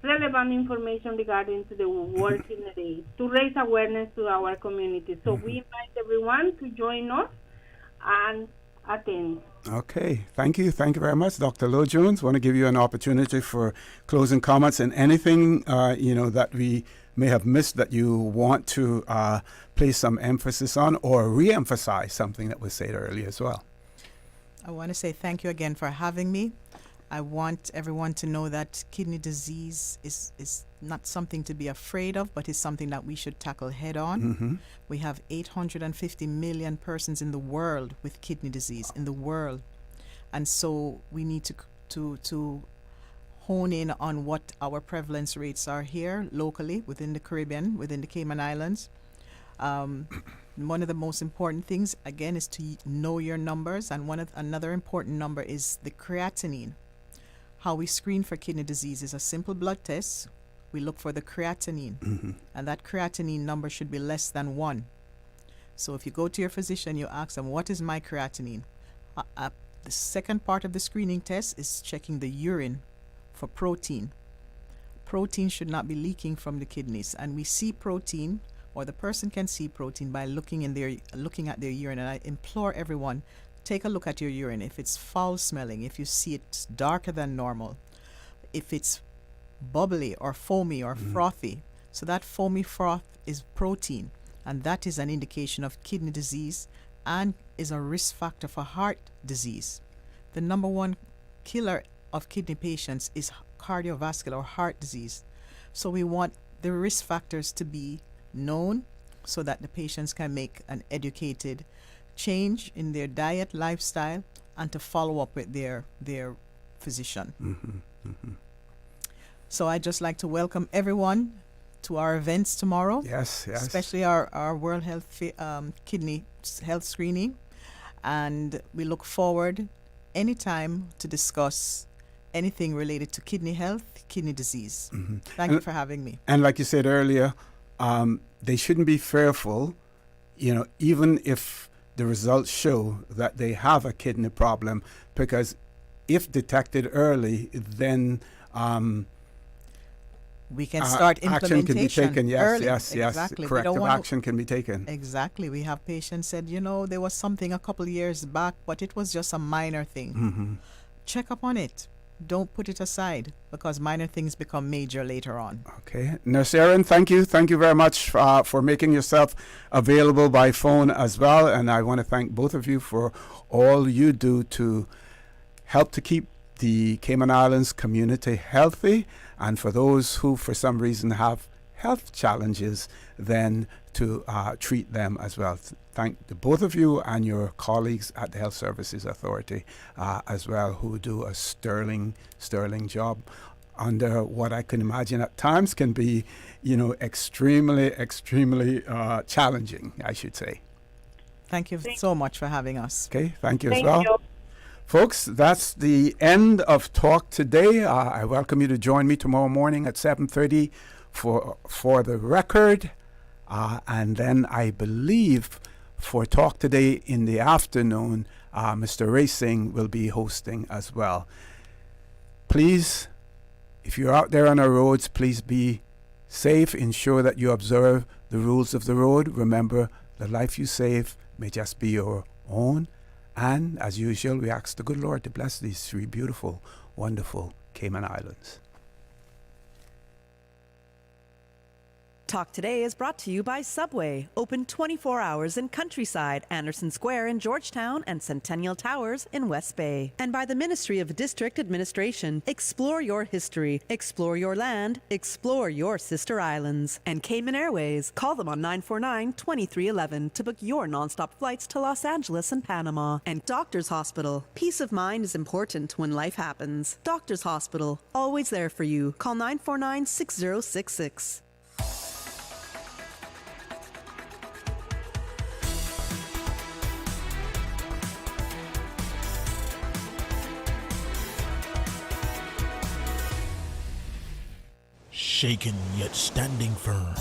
relevant information regarding to the Working a Day to raise awareness to our community. So we invite everyone to join us and attend.
Okay, thank you very much, Dr. Lowe-Jones. Want to give you an opportunity for closing comments and anything that we may have missed that you want to place some emphasis on or re-emphasize something that was said earlier as well.
I want to say thank you again for having me. I want everyone to know that kidney disease is not something to be afraid of, but is something that we should tackle head on.
Mm-hmm.
We have 850 million persons in the world with kidney disease in the world. And so we need to hone in on what our prevalence rates are here locally within the Caribbean, within the Cayman Islands. One of the most important things, again, is to know your numbers. And another important number is the creatinine. How we screen for kidney disease is a simple blood test. We look for the creatinine.
Mm-hmm.
And that creatinine number should be less than 1. So if you go to your physician, you ask them, what is my creatinine? The second part of the screening test is checking the urine for protein. Protein should not be leaking from the kidneys. And we see protein, or the person can see protein by looking at their urine. And I implore everyone, take a look at your urine. If it's foul smelling, if you see it's darker than normal, if it's bubbly or foamy or frothy. So that foamy froth is protein, and that is an indication of kidney disease and is a risk factor for heart disease. The number one killer of kidney patients is cardiovascular or heart disease. So we want the risk factors to be known so that the patients can make an educated change in their diet, lifestyle, and to follow up with their physician.
Mm-hmm. Mm-hmm.
So I'd just like to welcome everyone to our events tomorrow.
Yes.
Especially our World Health Kidney Health Screening. And we look forward anytime to discuss anything related to kidney health, kidney disease.
Mm-hmm.
Thank you for having me.
And like you said earlier, they shouldn't be fearful, even if the results show that they have a kidney problem, because if detected early, then
we can start implementation.
Action can be taken. Yes,
early.
yes.
Exactly.
Corrective action can be taken.
Exactly. We have patients said, there was something a couple of years back, but it was just a minor thing.
Mm-hmm.
Check up on it. Don't put it aside, because minor things become major later on.
Okay. Nurse Erin, thank you. Thank you very much for making yourself available by phone as well. And I want to thank both of you for all you do to help to keep the Cayman Islands community healthy, and for those who for some reason have health challenges, then to treat them as well. Thank the both of you and your colleagues at the Health Services Authority as well, who do a sterling job under what I can imagine at times can be, extremely challenging, I should say.
Thank you so much for having us.
Okay, thank you as well. Folks, that's the end of Talk today. I welcome you to join me tomorrow morning at 7:30 for the record. And then I believe for Talk today in the afternoon, Mr. Racing will be hosting as well. Please, if you're out there on our roads, please be safe. Ensure that you observe the rules of the road. Remember, the life you save may just be your own, And as usual, we ask the good Lord to bless these 3 beautiful, wonderful Cayman Islands.
Talk Today is brought to you by Subway, open 24 hours in Countryside, Anderson Square in Georgetown, and Centennial Towers in West Bay. And by the Ministry of District Administration, explore your history, explore your land, explore your sister islands. And Cayman Airways, call them on 949-2311 to book your nonstop flights to Los Angeles and Panama. And Doctors Hospital, peace of mind is important when life happens. Doctors Hospital, always there for you. Call 949-6066.
Shaken yet standing firm.